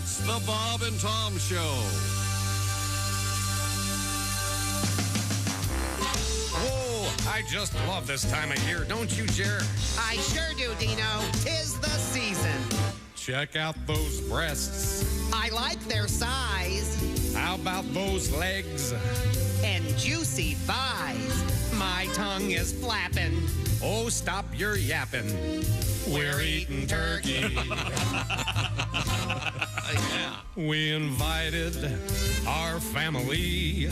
It's the Bob and Tom Show. Whoa, I just love this time of year, don't you, Jer? I sure do, Dino. 'Tis the season. Check out those breasts. I like their size How about those legs? and juicy thighs. My tongue is flapping. Oh, stop your yapping. We're eating turkey. We invited our family.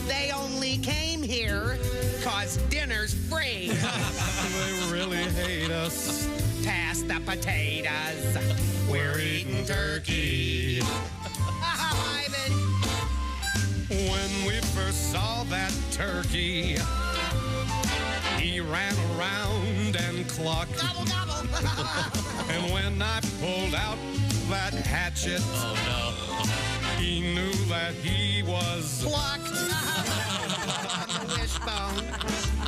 They only came here 'cause dinner's free. They really hate us. Pass the potatoes. We're eating turkey. Ivan. When we first saw that turkey, he ran around and clucked. Gobble, gobble. And when I pulled out that hatchet, he knew that he was Plucked. The wishbone.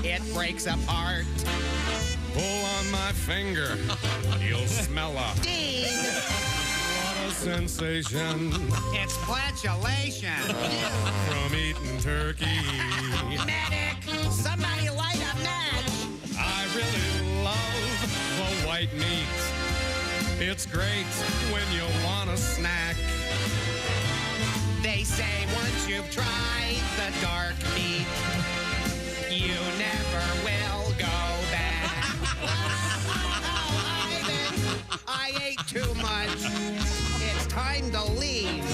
It breaks apart. pull on my finger. You'll smell a Ding. what a sensation It's flatulation. from eating turkey. Medic. Somebody light a match. I really love the white meat. It's great when you want a snack. They say once you've tried the dark meat, you never will go back. Ivan, I ate too much. It's time to leave.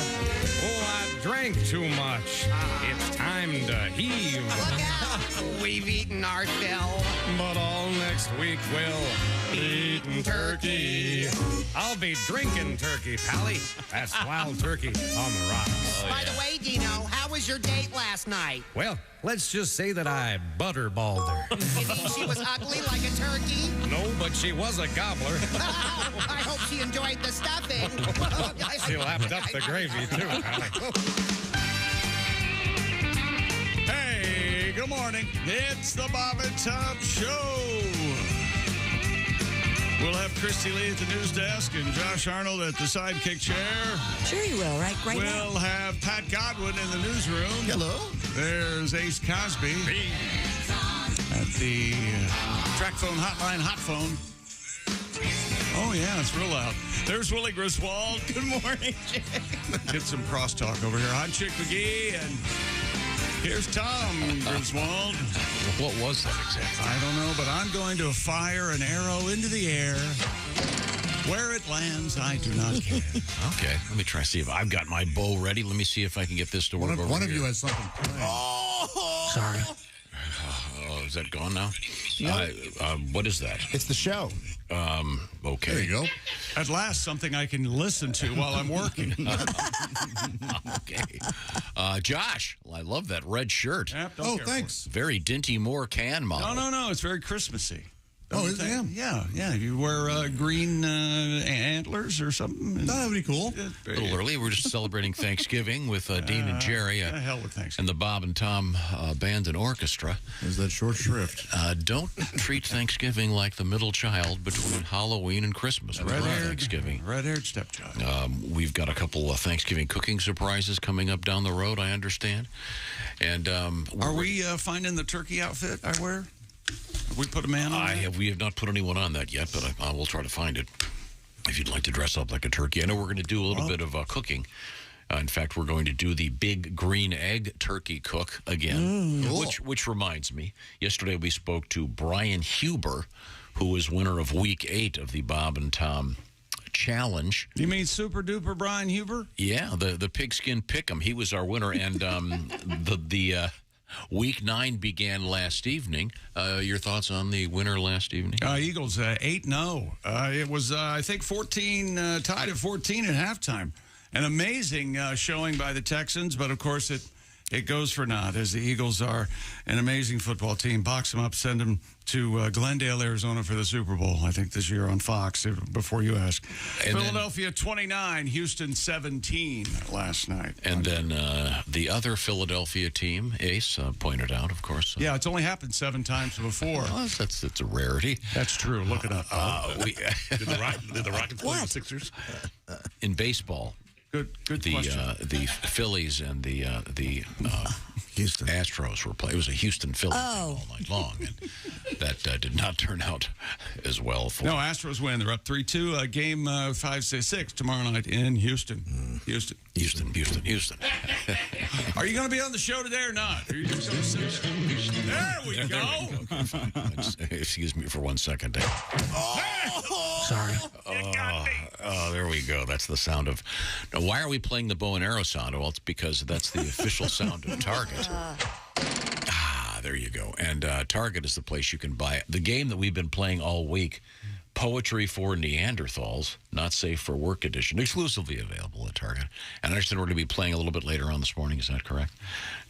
Oh, I drank too much. It's time to heave. Look out. We've eaten our fill. But all next week we'll be eating turkey. I'll be drinking turkey, Pally. That's wild turkey on the rocks. By the way, Dino, how was your date last night? Well, let's just say that I butterballed her. You mean she was ugly like a turkey? No, but she was a gobbler. I hope she enjoyed the stuffing. She lapped up the gravy, too, Pally. Hey, good morning. It's the Bob and Tom Show. We'll have Christy Lee at the news desk and Josh Arnold at the sidekick chair. Sure you will, right now. We'll have Pat Godwin in the newsroom. Hello. There's Ace Cosby at the track phone hotline, hot phone. Oh, yeah, it's real loud. There's Willie Griswold. Good morning. Get some crosstalk over here. I'm Chick McGee, and here's Tom Griswold. What was that exactly? I don't know, but I'm going to fire an arrow into the air. Where it lands, I do not care. Okay, let me try to see if I've got my bow ready. Let me see if I can get this to work. One of you has something planned. Oh! Sorry. Oh, is that gone now? What is that? It's the show. Okay. There you go. At last, something I can listen to while I'm working. Okay. Josh, I love that red shirt. Yep, don't Oh, care for thanks. Very Dinty Moore can it. model. No, it's very Christmassy. Oh, is it? Yeah. You wear green antlers or something. That would be cool. A little early. We're just celebrating Thanksgiving with Dean and Jerry The hell with Thanksgiving. and the Bob and Tom Band and Orchestra. Is that short shrift? Don't treat Thanksgiving like the middle child between Halloween and Christmas. We love Thanksgiving. Red-haired stepchild. We've got a couple of Thanksgiving cooking surprises coming up down the road, I understand. And Are we finding the turkey outfit I wear? Have we put a man on that? we have not put anyone on that yet, but I will try to find it. If you'd like to dress up like a turkey, I know we're going to do a little bit of cooking. In fact, we're going to do the big green egg turkey cook again, Cool. which reminds me. Yesterday we spoke to Brian Huber, who was winner of Week 8 of the Bob and Tom Challenge. You mean Super Duper Brian Huber? Yeah, the pigskin pick'em. He was our winner, and the Week 9 began last evening. Your thoughts on the winner last evening? Eagles 8-0. It was, I think, 14 tied at 14 at halftime. An amazing showing by the Texans, but of course it goes for naught, as the Eagles are an amazing football team. Box them up, send them to Glendale, Arizona for the Super Bowl, I think this year on Fox, before you ask. And Philadelphia 29, Houston 17 last night. And then the other Philadelphia team, Ace, pointed out, of course. Yeah, it's only happened 7 times before. Well, that's a rarity. That's true. Look it up. Did the Rockets play the Sixers? In baseball, Good question. The Phillies and the Houston Astros were playing. It was a Houston Phillies all night long, and that did not turn out as well for. No, Astros win. They're up 3-2. Game 5-6 tomorrow night in Houston. Houston. Are you going to be on the show today or not? Are you just going to sit there? There we go. Excuse me for 1 second. Sorry. Oh, there we go. That's the sound of. Now, why are we playing the bow and arrow sound? Well, it's because that's the official sound of Target. There you go. And Target is the place you can buy it. The game that we've been playing all week, Poetry for Neanderthals, Not Safe for Work edition, exclusively available at Target. And I understand we're going to be playing a little bit later on this morning. Is that correct?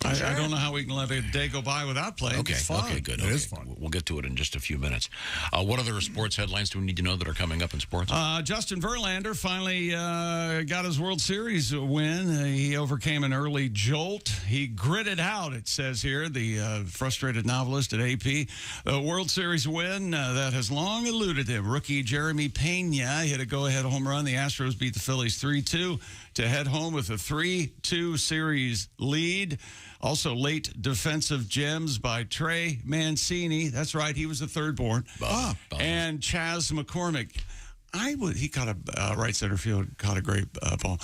I don't know how we can let a day go by without playing. Okay, It's fun. okay, good. It is fun. We'll get to it in just a few minutes. What other sports headlines do we need to know that are coming up in sports? Justin Verlander finally got his World Series win. He overcame an early jolt. He gritted out, it says here, the frustrated novelist at AP. A World Series win that has long eluded him. Rookie Jeremy Pena hit a go-ahead home run. The Astros beat the Phillies 3-2 to head home with a 3-2 series lead. Also, late defensive gems by Trey Mancini. That's right, he was the third born. And Chas McCormick. He caught a right center field, caught a great ball.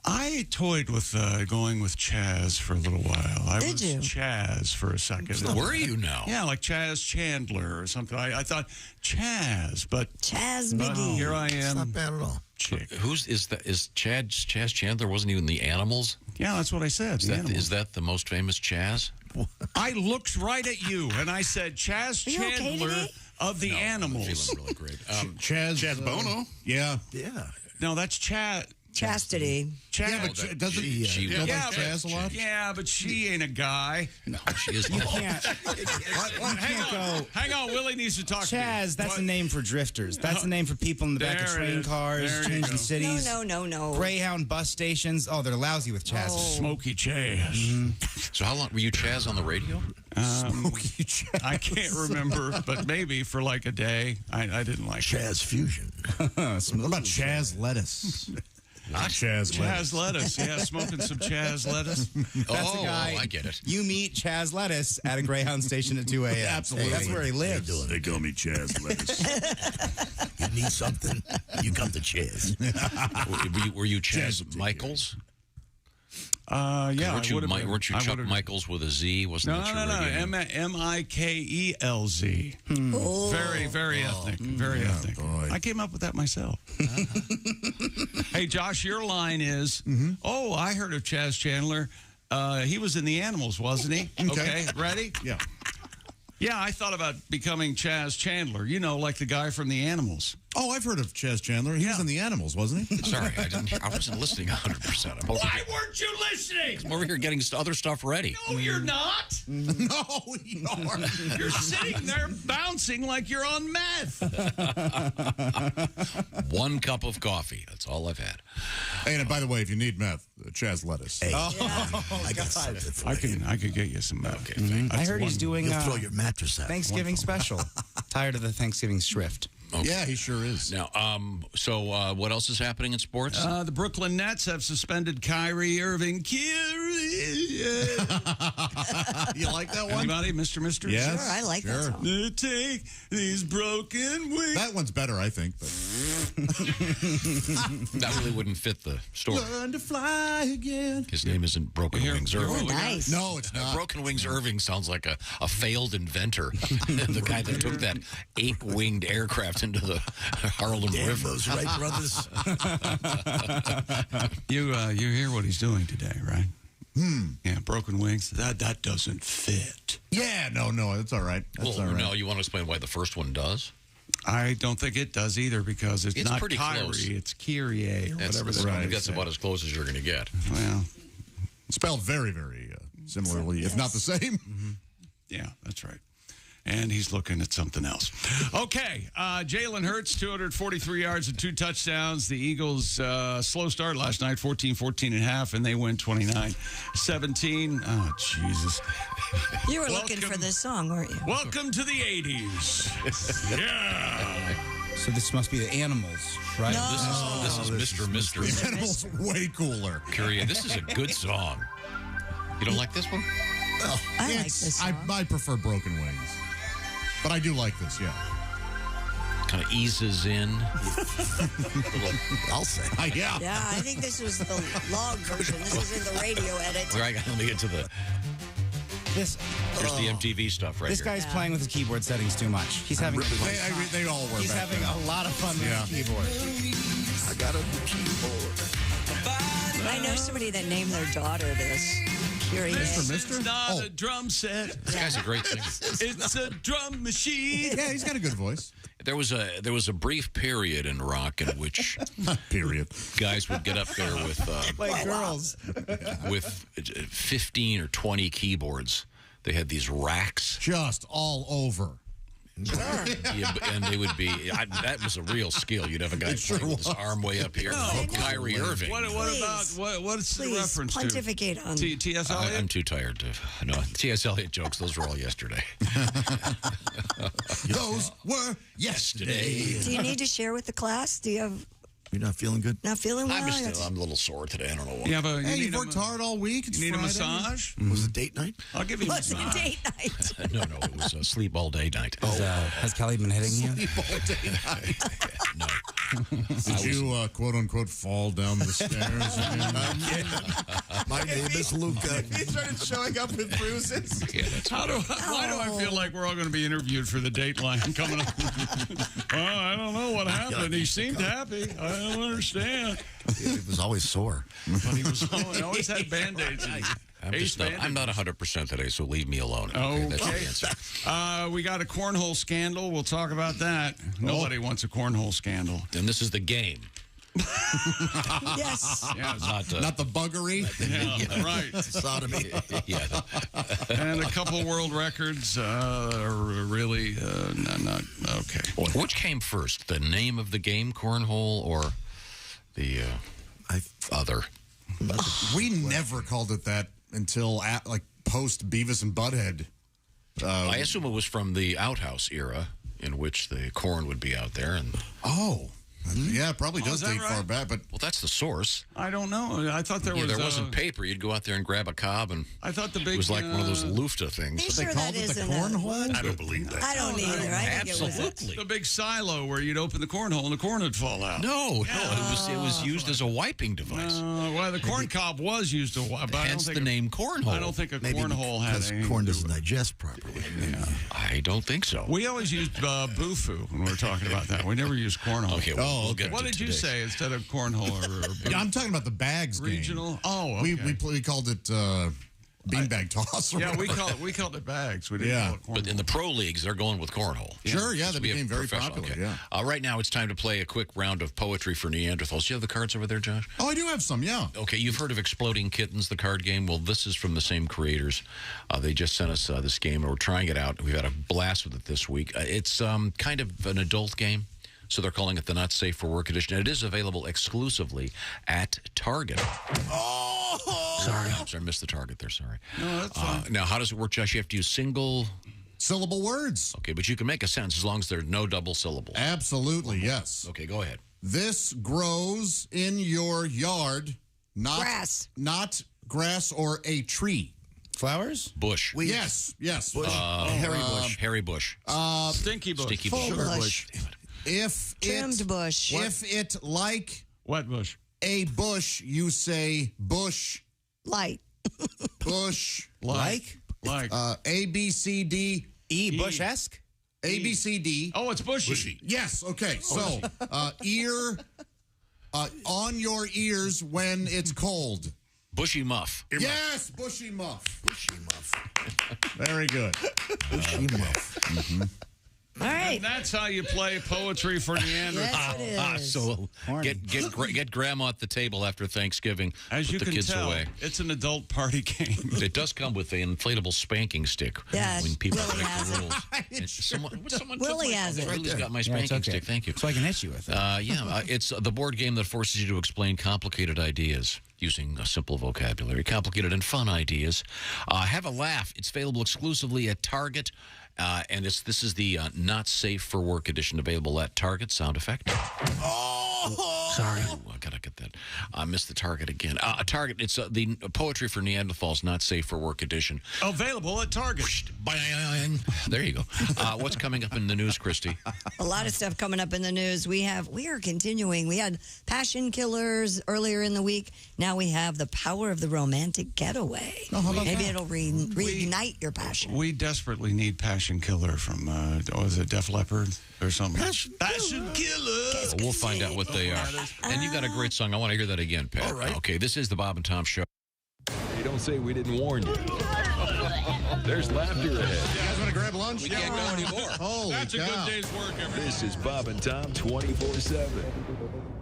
I toyed with going with Chaz for a little while. Did you? Chaz for a second. Where are you now? Yeah, like Chaz Chandler or something. I thought Chaz, but Chaz McGee. here I It's am. not bad at all. Chick. Is Chaz Chandler? Wasn't he in the Animals? Yeah, that's what I said. Is that the most famous Chaz? I looked right at you and I said Chaz Are you okay Chandler today? of the I'm Animals. feeling really great. Chaz Bono. Yeah. No, that's Chaz. Chastity. Chaz. Yeah, but doesn't she- he she- go Yeah, like Chaz a lot? Yeah, but she ain't a guy. No, she is. Hang on, Willie needs to talk to Chaz, you. that's What? a name for drifters. That's a name for people in the back of There it train is. cars, There you changing go. cities. No. Greyhound bus stations. Oh, they're lousy with Chaz. Smoky Chaz. So how long were you Chaz on the radio? I can't remember, but maybe for like a day. I didn't like it. Chaz Fusion. What about Chaz Lettuce? Not Chaz Chaz lettuce. Yeah, smoking some Chaz lettuce. That's the guy. I get it. You meet Chaz Lettuce at a Greyhound station at 2 a.m. Absolutely. That's where he lives. They call me Chaz Lettuce. You need something? You come to Chaz. Were you Chaz Michaels? Yeah, weren't you, I would've- weren't you I Chuck would've- Michaels with a Z? Wasn't that your radio name? Mikelz. Very, very ethnic. Very ethnic. boy. I came up with that myself. Hey, Josh, your line is, oh, I heard of Chaz Chandler. He was in the Animals, wasn't he? Okay, ready? Yeah. Yeah, I thought about becoming Chaz Chandler. You know, like the guy from the Animals. Oh, I've heard of Chaz Chandler. He was in the Animals, wasn't he? Sorry, I wasn't listening 100%. Weren't you listening? I'm over here getting other stuff ready. No, you're not. No, you are. You're sitting there bouncing like you're on meth. 1 cup of coffee. That's all I've had. Hey, and by the way, if you need meth, Chaz Lettuce. Hey, I got something for you. I could get you some meth. Okay, thank you. I heard he's doing You'll throw your mattress out. Thanksgiving special. Tired of the Thanksgiving shrift. Okay. Yeah, he sure is. Now, so what else is happening in sports? The Brooklyn Nets have suspended Kyrie Irving. You like that one? Anybody, Mr. Mister? Yes. Sure, I like that song. Take these broken wings. That one's better, I think. But. That really wouldn't fit the story. Learn to fly again. His name isn't Broken Wings Irving. Nice. No, it's not. Broken Wings Irving sounds like a failed inventor. The guy that took that 8-winged aircraft into the Harlem Damn River. those Wright brothers. You hear what he's doing today, right? Yeah, broken wings. That doesn't fit. Yeah, no, it's all right. That's all right. No, you want to explain why the first one does? I don't think it does either because it's not pretty Kyrie, close. it's Kyrie or whatever. That's about as close as you're going to get. Well, Spelled very, very similarly, if not the same. yeah, that's right. And he's looking at something else. Okay, Jalen Hurts, 243 yards and 2 touchdowns. The Eagles, slow start last night, 14-14 and a half, and they win 29-17. Oh, Jesus. You were looking for this song, weren't you? Welcome to the 80s. Yeah. So this must be the animals, right? No. This is Mr. Mister. The animal's way cooler. Curia, this is a good song. You don't like this one? Well, I like this song. I prefer Broken Wings. But I do like this, yeah. Kind of eases in. I'll say. Yeah. Yeah, I think this was the log version. This is in the radio edit. Right, let me get to the... This Here's the MTV stuff right this here. guy's playing with his keyboard settings too much. He's having They all were he's back having then. a lot of fun with Yeah. the keyboard. I got a keyboard. I know somebody that named their daughter this. Curious. Mr. Mister? It's not a drum set. This guy's a great singer. It's a drum machine. Yeah, he's got a good voice. There was a brief period in rock in which Period. guys would get up there Like girls. with 15 or 20 keyboards. They had these racks. Just all over. Yeah, and they would be, that was a real skill. You'd have a guy playing with his arm way up here. Kyrie Irving. What about, what's the Please reference pontificate on. to? T.S. Eliot? I'm too tired to, no, T.S. Eliot jokes, those were all yesterday. Those were yesterday. Do you need to share with the class? Do you have You're not feeling good? not feeling well? I'm a little sore today. I don't know why. You have a, Hey, need you've worked hard all week. It's You need a Friday. massage? Was it date night? I'll give you a What's a massage. date night? No, it was a sleep all day night. Has Kelly been hitting you? No. Did you, quote unquote, fall down the stairs? My name is Luca. He started showing up with bruises. Yeah, that's Why do I feel like we're all going to be interviewed for the Dateline coming up? I don't know what happened. He seemed happy. I don't understand. It was always sore. But he always had Band-Aids. I'm not 100% today, so leave me alone. Okay. That's the answer. We got a cornhole scandal. We'll talk about that. Nobody wants a cornhole scandal. And this is the game. Yes. Yeah, Not the buggery. yeah, right. Sodomy. Yeah. And a couple world records are really not okay. Which came first, the name of the game, cornhole, or the other? We never called it that until post Beavis and Butthead. I assume it was from the outhouse era, in which the corn would be out there, and Yeah, it probably does is that date right? far back, but well, that's the source. I don't know. I thought there was. There wasn't paper. You'd go out there and grab a cob, and I thought the big. it was like one of those lufta Are things. you they sure called that it the isn't cornhole? I don't believe that. I don't either. I think it was. Absolutely. the big silo where you'd open the cornhole and the corn would fall out. No, it was used as a wiping device. Well, the corn cob was used to wipe. But Hence the name cornhole. I don't think a Maybe cornhole had because anything corn to do doesn't with it. digest properly. I don't think so. We always used boo-foo when we were talking about that. We never used cornhole. Okay, we'll get What to did you today's. say instead of cornhole or yeah, I'm talking about the bags game. regional? Oh, okay. We called it beanbag toss. Or Yeah, whatever. we called it bags. We didn't Yeah. call it cornhole. But in the pro leagues, they're going with cornhole. Sure, yeah, that We have became very professional- popular. okay. Yeah. Right now, it's time to play a quick round of poetry for Neanderthals. Do you have the cards over there, Josh? Oh, I do have some. Yeah. Okay, you've heard of Exploding Kittens, the card game? Well, this is from the same creators. They just sent us this game, and we're trying it out. We've had a blast with it this week. It's kind of an adult game, so they're calling it the Not Safe for Work edition. It is available exclusively at Target. Sorry, I missed the Target there, sorry. No, that's fine. Now, how does it work, Josh? You have to use single... Syllable words. Okay, but you can make a sentence as long as there's no double syllables. Absolutely, yes. Okay, go ahead. This grows in your yard, not grass or a tree. Flowers? Bush. Yes. Hairy bush. Hairy bush. Stinky bush. Stinky Full bush. bush. Damn it. If Trimmed it, bush. If it like Wet bush. a bush, you say bush. Light. Bush. Like. A, B, C, D. E. Bush-esque? A, B, C, D. Oh, it's bushy. Yes, okay. So, ear, on your ears when it's cold. Bushy muff. Yes, bushy muff. Bushy muff. Very good. Bushy muff. All right. And that's how you play poetry for Neanderthals. Yes, it is. So get grandma at the table after Thanksgiving. As put you the can kids tell, away. it's an adult party game. It does come with an inflatable spanking stick. Yeah, when people Willie break has the it. rules. Someone Willie has it. Willie's got my Yeah, spanking it's okay. stick. Thank you. So I can hit you with it. It's the board game that forces you to explain complicated ideas using a simple vocabulary. Complicated and fun ideas. Have a laugh. It's available exclusively at Target. And this is the not safe for work edition available at Target. Sound effect. Sorry. Oh, I gotta get that. I missed the Target again. Target. It's the Poetry for Neanderthals, not safe for work edition. Available at Target. Bang. There you go. What's coming up in the news, Christy? A lot of stuff coming up in the news. We are continuing. We had Passion Killers earlier in the week. Now we have the power of the romantic getaway. Oh, how about Maybe that? it'll reignite your passion. We desperately need Passion Killer from, was it Def Leppard or something? Passion Killer. We'll find out what they are. And you got a great song. I want to hear that again, Pat. All right. Okay, this is the Bob and Tom Show. You don't say we didn't warn you. There's laughter ahead. You guys want to grab lunch? We can't go anymore. Holy That's a cow. good day's work, everybody. This is Bob and Tom 24/7.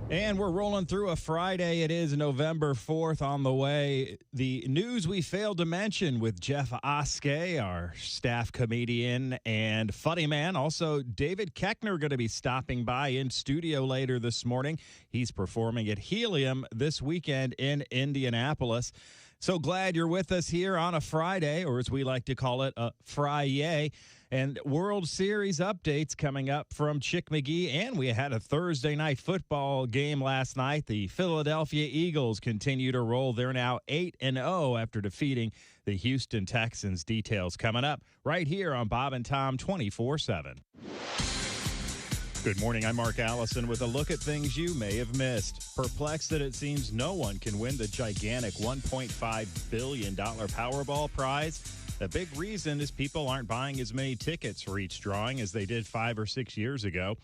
And we're rolling through a Friday. It is November 4th on the way. The news we failed to mention with Jeff Oskey, our staff comedian and funny man. Also, David Koechner going to be stopping by in studio later this morning. He's performing at Helium this weekend in Indianapolis. So glad you're with us here on a Friday, or as we like to call it, a Fry-yay. And World Series updates coming up from Chick McGee. And we had a Thursday night football game last night. The Philadelphia Eagles continue to roll. They're now 8-0 after defeating the Houston Texans. Details coming up right here on Bob and Tom 24/7. Good morning, I'm Mark Allison with a look at things you may have missed. Perplexed that it seems no one can win the gigantic $1.5 billion Powerball prize? The big reason is people aren't buying as many tickets for each drawing as they did 5 or 6 years ago.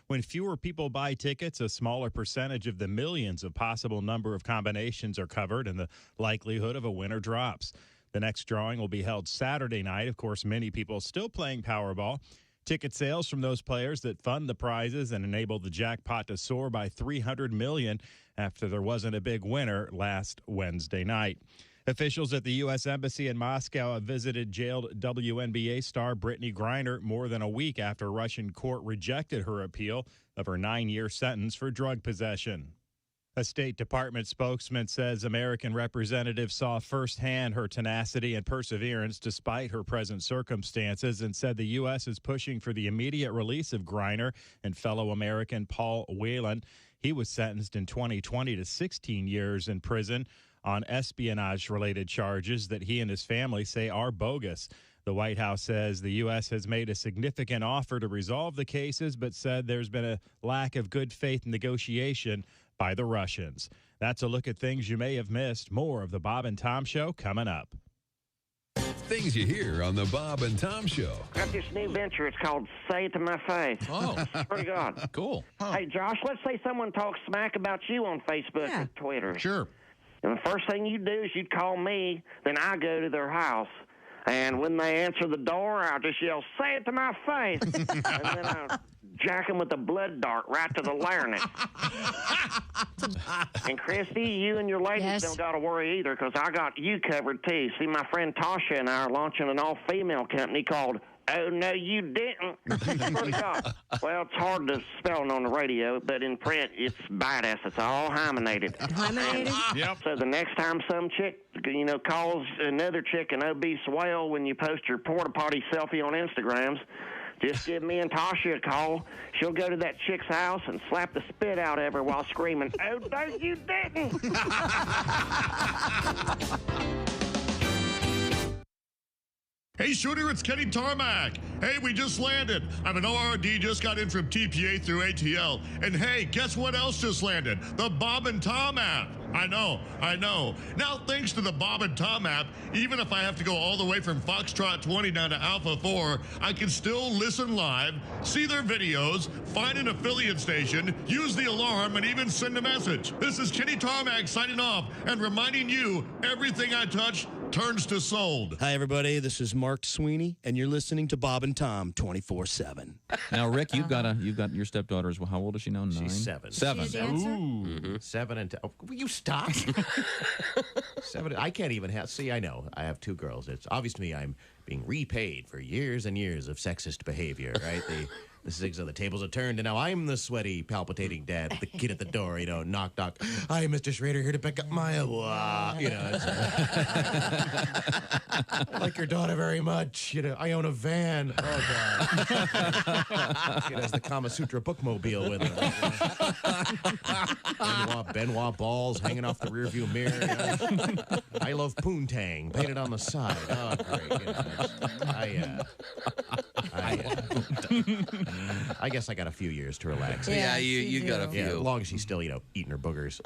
When fewer people buy tickets, a smaller percentage of the millions of possible number of combinations are covered and the likelihood of a winner drops. The next drawing will be held Saturday night. Of course, many people still playing Powerball. Ticket sales from those players that fund the prizes and enable the jackpot to soar by $300 million after there wasn't a big winner last Wednesday night. Officials at the U.S. Embassy in Moscow have visited jailed WNBA star Brittany Griner more than a week after a Russian court rejected her appeal of her 9-year sentence for drug possession. A State Department spokesman says American representatives saw firsthand her tenacity and perseverance despite her present circumstances and said the U.S. is pushing for the immediate release of Griner and fellow American Paul Whelan. He was sentenced in 2020 to 16 years in prison on espionage-related charges that he and his family say are bogus. The White House says the U.S. has made a significant offer to resolve the cases, but said there's been a lack of good faith negotiation by the Russians. That's a look at things you may have missed. More of the Bob and Tom Show coming up. Things you hear on the Bob and Tom Show. Got this new venture. It's called Say It to My Face. Oh, Pretty good. cool. Hey, Josh, let's say someone talks smack about you on Facebook or Twitter. Sure. And the first thing you do is you'd call me, then I go to their house. And when they answer the door, I'll just yell, "Say it to my face." And then I'll jack them with a blood dart right to the larynx. And Christy, you and your ladies don't got to worry either, because I got you covered too. See, my friend Tasha and I are launching an all-female company called "Oh, No, You Didn't." Pretty good. Well, it's hard to spell on the radio, but in print, it's badass. It's all hymenated. Hymenated? Yep. So the next time some chick, calls another chick an obese whale when you post your porta potty selfie on Instagrams, just give me and Tasha a call. She'll go to that chick's house and slap the spit out of her while screaming, "Oh, no, you didn't." Hey, Shooter, it's Kenny Tarmac. Hey, we just landed. I'm an ORD, just got in from TPA through ATL. And hey, guess what else just landed? The Bob and Tom app. I know. Now, thanks to the Bob and Tom app, even if I have to go all the way from Foxtrot 20 down to Alpha 4, I can still listen live, see their videos, find an affiliate station, use the alarm, and even send a message. This is Kenny Tarmac signing off and reminding you, everything I touch turns to sold. Hi, everybody. This is Mark Sweeney, and you're listening to Bob and Tom 24/7. Now, Rick, you've got your stepdaughter as well. How old is she now? 9? She's 7. 7. She a dancer? Ooh. 7 and 10. Oh, will you stop? 7. I can't even have. See, I know. I have 2 girls. It's obvious to me I'm being repaid for years and years of sexist behavior, right? The zigs of the tables are turned, and now I'm the sweaty, palpitating dad. The kid at the door, knock, knock. Hi, Mr. Schrader, here to pick up my it's, I like your daughter very much. I own a van. Oh, God. It has the Kama Sutra bookmobile with it. Benoit balls hanging off the rearview mirror. I love poontang painted on the side. Oh, great. I guess I got a few years to relax. Yeah, you got a few. Yeah, as long as she's still, eating her boogers.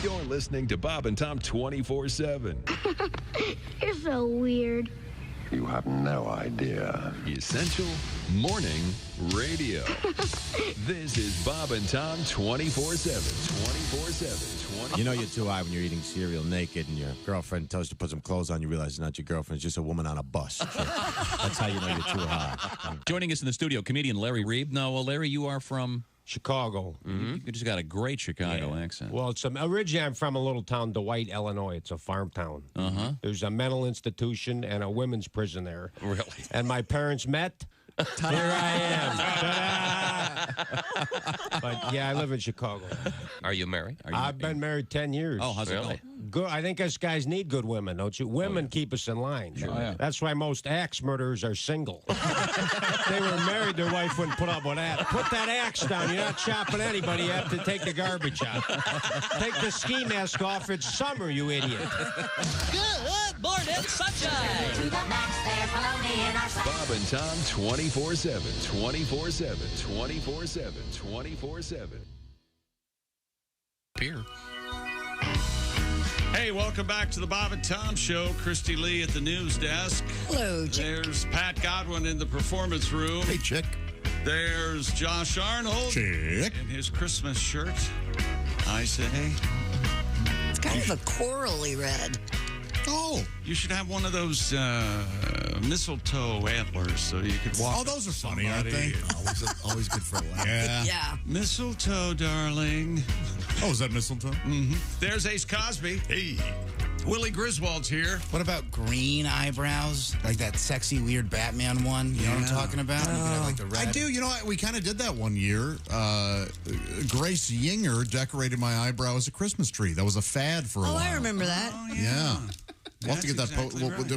You're listening to Bob and Tom 24/7. You're so weird. You have no idea. Essential Morning Radio. This is Bob and Tom 24/7. 24/7. You know you're too high when you're eating cereal naked and your girlfriend tells you to put some clothes on. You realize it's not your girlfriend. It's just a woman on a bus. So that's how you know you're too high. Joining us in the studio, comedian Larry Reeb. Now, Larry, you are from... Chicago. You just got a great Chicago accent. Well, originally I'm from a little town, Dwight, Illinois. It's a farm town. There's a mental institution and a women's prison there. Really? And my parents met. Here I am. But yeah, I live in Chicago. Are you married? I've been married 10 years. Oh, how's it going? Good. I think us guys need good women, don't you? Women keep us in line. That's why most axe murderers are single. If they were married, their wife wouldn't put up with that. Put that axe down. You're not chopping anybody. You have to take the garbage out. Take the ski mask off. It's summer, you idiot. Good morning, sunshine. To the max, there's baloney in our sight. Bob and Tom 24/7. 24/7. 24/7. 24/7. Beer. Hey, welcome back to the Bob and Tom Show. Christy Lee at the news desk. Hello, Chick. There's Pat Godwin in the performance room. Hey, Chick. There's Josh Arnold. Chick. In his Christmas shirt. I say. It's kind of a corally red. Oh, you should have one of those mistletoe antlers so you could walk. Oh, those are funny, aren't they? Always good for a laugh. Yeah. Mistletoe, darling. Oh, is that mistletoe? Mm-hmm. There's Ace Cosby. Hey. Willie Griswold's here. What about green eyebrows? Like that sexy, weird Batman one? You know what I'm talking about? You can have like the red. I do. You know, we kind of did that one year. Grace Yinger decorated my eyebrow as a Christmas tree. That was a fad for a while. Oh, I remember that. Oh, Yeah. We'll have to get that.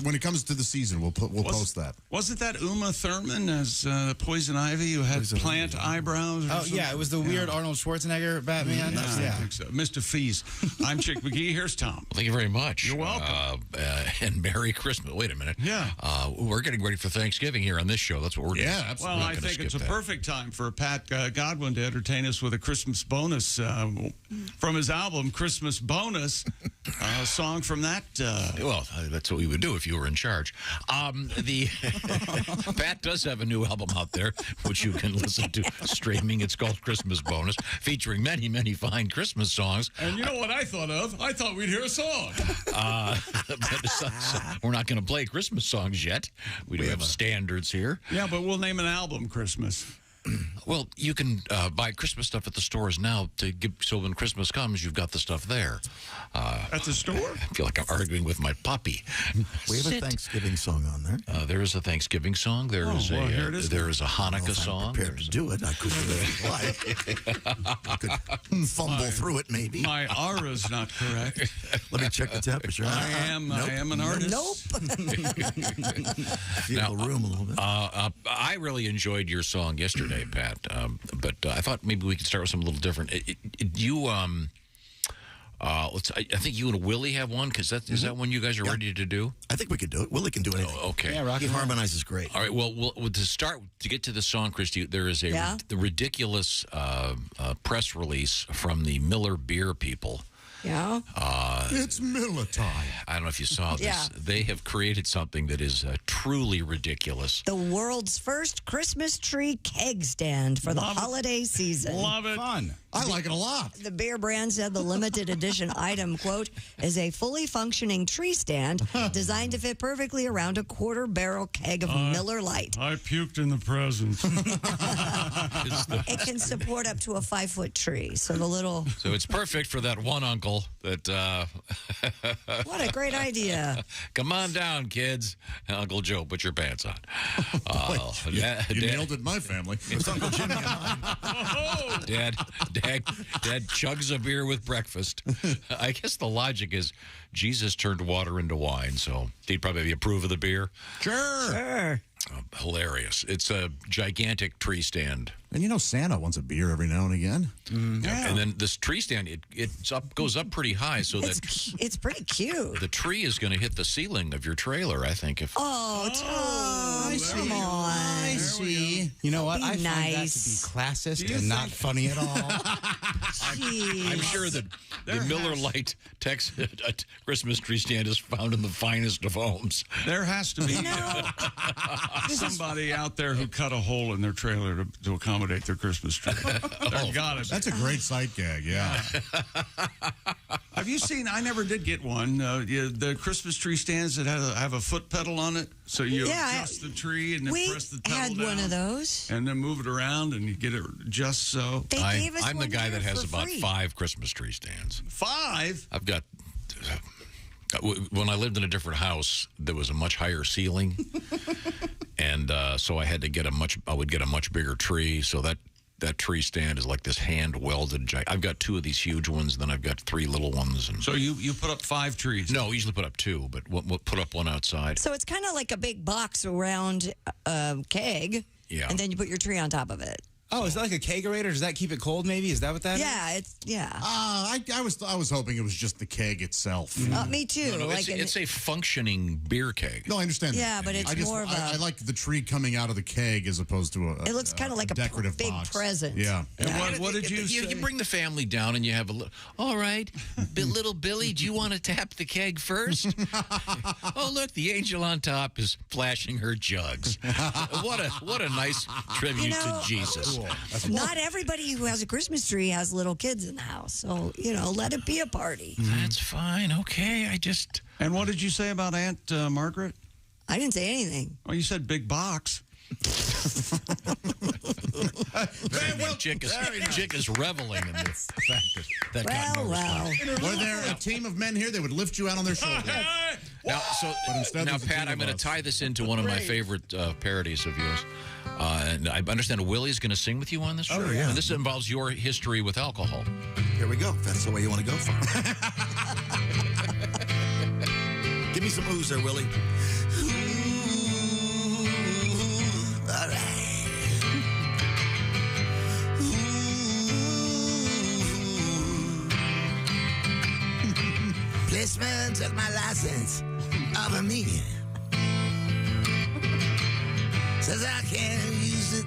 When it comes to the season, we'll post that. Wasn't that Uma Thurman as Poison Ivy who had plant eyebrows? Oh, yeah. It was the weird Arnold Schwarzenegger Batman. I think so. Mr. Fees. I'm Chick McGee. Here's Tom. Thank you very much. You're welcome. And Merry Christmas. Wait a minute. Yeah. We're getting ready for Thanksgiving here on this show. That's what we're doing. Yeah, absolutely. Well, I think it's a perfect time for Pat Godwin to entertain us with a Christmas bonus from his album, Christmas Bonus, a song from that. Well, that's what we would do if you were in charge. Pat does have a new album out there, which you can listen to streaming. It's called Christmas Bonus, featuring many, many fine Christmas songs. And you know what I thought of? I thought we'd hear a song. We're not going to play Christmas songs yet. We do have standards here. Yeah, but we'll name an album Christmas. Well, you can buy Christmas stuff at the stores now so when Christmas comes, you've got the stuff there. At the store? I feel like I'm arguing with my puppy. We have a Thanksgiving song on there. There is a Thanksgiving song. There is a Hanukkah song. Prepared to do it. I could do it if you like. I could fumble through it, maybe. My aura's not correct. Let me check the temperature. I am an artist. Nope. Feel the room a little bit. I really enjoyed your song yesterday, Pat. But I thought maybe we could start with something a little different. I think you and Willie have one, because is that one you guys are ready to do? I think we could do it. Willie can do anything. Oh, okay. Yeah, Rocky harmonizes great. All right. Well, to get to the song, Christy, there is the ridiculous press release from the Miller Beer people. Yeah. It's Miller time. I don't know if you saw this. Yeah. They have created something that is truly ridiculous. The world's first Christmas tree keg stand for the holiday season. Love it. Fun. I like it a lot. The beer brand said the limited edition item, quote, is a fully functioning tree stand designed to fit perfectly around a quarter-barrel keg of Miller Lite. I puked in the presence. It can support up to a 5-foot tree. So the little... So it's perfect for that one uncle that... What a great idea. Come on down, kids. Uncle Joe, put your pants on. You nailed it in my family. It's Uncle Jimmy. Dad chugs a beer with breakfast. I guess the logic is Jesus turned water into wine, so he'd probably approve of the beer. Sure. Hilarious. It's a gigantic tree stand. And you know Santa wants a beer every now and again. Yeah. And then this tree stand, goes up pretty high, so it's pretty cute. The tree is going to hit the ceiling of your trailer, I think. If Tom, come on. I see. You know what? I find that to be classist and not funny at all. I'm sure that the Miller Lite Christmas tree stand is found in the finest of homes. There has to be somebody out there who cut a hole in their trailer to accommodate their Christmas tree. There got it. That's a great sight gag, yeah. Have you seen, I never did get one, the Christmas tree stands that have a foot pedal on it? So you adjust the tree and then press the pedal down. We had one of those. And then move it around and you get it just so. I'm the guy that has about 5 Christmas tree stands. 5? I've got... when I lived in a different house, there was a much higher ceiling, and so I had to get I would get a much bigger tree. So that tree stand is like this hand welded. I've got 2 of these huge ones, then I've got 3 little ones. And so you put up 5 trees? No, we usually put up 2, but we'll put up one outside. So it's kind of like a big box around a keg, and then you put your tree on top of it. Oh, is that like a kegerator? Does that keep it cold, maybe? Is that what that is? I was hoping it was just the keg itself. Me too. No, it's a functioning beer keg. No, I understand. Yeah, but it's more of a... I like the tree coming out of the keg as opposed to it looks kind of like a decorative big box. present. Yeah. And what did you say? You bring the family down and you have a little... All right, little Billy, do you want to tap the keg first? Oh, look, the angel on top is flashing her jugs. What a nice tribute to Jesus. Cool. Not everybody who has a Christmas tree has little kids in the house. So, let it be a party. That's fine. Okay, And what did you say about Aunt Margaret? I didn't say anything. Oh, you said big box. Chick is reveling in the fact that got noticed. Were there a team of men here that would lift you out on their shoulders? Now, Pat, I'm going to tie this into one of my favorite parodies of yours. And I understand Willie's going to sing with you on this show. Oh, yeah. And this involves your history with alcohol. Here we go. If that's the way you want to go for it. Give me some ooze there, Willie. Ooh, all right. Policeman took my license off of me. Says I can't use it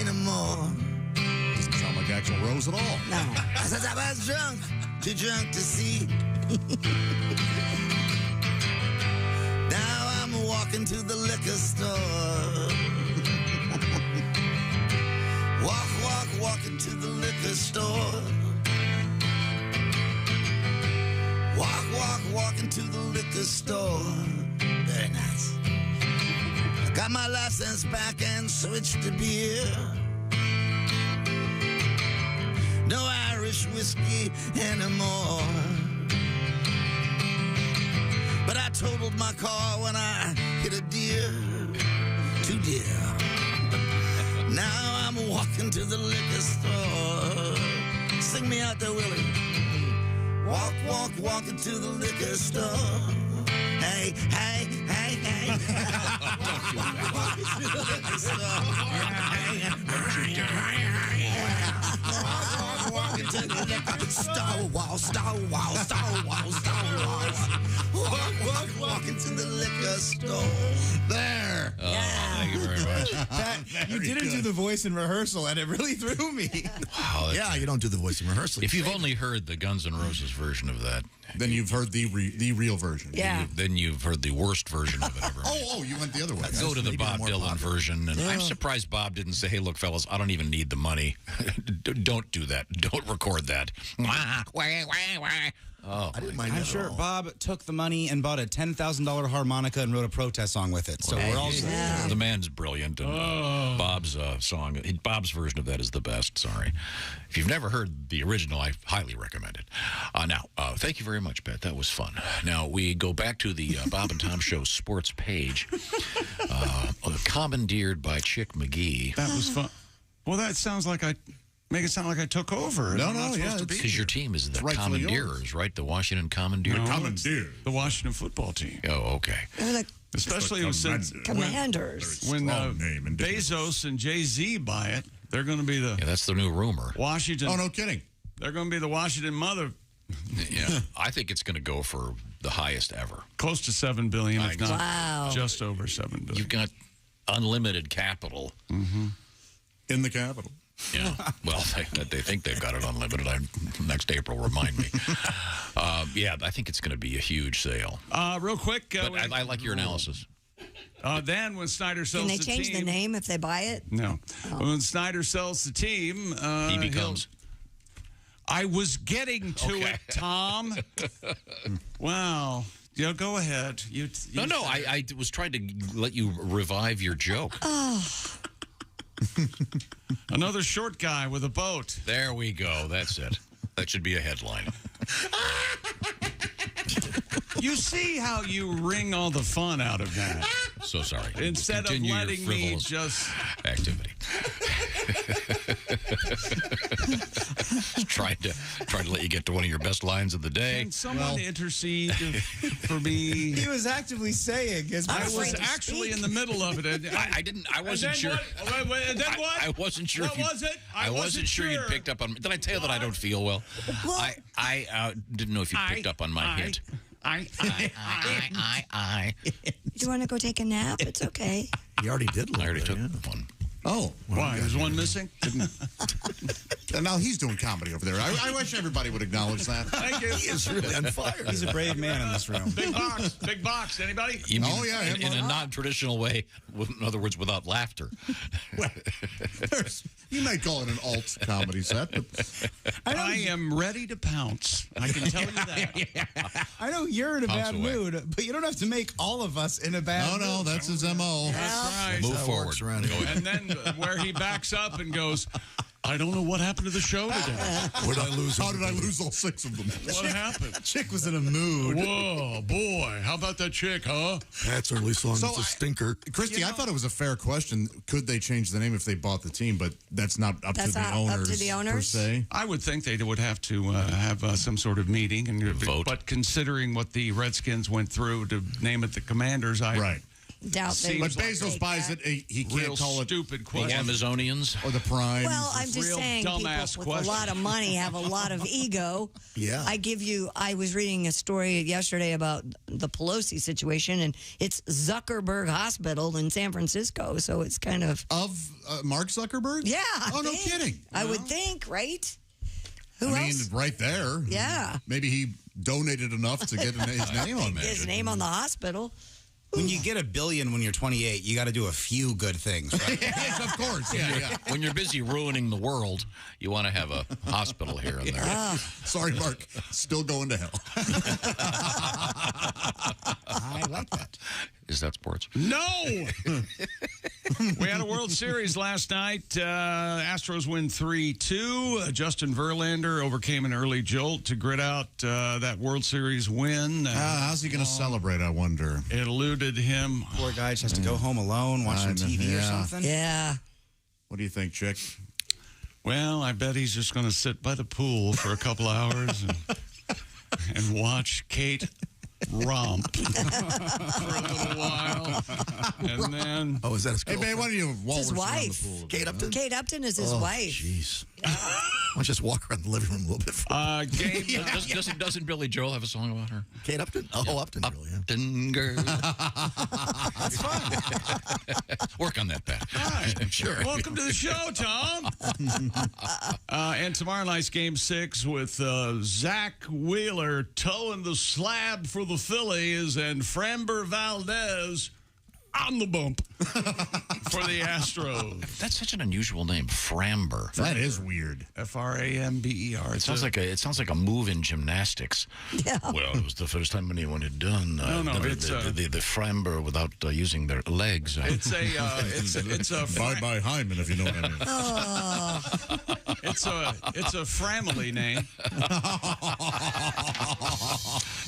anymore. Doesn't sound like Axl Rose at all. No. I says I was drunk, too drunk to see. Now I'm walking to the liquor store. Walking to the liquor store. Walking to the liquor store. Very nice. Got my license back and switched to beer. No Irish whiskey anymore. But I totaled my car when I hit a deer. Too dear. Now I'm walking to the liquor store. Sing me out there, Willie. Walking to the liquor store. Hey. Walking to the liquor store. Walking to the liquor store. Walking to the liquor store. There. Yeah. Thank you very much. You didn't do the voice in rehearsal, and it really threw me. Wow, Yeah, you don't do the voice in rehearsal. If you've only heard the Guns N' Roses version of that, then you've heard the real version. Yeah. then you've heard the worst version of it ever. Oh, you went the other way. Go to the Bob Dylan version, and I'm surprised Bob didn't say, "Hey, look, fellas, I don't even need the money. Don't do that. Don't record that." Oh, I didn't mind I'm that sure at all. Bob took the money and bought a $10,000 harmonica and wrote a protest song with it. So we're all The man's brilliant, and Bob's song, Bob's version of that is the best. Sorry. If you've never heard the original, I highly recommend it. Now, thank you very much, Pat. That was fun. Now, we go back to the Bob and Tom Show sports page, commandeered by Chick McGee. That was fun. Well, that sounds like make it sound like I took over. No, I'm not supposed to be Because your team is the rightfully Commandeers, right? The Washington Commandeers. No, the Washington football team. Oh, okay. They're the Especially since Commanders. when Bezos and Jay-Z buy it, they're going to be the that's the new rumor. Washington. Oh, no kidding. They're going to be the Washington mother. Yeah, I think it's going to go for the highest ever. Close to $7 billion, if not Wow. just over $7 billion. You've got unlimited capital. In the Capitol. Yeah. Well, they think they've got it unlimited. Next April, remind me. Yeah, I think it's going to be a huge sale. Real quick. But I like your analysis. Then when Snyder sells Can they change team, the name if they buy it? No. When Snyder sells the team, He becomes. I was getting to it, Tom. Wow. Yeah, go ahead. No, I was trying to let you revive your joke. Oh. Another short guy with a boat. There we go. That's it. That should be a headline. You see how you wring all the fun out of that. So sorry. Instead of Continue your letting me frivolous just... activity. trying to let you get to one of your best lines of the day. Can someone intercede for me? He was actively saying, I was actually in the middle of it. I wasn't sure. And then what? I wasn't sure. What was it? I wasn't sure you'd picked up on. Did I tell you that I don't feel well? I didn't know if you picked up on my hint. Do you want to go take a nap? It's okay. You already did. I already took one. Oh, why? There's one missing? And now he's doing comedy over there. I wish everybody would acknowledge that. Thank you. He is really on fire. He's a brave man in this room. Big box. Anybody? You mean in a non-traditional way, in other words, without laughter. Well, you might call it an alt comedy set. But I am ready to pounce. I can tell you that. I know you're in a Pounce bad away. mood, but you don't have to make all of us in a bad mood. No, that's his MO. That's right. Move forward. Around here. And then where he backs up and goes, I don't know what happened to the show today. What did I lose? How did I lose all 6 of them? What happened? Chick was in a mood. Whoa, boy. How about that chick, huh? Pat's early song is a stinker. Christy, I thought it was a fair question. Could they change the name if they bought the team? But that's not up to the owners. Per se. I would think they would have to have some sort of meeting and vote. But considering what the Redskins went through to name it the Commanders, I doubt they But Bezos buys it. He can't call it stupid The question. Amazonians or the Prime. Well, I'm just Real saying people dumbass with question. a lot of money have a lot of ego. Yeah. I was reading a story yesterday about the Pelosi situation, and it's Zuckerberg Hospital in San Francisco, so it's kind of... Mark Zuckerberg? Yeah. Oh, no kidding. I would think, right? Who I mean, else? right there. Yeah. Maybe he donated enough to get his name on that. His name on the hospital. When you get $1 billion when you're 28, you got to do a few good things, right? Yes, of course. Yeah. When you're busy ruining the world, you want to have a hospital here and there. Sorry, Mark. Still going to hell. I like that. Is that sports? No! We had a World Series last night. Astros win 3-2. Justin Verlander overcame an early jolt to grit out that World Series win. How's he going to celebrate, I wonder? It eluded him. Poor guy just has to go home alone, watch some TV or something. Yeah. What do you think, Chick? Well, I bet he's just going to sit by the pool for a couple hours and watch Kate romp for a little while. And then... Oh, is that his Hey, girlfriend? man, why don't you It's his wife. Kate Upton? Kate Upton is his wife. Jeez. I'll just walk around the living room a little bit. Game. Doesn't Billy Joel have a song about her? Kate Upton? Oh, Upton, girl, yeah. Upton girl. That's fun. Work on that, Pat. Sure. Welcome to the show, Tom. And tomorrow night's Game 6 with Zach Wheeler towing the slab for the Phillies and Framber Valdez on the bump for the Astros. That's such an unusual name, Framber. That is weird. Framber. It sounds like a move in gymnastics. Yeah. Well, it was the first time anyone had done the Framber without using their legs. It's a Bye Hyman, if you know what I mean. It's a family name.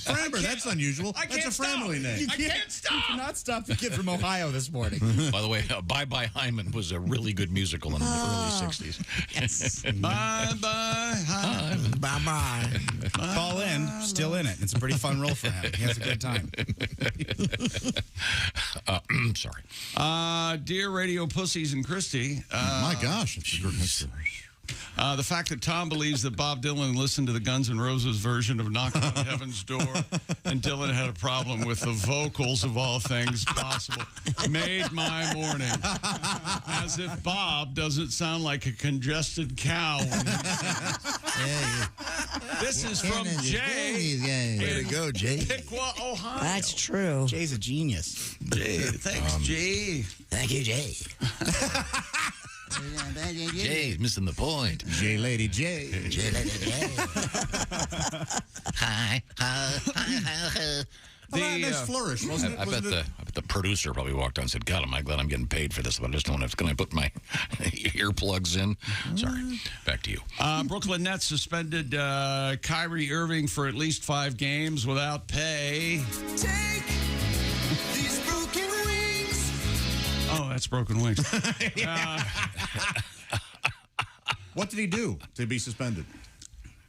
Framber, that's unusual. That's a family name. I can't stop. You cannot stop the kid from Ohio this morning. By the way, Bye Bye Hyman was a really good musical in the early 60s. Yes. Bye Bye Hyman. Bye-bye. Call in, still in it. It's a pretty fun role for him. He has a good time. Sorry. Dear Radio Pussies and Christy. My gosh. The fact that Tom believes that Bob Dylan listened to the Guns N' Roses version of Knock on Heaven's Door and Dylan had a problem with the vocals of all things possible made my morning. As if Bob doesn't sound like a congested cow. This is from Jay. Way to go, Jay. Piqua, Ohio. That's true. Jay's a genius. Jay, thanks, Jay. Thank you, Jay. Jay's missing the point. J Lady J. Jay, Lady Jay. Hi. Nice flourish, wasn't it? I bet the producer probably walked on and said, God, am I glad I'm getting paid for this, but I just don't have to put my earplugs in. Sorry. Back to you. Brooklyn Nets suspended Kyrie Irving for at least 5 games without pay. Take these broken wings. Oh, that's Broken Wings. What did he do to be suspended?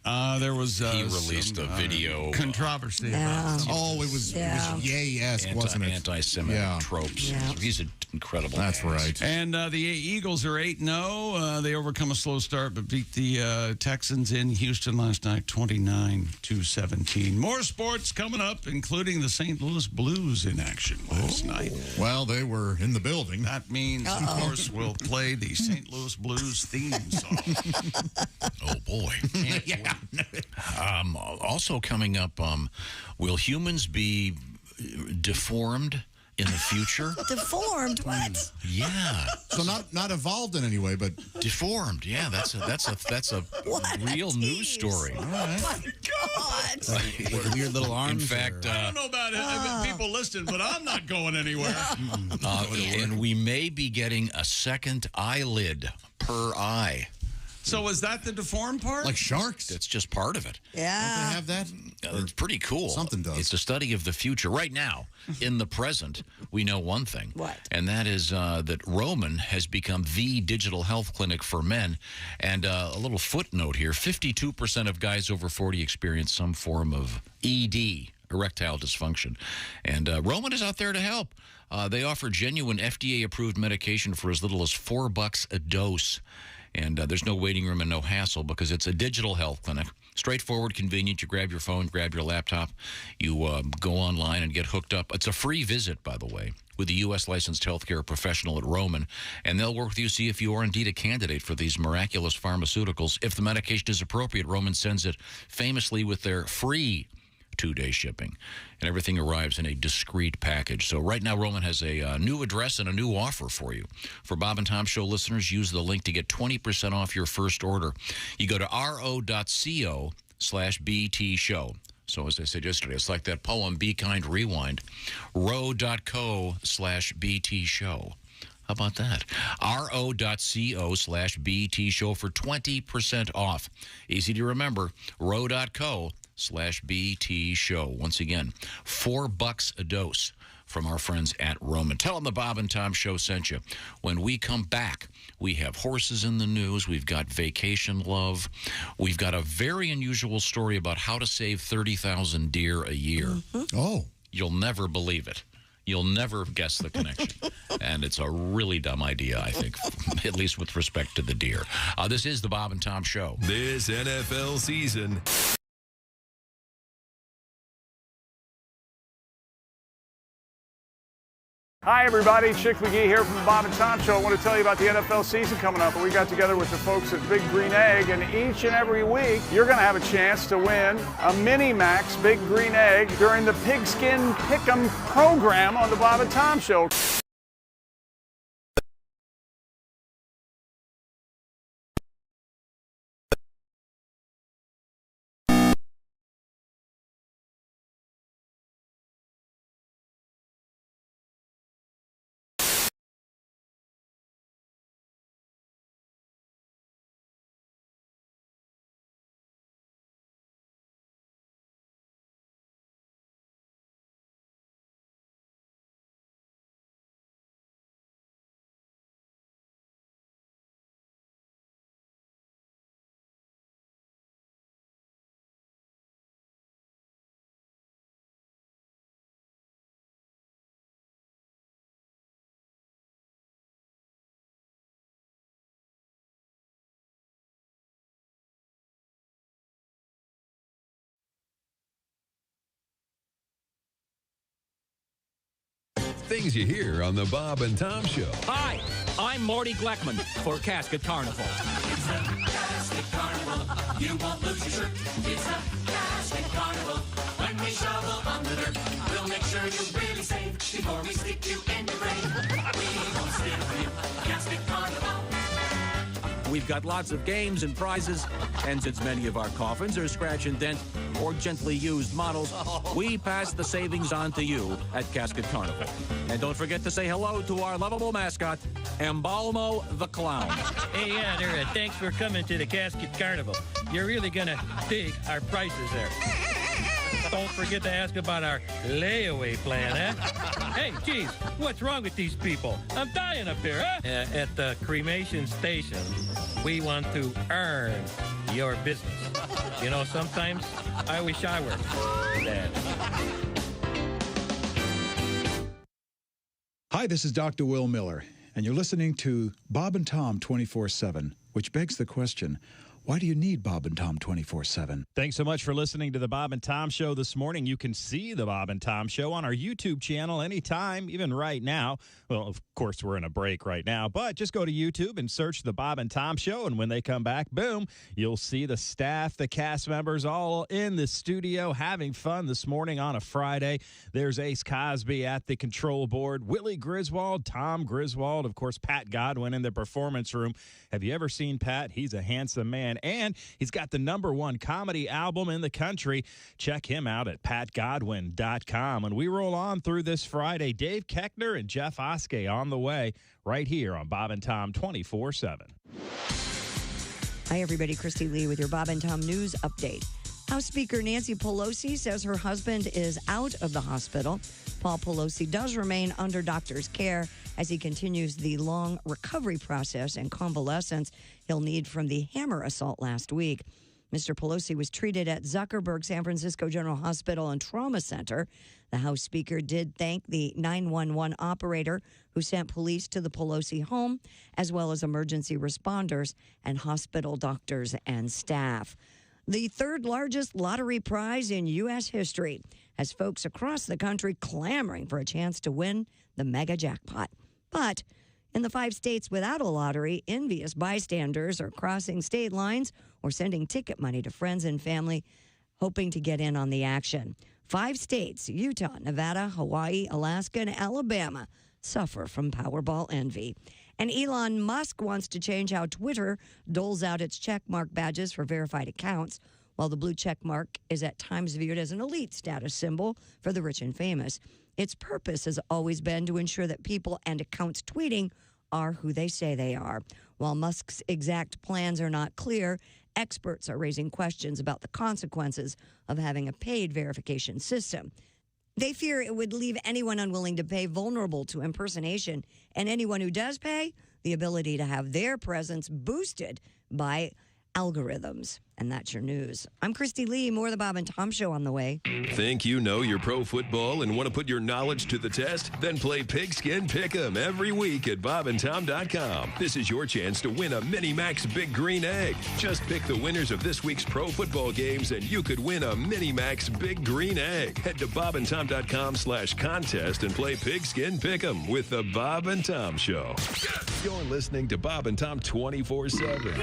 There was he released a video controversy. Yeah. Oh, it was yay-esque, wasn't it? Anti-Semitic tropes. Yeah. So he's an incredible. That's right. And the Eagles are 8-0. They overcome a slow start, but beat the Texans in Houston last night, 29-17. More sports coming up, including the St. Louis Blues in action last night. Well, they were in the building. That means, of course, we'll play the St. Louis Blues theme song. Oh boy! Yeah. Also coming up, will humans be deformed in the future? Deformed? What? Yeah. So not evolved in any way, but deformed. Yeah, that's a real news story. Oh my God! With weird little arms. In fact, I don't know about people listening, but I'm not going anywhere. And we may be getting a second eyelid per eye. So is that the deformed part? like sharks. That's just part of it. Yeah. Don't they have that? It's pretty cool. Something does. It's a study of the future. Right now, in the present, we know one thing. What? And that is that Roman has become the digital health clinic for men. And a little footnote here, 52% of guys over 40 experience some form of ED, erectile dysfunction. And Roman is out there to help. They offer genuine FDA-approved medication for as little as $4 a dose. And there's no waiting room and no hassle because it's a digital health clinic. Straightforward, convenient. You grab your phone, grab your laptop. You go online and get hooked up. It's a free visit, by the way, with a U.S. licensed healthcare professional at Roman. And they'll work with you, see if you are indeed a candidate for these miraculous pharmaceuticals. If the medication is appropriate, Roman sends it famously with their free 2-day shipping, and everything arrives in a discreet package. So right now, Roman has a new address and a new offer for you. For Bob and Tom Show listeners, use the link to get 20% off your first order. You go to ro.co/BT show. So as I said yesterday, it's like that poem, Be Kind, Rewind. ro.co/BT show. How about that? ro.co/BT show for 20% off. Easy to remember, ro.co/BT show. Once again, $4 a dose from our friends at Roman. Tell them the Bob and Tom Show sent you. When we come back, we have horses in the news. We've got vacation love. We've got a very unusual story about how to save 30,000 deer a year. Mm-hmm. Oh. You'll never believe it. you'll never guess the connection. And it's a really dumb idea, I think, at least with respect to the deer. This is the Bob and Tom Show. This NFL season. Hi, everybody. Chick McGee here from the Bob and Tom Show. I want to tell you about the NFL season coming up. We got together with the folks at Big Green Egg, and each and every week, you're going to have a chance to win a Mini Max Big Green Egg during the Pigskin Pick'em program on the Bob and Tom Show. Things you hear on the Bob and Tom Show. Hi, I'm Morty Gleckman for Casket Carnival. It's a Casket Carnival. You won't lose your shirt. It's a Casket Carnival. When we shovel on the dirt, we'll make sure you really save before we stick you in the grave. We won't steal from you. Casket Carnival. We've got lots of games and prizes, and since many of our coffins are scratch and dent or gently used models, we pass the savings on to you at Casket Carnival. And don't forget to say hello to our lovable mascot, Embalmo the Clown. Hey, yeah, there. Thanks for coming to the Casket Carnival. You're really gonna dig our prices there. Don't forget to ask about our layaway plan, huh? Hey, geez, what's wrong with these people? I'm dying up here, huh? At the cremation station, we want to earn your business. You know, sometimes I wish I were dead. Hi, this is Dr. Will Miller, and you're listening to Bob and Tom 24/7, which begs the question, why do you need Bob and Tom 24/7? Thanks so much for listening to the Bob and Tom Show this morning. You can see the Bob and Tom Show on our YouTube channel anytime, even right now. Well, of course, we're in a break right now, but just go to YouTube and search the Bob and Tom Show, and when they come back, boom, you'll see the staff, the cast members all in the studio having fun this morning on a Friday. There's Ace Cosby at the control board, Willie Griswold, Tom Griswold, of course, Pat Godwin in the performance room. Have you ever seen Pat? He's a handsome man. And he's got the #1 comedy album in the country. Check him out at patgodwin.com. And we roll on through this Friday. Dave Koechner and Jeff Oskey on the way right here on Bob and Tom 24/7. Hi, everybody. Christy Lee with your Bob and Tom News Update. House Speaker Nancy Pelosi says her husband is out of the hospital. Paul Pelosi does remain under doctor's care as he continues the long recovery process and convalescence he'll need from the hammer assault last week. Mr. Pelosi was treated at Zuckerberg San Francisco General Hospital and Trauma Center. The House Speaker did thank the 911 operator who sent police to the Pelosi home, as well as emergency responders and hospital doctors and staff. The third largest lottery prize in U.S. history has folks across the country clamoring for a chance to win the mega jackpot. But in the 5 states without a lottery, envious bystanders are crossing state lines or sending ticket money to friends and family hoping to get in on the action. 5 states, Utah, Nevada, Hawaii, Alaska, and Alabama, suffer from Powerball envy. And Elon Musk wants to change how Twitter doles out its checkmark badges for verified accounts, while the blue checkmark is at times viewed as an elite status symbol for the rich and famous. Its purpose has always been to ensure that people and accounts tweeting are who they say they are. While Musk's exact plans are not clear, experts are raising questions about the consequences of having a paid verification system. They fear it would leave anyone unwilling to pay vulnerable to impersonation, and anyone who does pay, the ability to have their presence boosted by algorithms. And that's your news. I'm Christy Lee. More of the Bob and Tom Show on the way. Think you know your pro football and want to put your knowledge to the test? Then play Pigskin Pick'em every week at bobandtom.com. This is your chance to win a Mini Max Big Green Egg. Just pick the winners of this week's pro football games and you could win a Mini Max Big Green Egg. Head to bobandtom.com/contest and play Pigskin Pick'em with the Bob and Tom Show. You're listening to Bob and Tom 24/7.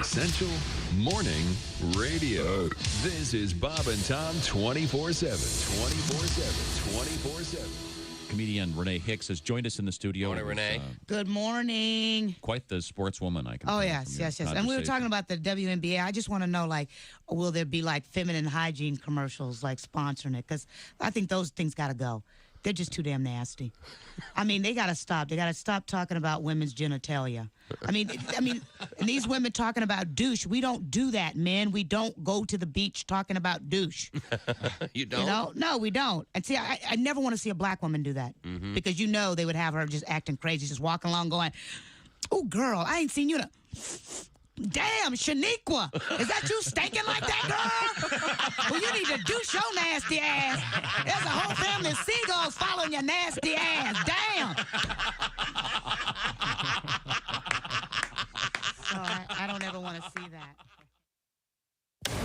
Essential Morning Radio. This is Bob and Tom 24/7. 24/7. 24/7. Comedian Renee Hicks has joined us in the studio. Morning, Renee. Good morning. Quite the sportswoman, I can Oh, tell yes, from your yes, yes. And we were talking conversation. about the WNBA. I just want to know, like, will there be, like, feminine hygiene commercials, like, sponsoring it? Because I think those things got to go. They're just too damn nasty. I mean, they got to stop. They got to stop talking about women's genitalia. I mean, and these women talking about douche. We don't do that, men. We don't go to the beach talking about douche. You don't? You know? No, we don't. And see, I never want to see a black woman do that. Mhm. Because they would have her just acting crazy, just walking along going, oh, girl, I ain't seen you in a... Damn, Shaniqua, is that you stinking like that, girl? Well, you need to douche your nasty ass. There's a whole family of seagulls following your nasty ass. Damn. So I don't ever want to see that.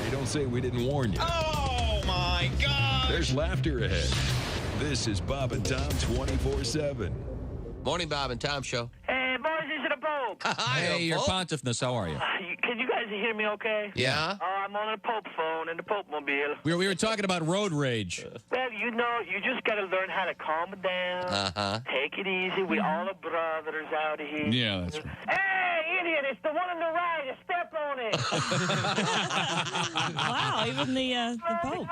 Hey, don't say we didn't warn you. Oh, my God. There's laughter ahead. This is Bob and Tom 24/7. Morning, Bob and Tom Show. Hey, boys, this is the Pope. Hey, your pontiffness, how are you? Can you guys hear me okay? Yeah. I'm on the Pope phone in the Pope mobile. We were talking about road rage. Well, you just got to learn how to calm it down. Uh-huh. Take it easy. We all are brothers out here. Yeah, that's right. Hey, idiot, it's the one on the right. You step on it. Wow, even the Pope.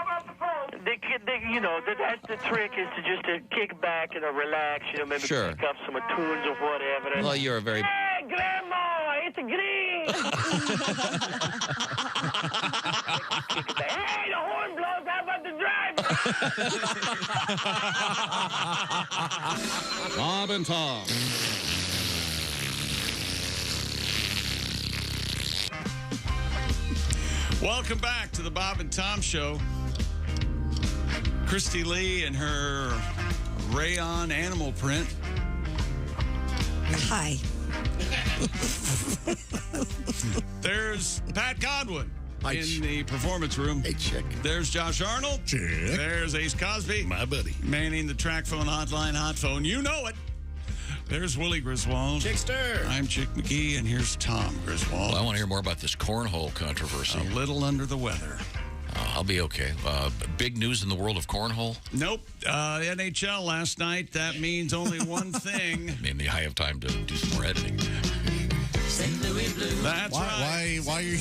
That's the trick is to kick back and relax, maybe Sure. pick up some tunes or whatever. Well, you're a very... Hey, Grandma, it's a green. Hey, the horn blows. How about the driver? Bob and Tom. Welcome back to the Bob and Tom Show. Christy Lee and her rayon animal print. Hi. There's Pat Godwin in the performance room. Hey, chick. There's Josh Arnold. Chick. There's Ace Cosby. My buddy. Manning the track phone hotline, hot phone. You know it. There's Willie Griswold. Chickster. I'm Chick McGee, and here's Tom Griswold. Well, I want to hear more about this cornhole controversy. A little under the weather. I'll be okay. Big news in the world of cornhole? Nope. NHL last night. That means only one thing. I mean, I have time to do some more editing. That's right. Why are you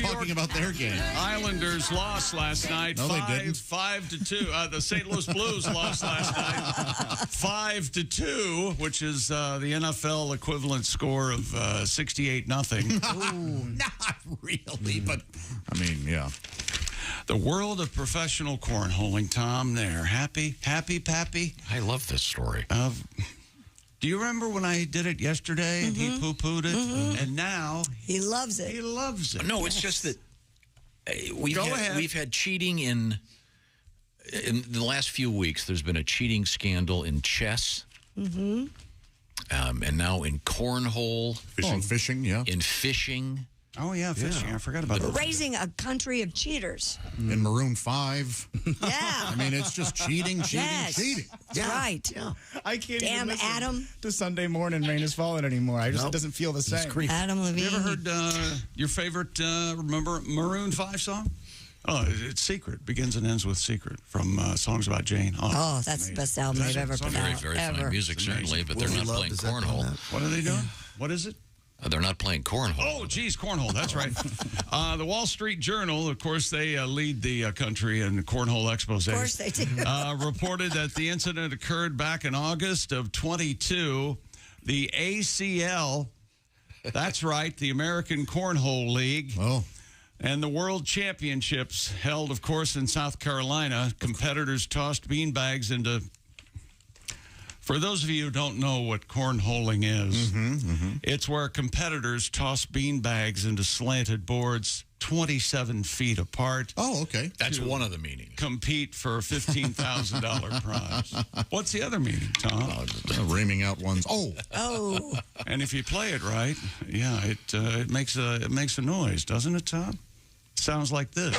talking about their game? Islanders lost last night. No, they didn't. 5-2. The St. Louis Blues lost last night 5-2, which is the NFL equivalent score of 68-0. Not really, but I mean, yeah. The world of professional cornholing, Tom. There, happy, Pappy. I love this story. Do you remember when I did it yesterday and he poo-pooed it? And now he loves it. He loves it. No, it's just that we've had cheating in the last few weeks. There's been a cheating scandal in chess. Mm-hmm. And now in cornhole. Fishing, yeah. In fishing. Oh, yeah, fishing. I forgot about that. Raising a country of cheaters. In Maroon 5. Yeah. I mean, it's just cheating. That's right. Yeah. I can't Damn, even listen Adam. to Sunday Morning Rain is Falling anymore. It doesn't feel the same. Adam Levine. You ever heard your favorite, remember, Maroon 5 song? Oh, it's Secret. Begins and ends with Secret from Songs About Jane. Oh, that's the best album they've ever put out. Very fine music, certainly, but they're not playing cornhole. What are they doing? What is it? They're not playing cornhole. Oh, geez, cornhole. That's right. The Wall Street Journal, of course, they lead the country in cornhole expose. Of course they do. Reported that the incident occurred back in August of 22. The ACL, that's right, the American Cornhole League. Oh. And the World Championships held, of course, in South Carolina. Competitors tossed beanbags into For those of you who don't know what cornholing is, it's where competitors toss beanbags into slanted boards 27 feet apart. Oh, okay. That's one of the meanings. Compete for a $15,000 prize. What's the other meaning, Tom? Reaming out ones. Oh. And if you play it right, yeah, it makes a noise, doesn't it, Tom? Sounds like this.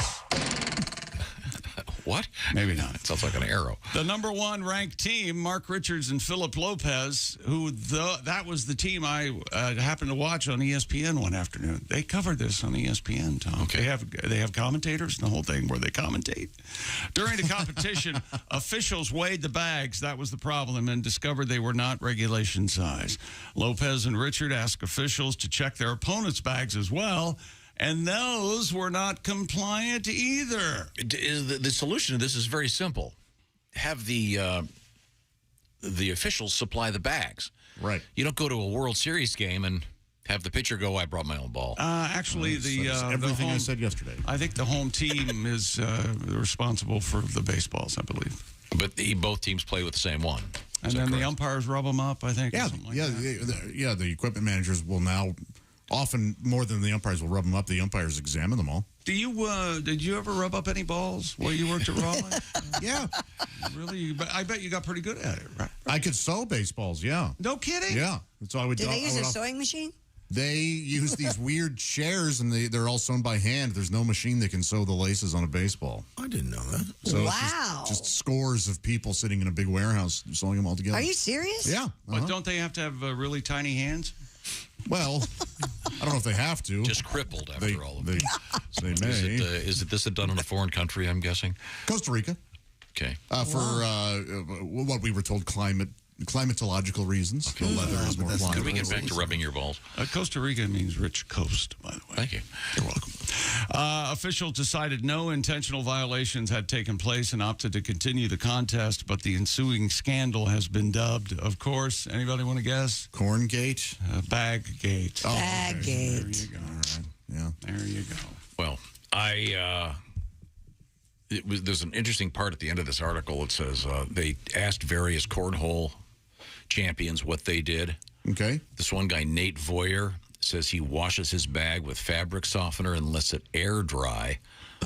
What? Maybe not. It sounds like an arrow. The number 1 ranked team, Mark Richards and Philip Lopez, that was the team I happened to watch on ESPN one afternoon. They covered this on ESPN, Tom. Okay. They have commentators and the whole thing where they commentate. During the competition, officials weighed the bags. That was the problem, and discovered they were not regulation size. Lopez and Richard asked officials to check their opponents' bags as well, and those were not compliant either. The solution to this is very simple. Have the officials supply the bags. Right. You don't go to a World Series game and have the pitcher go, I brought my own ball. Actually, everything I said yesterday. I think the home team is responsible for the baseballs, I believe. But both teams play with the same one. And then the umpires rub them up, I think. Yeah, the equipment managers will now, often more than the umpires will rub them up, the umpires examine them all. Did you ever rub up any balls while you worked at Raleigh? Yeah. Really? I bet you got pretty good at it, right? I could sew baseballs, yeah. No kidding? Yeah. So I would. Did they use a sewing machine? They use these weird chairs, and they're all sewn by hand. There's no machine that can sew the laces on a baseball. I didn't know that. So wow. It's just scores of people sitting in a big warehouse sewing them all together. Are you serious? Yeah. But don't they have to have really tiny hands? Well, I don't know if they have to. Just crippled after all of it. They may. Is it this done in a foreign country, I'm guessing? Costa Rica. Okay. For what we were told, climatological reasons. Okay. The leather is more pliable. Could we get back to rubbing your balls? Costa Rica means rich coast, by the way. Thank you. You're welcome. Officials decided no intentional violations had taken place and opted to continue the contest, but the ensuing scandal has been dubbed, of course, anybody want to guess? Corngate? Baggate. Oh, Baggate. There you go. All right. Yeah. There you go. Well, there's an interesting part at the end of this article. It says they asked various cornhole champions what they did. Okay. This one guy, Nate Voyer, says he washes his bag with fabric softener and lets it air dry.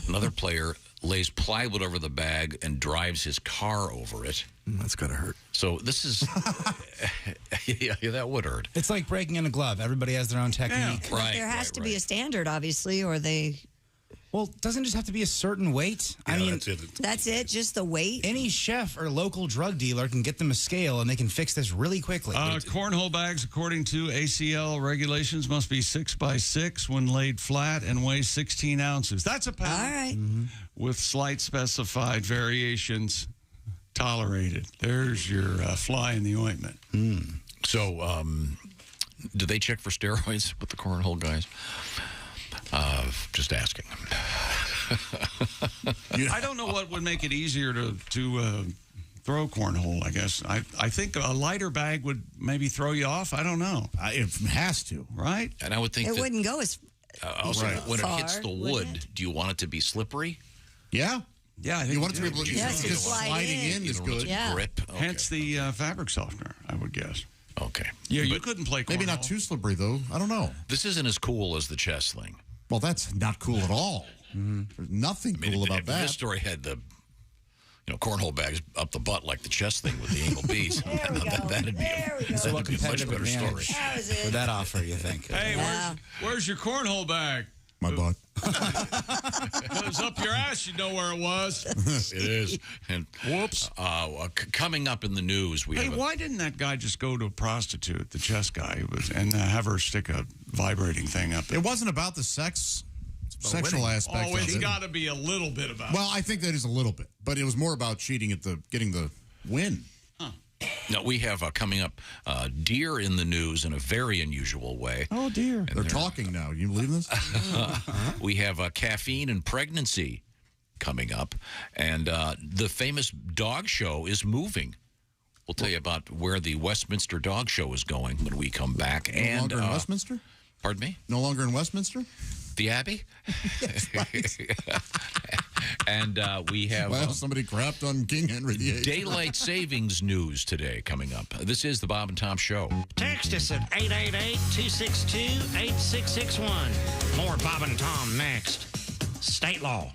Another player lays plywood over the bag and drives his car over it. That's gotta hurt. So this is, yeah, that would hurt. It's like breaking in a glove. Everybody has their own technique. Yeah. Right. There has to be a standard, obviously, or they. Well, doesn't it just have to be a certain weight? Yeah, I mean, that's it. Just the weight. Any chef or local drug dealer can get them a scale, and they can fix this really quickly. Cornhole bags, according to ACL regulations, must be 6 by 6 when laid flat and weigh 16 ounces. That's a pound. All right. With slight specified variations tolerated. There's your fly in the ointment. So, do they check for steroids with the cornhole guys? Just asking. I don't know what would make it easier to throw cornhole, I guess. I think a lighter bag would maybe throw you off. I don't know. It has to. Right? And I would think it wouldn't go as also, when far, it hits the wood, do you want it to be slippery? Yeah. Yeah, I think you want it to be able to just sliding in is good. Yeah. Grip. Okay. Hence the fabric softener, I would guess. Okay. Yeah, you couldn't play cornhole. Maybe not too slippery, though. I don't know. This isn't as cool as the chess thing. Well, that's not cool at all. There's nothing cool about that. This story had the cornhole bags up the butt like the chess thing with the angle bees. That'd be a much better story. For that offer, you think? Hey, where's your cornhole bag? My butt. It was up your ass, you know where it was. It is. And whoops. Coming up in the news, we have why didn't that guy just go to a prostitute, the chess guy, and have her stick a vibrating thing up there? It wasn't about the sexual aspect of it. It's got to be a little bit about Well, I think that is a little bit. But it was more about cheating at getting the win. Now, we have coming up deer in the news in a very unusual way. Oh, dear. They're talking now. You believe this? We have caffeine and pregnancy coming up. And the famous dog show is moving. We'll tell you about where the Westminster dog show is going when we come back. No longer in Westminster? Pardon me? No longer in Westminster? The Abbey? Yes, right. And we have Well, somebody crapped on King Henry VIII. daylight savings news today coming up. This is the Bob and Tom Show. Text us at 888-262-8661. More Bob and Tom next. State law.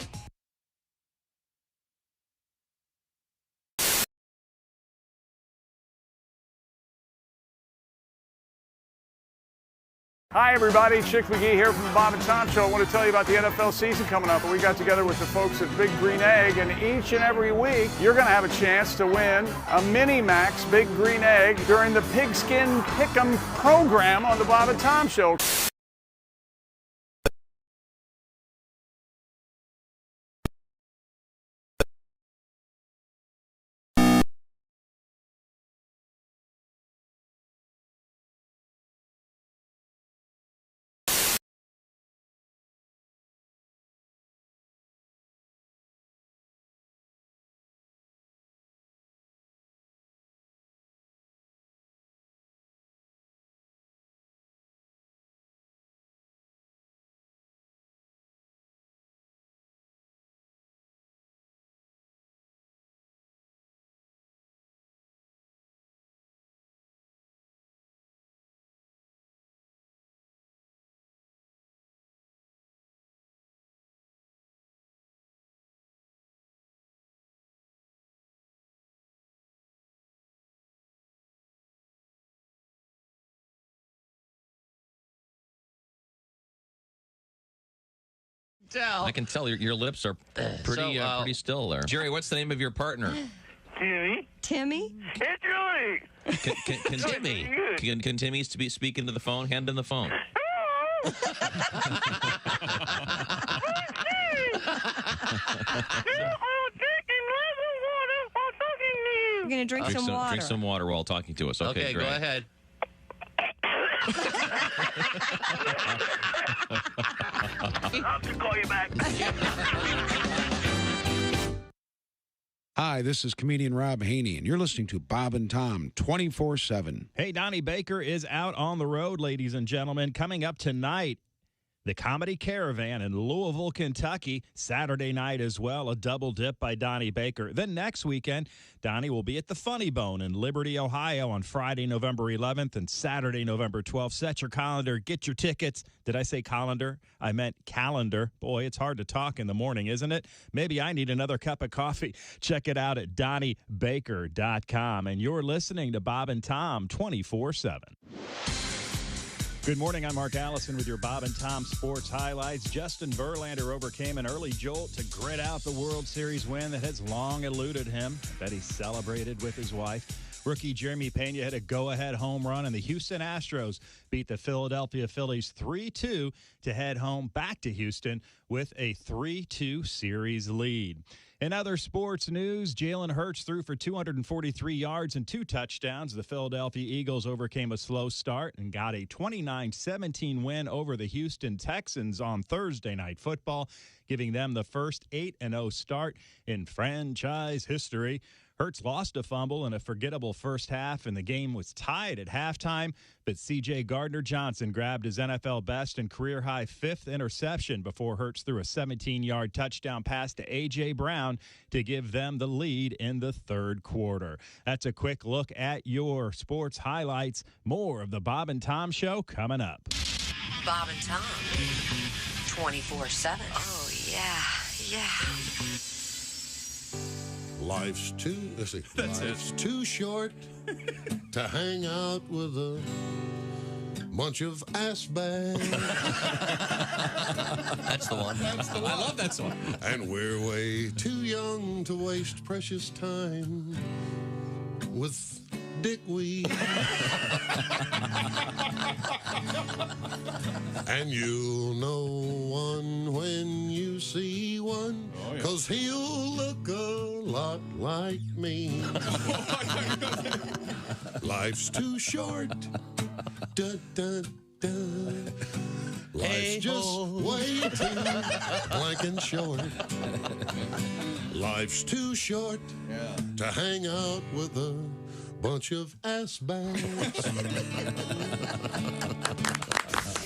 Hi, everybody. Chick McGee here from the Bob and Tom Show. I want to tell you about the NFL season coming up. We got together with the folks at Big Green Egg, and each and every week, you're going to have a chance to win a Mini Max Big Green Egg during the Pigskin Pick'em program on the Bob and Tom Show. I can tell your lips are pretty pretty still there. Jerry, what's the name of your partner? Timmy. Timmy? It's Julie. Can Timmy? Can Timmy speak into the phone? Hand him the phone. You're going to drink some water. Drink some water while talking to us. Okay, go great. ahead. I'll have to call you back. Hi, this is comedian Rob Haney, and you're listening to Bob and Tom 24/7. Hey, Donnie Baker is out on the road, ladies and gentlemen. Coming up tonight, the Comedy Caravan in Louisville, Kentucky. Saturday night as well, a double dip by Donnie Baker. Then next weekend, Donnie will be at the Funny Bone in Liberty, Ohio on Friday, November 11th and Saturday, November 12th. Set your calendar. Get your tickets. Did I say colander? I meant calendar. Boy, it's hard to talk in the morning, isn't it? Maybe I need another cup of coffee. Check it out at DonnieBaker.com. And you're listening to Bob and Tom 24/7. Good morning. I'm Mark Allison with your Bob and Tom sports highlights. Justin Verlander overcame an early jolt to grit out the World Series win that has long eluded him. I bet he celebrated with his wife. Rookie Jeremy Pena hit a go-ahead home run, and the Houston Astros beat the Philadelphia Phillies 3-2 to head home back to Houston with a 3-2 series lead. In other sports news, Jalen Hurts threw for 243 yards and 2 touchdowns. The Philadelphia Eagles overcame a slow start and got a 29-17 win over the Houston Texans on Thursday Night Football, giving them the first 8-0 start in franchise history. Hurts lost a fumble in a forgettable first half, and the game was tied at halftime. But C.J. Gardner-Johnson grabbed his NFL best and career-high 5th interception before Hurts threw a 17-yard touchdown pass to A.J. Brown to give them the lead in the third quarter. That's a quick look at your sports highlights. More of the Bob and Tom Show coming up. Bob and Tom, 24/7. Oh, yeah. Life's too short to hang out with a bunch of ass bags. That's the one. I love that song. And we're way too young to waste precious time with dickweed. And you'll know one when you see one, 'cause he'll look a lot like me. Life's too short. Dun, dun, dun. Life's just way too blank and short. Life's too short to hang out with a bunch of ass bags.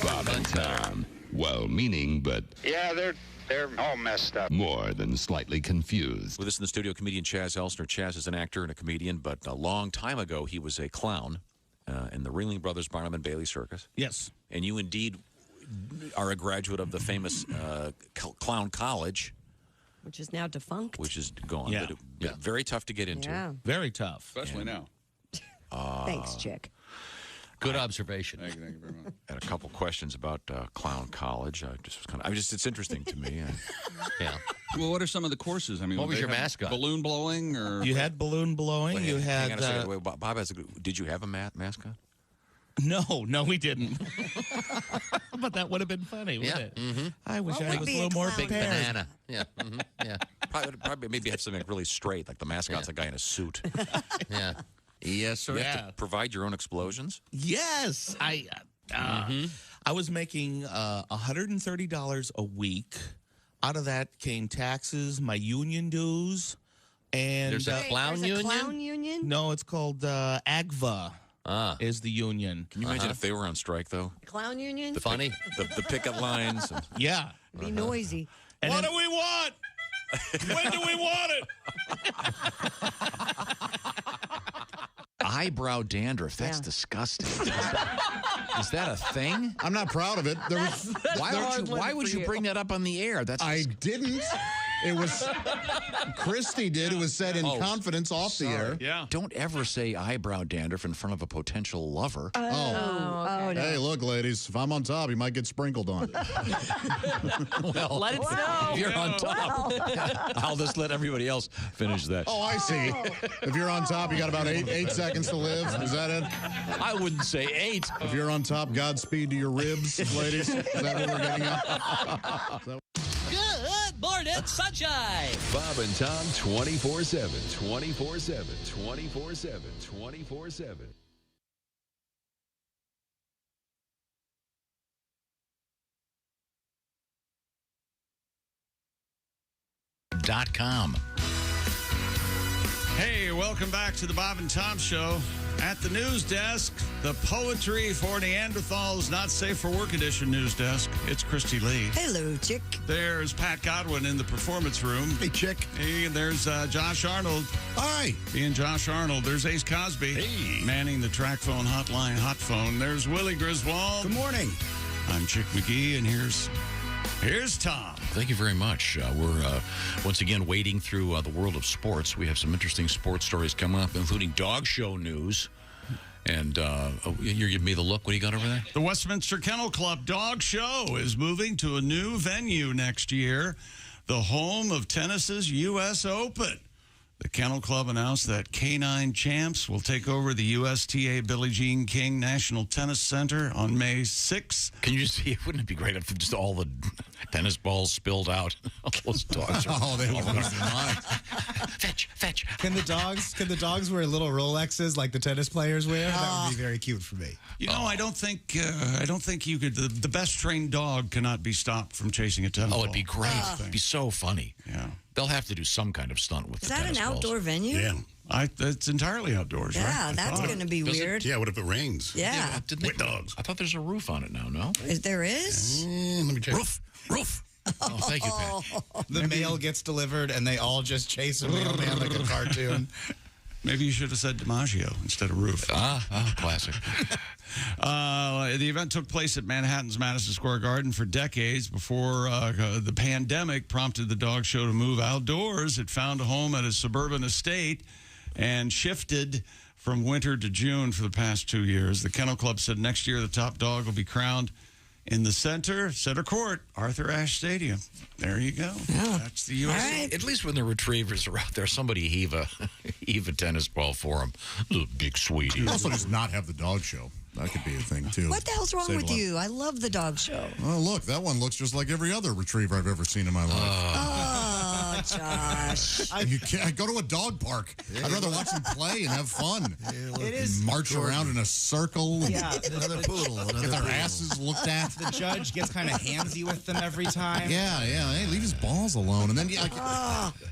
Bob and Tom. well-meaning, but Yeah, they're all messed up. more than slightly confused. With us in the studio, comedian Chaz Elsner. Chaz is an actor and a comedian, but a long time ago, he was a clown in the Ringling Brothers Barnum and Bailey Circus. Yes. And you indeed are a graduate of the famous Clown College. Which is now defunct. Which is gone. Yeah. But very tough to get into. Yeah. Very tough. Especially now. Thanks, Chick. Good observation. Thank you very much. Had a couple questions about Clown College. It's interesting to me. Yeah. Well, what are some of the courses? I mean, What was they your have mascot? Balloon blowing, or You had balloon blowing. Wait, you hang had. on a second. Wait, Bob has did you have a mascot? No, we didn't. But that would have been funny, wouldn't it? Mm-hmm. I wish What I would was a be a little more clown? Big prepared. banana. Yeah. Yeah. Probably maybe have something really straight, like the mascot's a guy in a suit. Yeah. Yes, sir. You have to provide your own explosions. Yes, I was making $130 a week. Out of that came taxes, my union dues, and There's a clown union? Clown union? no, it's called AGVA. Is the union. Can you imagine if they were on strike, though? Clown union? Funny. The picket lines. And, Yeah. Be noisy. And what then- do we want? When do we want it? eyebrow dandruff. That's disgusting. Is that a thing? I'm not proud of it. There was, Why would you bring that up on the air? I didn't. It was Christy did. It was said in confidence off the air. Yeah. Don't ever say eyebrow dandruff in front of a potential lover. Oh, no. Hey, look, ladies. If I'm on top, you might get sprinkled on. Well, Let it snow. if you're on top, I'll just let everybody else finish that. Oh, I see. If you're on top, you got about eight seconds to live. Is that it? I wouldn't say 8. If you're on top, Godspeed to your ribs, ladies. Is that what we're getting at? Good morning, sunshine. Bob and Tom 24/7, 24/7, 24/7, 24/7. .com. Hey, welcome back to the Bob and Tom Show. At the news desk, the Poetry for Neanderthals Not Safe for Work edition news desk. It's Christy Lee. Hello, Chick. There's Pat Godwin in the performance room. Hey, Chick. Hey, there's Josh Arnold. Hi. Being Josh Arnold. There's Ace Cosby. Hey. Manning the track phone hotline, hot phone. There's Willie Griswold. Good morning. I'm Chick McGee, and here's Tom. Thank you very much. We're once again wading through the world of sports. We have some interesting sports stories coming up, including dog show news. And you're giving me the look. What do you got over there? The Westminster Kennel Club Dog Show is moving to a new venue next year, the home of tennis's U.S. Open. The Kennel Club announced that Canine Champs will take over the USTA Billie Jean King National Tennis Center on May 6th. Can you just see? Wouldn't it be great if just all the tennis balls spilled out? All those dogs. They would lose their mind. Fetch. Can the dogs wear little Rolexes like the tennis players wear? That would be very cute for me. You know, I don't think you could. The best trained dog cannot be stopped from chasing a tennis ball. Oh, it'd be great. It'd be so funny. Yeah. They'll have to do some kind of stunt with Is the that tennis an balls. outdoor venue? Yeah. It's entirely outdoors, right? Yeah, that's going to be weird. Yeah, what if it rains? Yeah. With dogs. I thought there's a roof on it now, no? There is? Let me check. Roof. Oh, thank you, Pat. The mail gets delivered and they all just chase a mailman like a cartoon. Maybe you should have said DiMaggio instead of roof. Classic. The event took place at Manhattan's Madison Square Garden for decades before the pandemic prompted the dog show to move outdoors. It found a home at a suburban estate and shifted from winter to June for the past 2 years. The Kennel Club said next year the top dog will be crowned in the center court, Arthur Ashe Stadium. There you go. Oh. That's the U.S. Right. At least when the retrievers are out there, somebody heave a tennis ball for them. Little big sweetie. Also, just not have the dog show. That could be a thing, too. What the hell's wrong Save a with lot. you? I love the dog show. Oh, look, that one looks just like every other retriever I've ever seen in my life. Josh. You can't go to a dog park. I'd rather watch them play and have fun. It is march around in a circle. Yeah, Another poodle. Get their asses looked at. The judge gets kind of handsy with them every time. Yeah. Hey, leave his balls alone. And then,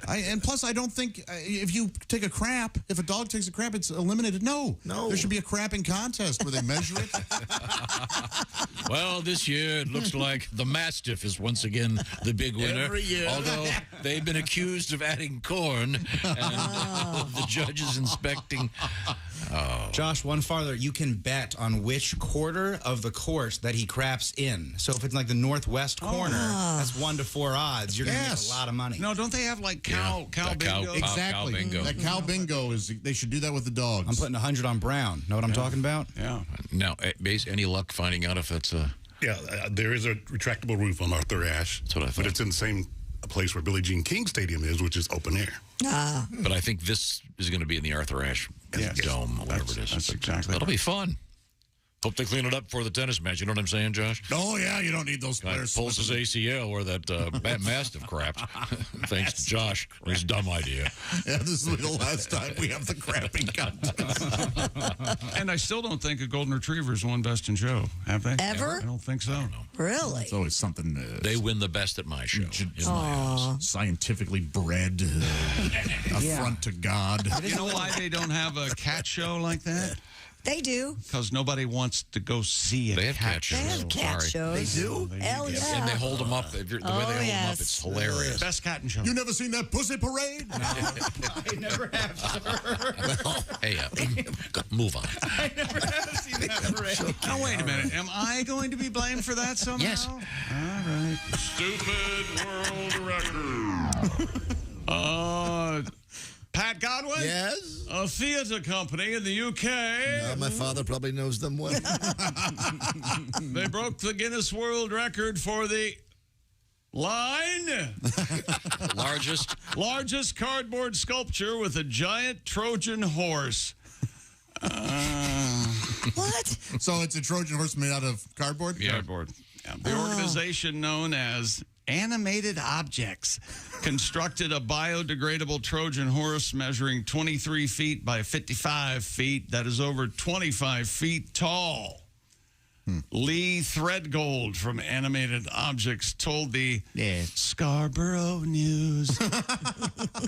and plus, I don't think if you take a crap, if a dog takes a crap, it's eliminated. No. There should be a crapping contest where they measure it. Well, this year it looks like the Mastiff is once again the big winner. Every year. Although they've been accused of adding corn, and the judge is inspecting. Josh, one farther, you can bet on which quarter of the course that he craps in. So if it's like the northwest corner, that's 1 to 4 odds. You're going to make a lot of money. No, don't they have like cow bingo? Exactly. Cow bingo. That cow bingo they should do that with the dogs. I'm putting 100 on Brown. Know what I'm talking about? Yeah. Now, any luck finding out if that's a... Yeah, there is a retractable roof on Arthur Ashe. That's what I thought. But it's in the same place where Billie Jean King Stadium is, which is open air. But I think this is going to be in the Arthur Ashe Dome, or whatever it is. That's exactly That'll be fun. Hope they clean it up for the tennis match. You know what I'm saying, Josh? Oh, yeah, you don't need those Guy players. pulls his ACL or that Mastiff crapped. Thanks to Josh for his dumb idea. Yeah, this will be the last time we have the crapping contest. And I still don't think a golden retriever's won best in show. Have they? Ever? I don't think so. Really? It's always something. They win the best at my show. In my house. Scientifically bred. Affront to God. You know why they don't have a cat show like that? They do. Because nobody wants to go see it. They have cat shows. They have cat shows. They do? Hell yeah. And they hold them up. The way they hold them up, it's hilarious. Best cat and show. You never seen that pussy parade? No, I never have, sir. Well, hey, move on. I never have seen that parade. Now, wait a minute. Am I going to be blamed for that somehow? Yes. All right. Stupid world record. Pat Godwin? Yes? A theater company in the UK. My father probably knows them well. They broke the Guinness World Record for the largest cardboard sculpture with a giant Trojan horse. What? So it's a Trojan horse made out of cardboard? Yeah. Cardboard. Yeah. The organization known as Animated Objects constructed a biodegradable Trojan horse measuring 23 feet by 55 feet that is over 25 feet tall. Lee Threadgold from Animated Objects told the Scarborough News.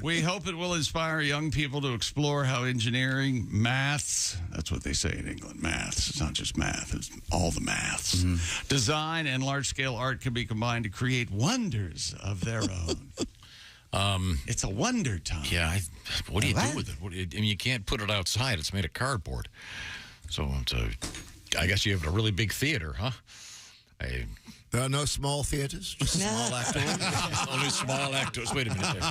We hope it will inspire young people to explore how engineering, maths, that's what they say in England, maths. It's not just math, it's all the maths. Design and large-scale art can be combined to create wonders of their own. It's a wonder, Tom. Yeah, what do you do with it? I mean, you can't put it outside. It's made of cardboard. So I guess you have a really big theater, huh? There are no small theaters, just small actors. Only small actors. Wait a minute there.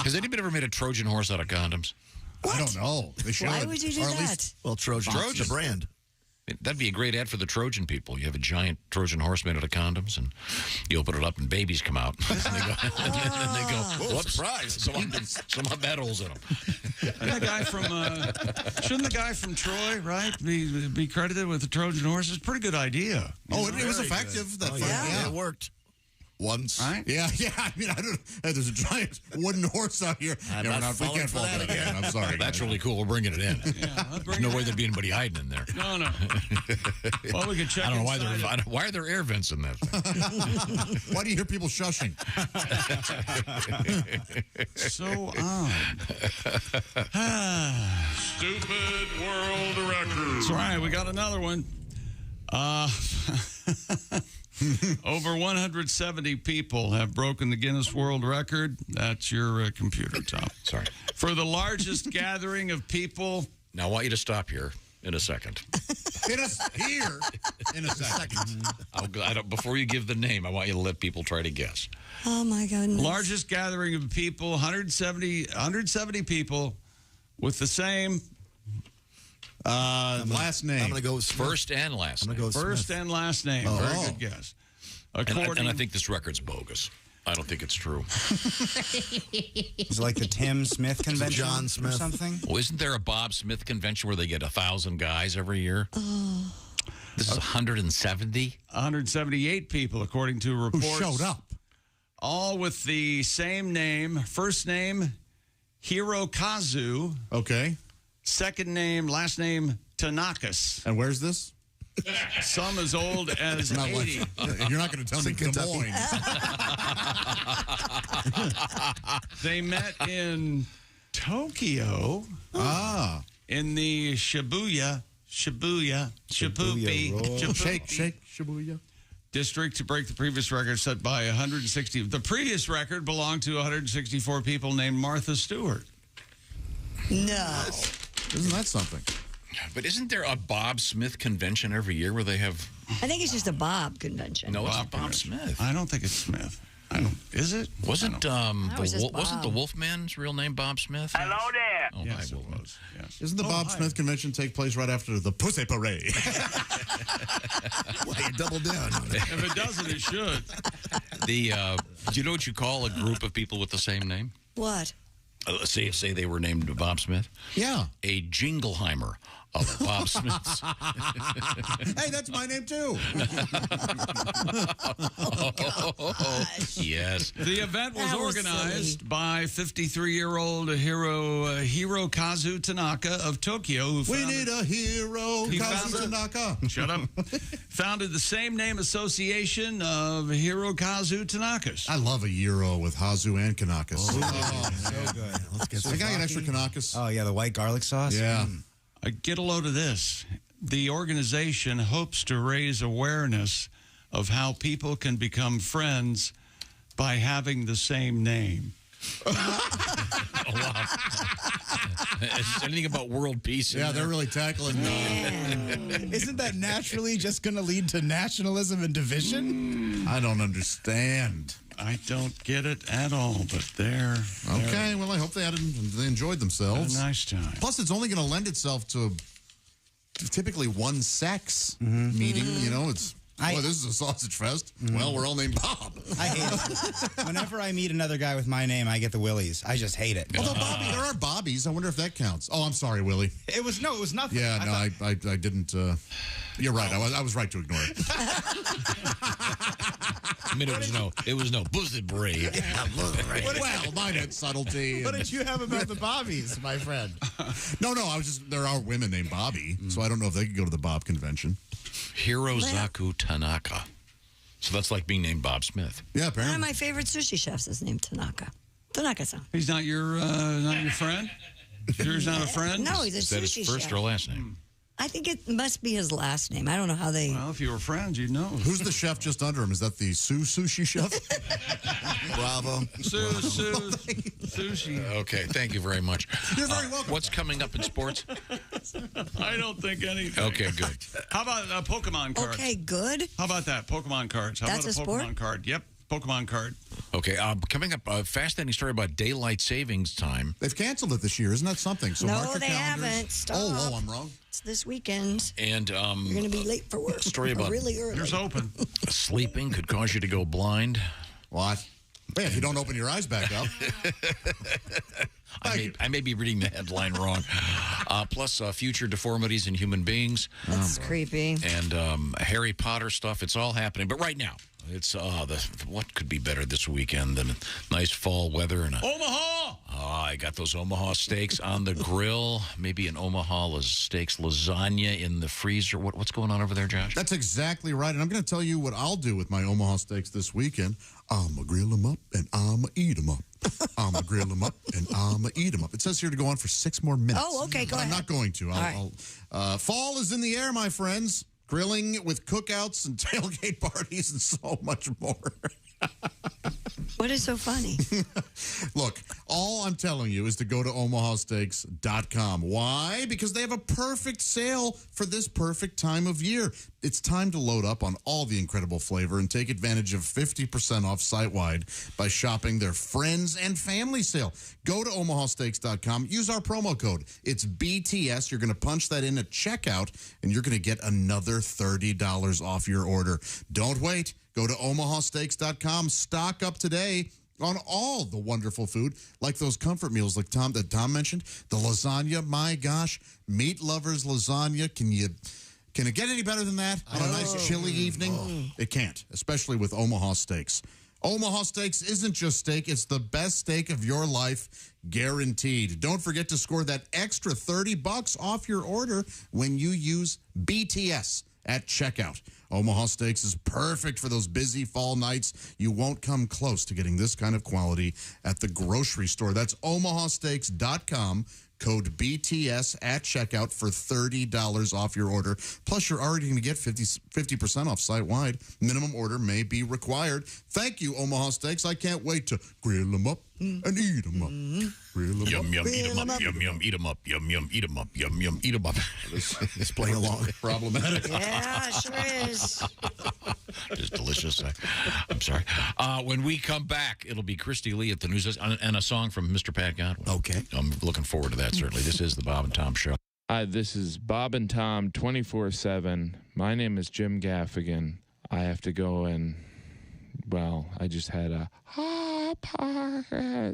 Has anybody ever made a Trojan horse out of condoms? What? I don't know. They should. Why would you do that? Well, Trojan. The brand. That'd be a great ad for the Trojan people. You have a giant Trojan horse made out of condoms, and you open it up, and babies come out. And they go, whoops, surprise! Some have bad holes in them. Shouldn't the guy from Troy, right, be credited with the Trojan horse? It's a pretty good idea. Oh, it was effective. Yeah, it worked. Once. Right? Yeah. I mean, there's a giant wooden horse out here. We can't fall for that again. I'm sorry. That's really cool. We're bringing it in. There's no way there'd be anybody hiding in there. No. Well, we can check. I don't know why are there air vents in that thing? Why do you hear people shushing? So Stupid world record. That's right. We got another one. Over 170 people have broken the Guinness World Record. That's your computer, Tom. Sorry. For the largest gathering of people. Now, I want you to stop here in a second. In a second. Before you give the name, I want you to let people try to guess. Oh, my goodness. Largest gathering of people, 170 people with the same... last name. I'm going to go first and last name. First and last name. Very good guess. And I think this record's bogus. I don't think it's true. Is it like the Tim Smith convention? John Smith. Or something? Well, isn't there a Bob Smith convention where they get 1,000 guys every year? This is 170? 178 people, according to a report. Who showed up? all with the same name. First name, Hirokazu. Okay. Second name, last name, Tanakas. And where's this? Some as old as 80. You're not going to tell me Des Moines. They met in Tokyo. In the Shibuya, Shibuya district to break the previous record set by 160. The previous record belonged to 164 people named Martha Stewart. No. Isn't that something? But isn't there a Bob Smith convention every year where they have... I think it's just a Bob convention. No, it's Bob Smith. I don't think it's Smith. Is it? Wasn't Bob. the Wolfman's real name Bob Smith? Hello there. Oh, yes, hi, it Wolfman. was. Yes. Isn't the Bob Smith convention take place right after the Pussy Parade? Well, you double down on it. If it doesn't, it should. Do you know what you call a group of people with the same name? What? Say they were named Bob Smith? Yeah. A Jingleheimer of Bob Smiths. Hey, that's my name, too. Yes. The event was That was organized by 53-year-old Hirokazu Tanaka of Tokyo. We need a hero, Kazu Tanaka. Shut up. Founded the same name association of Hirokazu Tanakas. I love a gyro with Hazu and Kanakas. So good. Let's get I got an extra Kanakas. Oh, yeah, the white garlic sauce? Yeah. Get a load of this. The organization hopes to raise awareness of how people can become friends by having the same name. Oh, wow. Anything about world peace? Yeah, they're really tackling. Isn't that naturally just going to lead to nationalism and division? I don't understand. I don't get it at all, but they're okay. Well, I hope they enjoyed themselves. A nice time. Plus, it's only going to lend itself to typically one sex meeting. You know, it's this is a sausage fest. Well, we're all named Bob. I hate it. Whenever I meet another guy with my name, I get the Willies. I just hate it. Although Bobby, there are Bobbies. I wonder if that counts. Oh, I'm sorry, Willie. It was nothing. Yeah, I didn't. You're right. I was right to ignore it. I mean, it was no Pussy Parade. Well, mine had subtlety. What did you have about the Bobbies, my friend? No, there are women named Bobby, so I don't know if they could go to the Bob convention. Hirozaku Tanaka. So that's like being named Bob Smith. Yeah, apparently. One of my favorite sushi chefs is named Tanaka. Tanaka-san. He's not your friend? Yours not a friend? No, he's a Is that sushi his first chef. or last name? I think it must be his last name. I don't know how they... Well, if you were friends, you'd know. Who's the chef just under him? Is that the sushi chef? Bravo. Sushi. Okay, thank you very much. You're very welcome. What's coming up in sports? I don't think anything. Okay, good. How about Pokemon cards? Okay, good. How about that? Pokemon cards. How That's about a Pokemon sport? card? Yep, Pokemon card. Okay, coming up, a fascinating story about daylight savings time. They've canceled it this year. Isn't that something? So mark No, your they calendars. haven't. Stop. Oh, I'm wrong. It's this weekend. And You're going to be late for work. Story about really early. Here's open. sleeping could cause you to go blind. What? Man, if you don't open your eyes back up. I may be reading the headline wrong. Plus, future deformities in human beings. That's creepy. And Harry Potter stuff. It's all happening. But right now, it's what could be better this weekend than nice fall weather and Omaha! I got those Omaha steaks on the grill. Maybe an Omaha steaks lasagna in the freezer. What's going on over there, Josh? That's exactly right. And I'm going to tell you what I'll do with my Omaha steaks this weekend. I'm going to grill them up and I'm going to eat them up. I'm going to grill them up and I'm going to eat them up. It says here to go on for 6 more minutes. Oh, okay, go but ahead. I'm not going to. Fall is in the air, my friends. Grilling with cookouts and tailgate parties and so much more. What is so funny? Look, all I'm telling you is to go to omahasteaks.com. Why? Because they have a perfect sale for this perfect time of year. It's time to load up on all the incredible flavor and take advantage of 50% off site-wide by shopping their friends and family sale. Go to omahasteaks.com. Use our promo code. It's BTS. You're going to punch that in at checkout, and you're going to get another $30 off your order. Don't wait. Go to omahasteaks.com. Stock up today on all the wonderful food, like those comfort meals like Tom mentioned. The lasagna, my gosh. Meat lovers lasagna. Can it get any better than that on a nice chilly evening? It can't, especially with Omaha Steaks. Omaha Steaks isn't just steak, it's the best steak of your life, guaranteed. Don't forget to score that extra $30 off your order when you use BTS at checkout. Omaha Steaks is perfect for those busy fall nights. You won't come close to getting this kind of quality at the grocery store. That's omahasteaks.com. Code BTS at checkout for $30 off your order. Plus, you're already going to get 50% off site-wide. Minimum order may be required. Thank you, Omaha Steaks. I can't wait to grill them up and eat them up. Grill them Yum, up. yum, eat 'em up, yum, yum, eat 'em up, yum, yum, eat 'em up, yum, yum, eat 'em up. It's playing along. Problematic. Yeah, sure is. It's delicious. I'm sorry. When we come back, it'll be Christy Lee at the news and a song from Mr. Pat Godwin. Okay. I'm looking forward to that, certainly. This is the Bob and Tom Show. Hi, this is Bob and Tom 24/7. My name is Jim Gaffigan. I have to go and, well, I just had a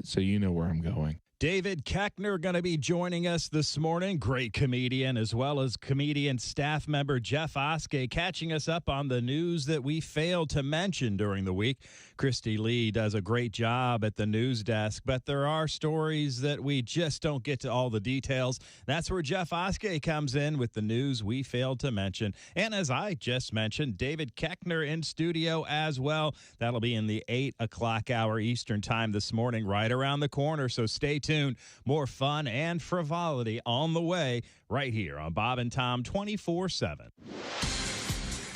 so you know where I'm going. David Koechner going to be joining us this morning. Great comedian, as well as comedian staff member Jeff Oskey, catching us up on the news that we failed to mention during the week. Christy Lee does a great job at the news desk, but there are stories that we just don't get to all the details. That's where Jeff Oskey comes in with the news we failed to mention. And as I just mentioned, David Koechner in studio as well. That'll be in the 8 o'clock hour Eastern time this morning, right around the corner. So stay tuned. More fun and frivolity on the way right here on Bob and Tom 24/7.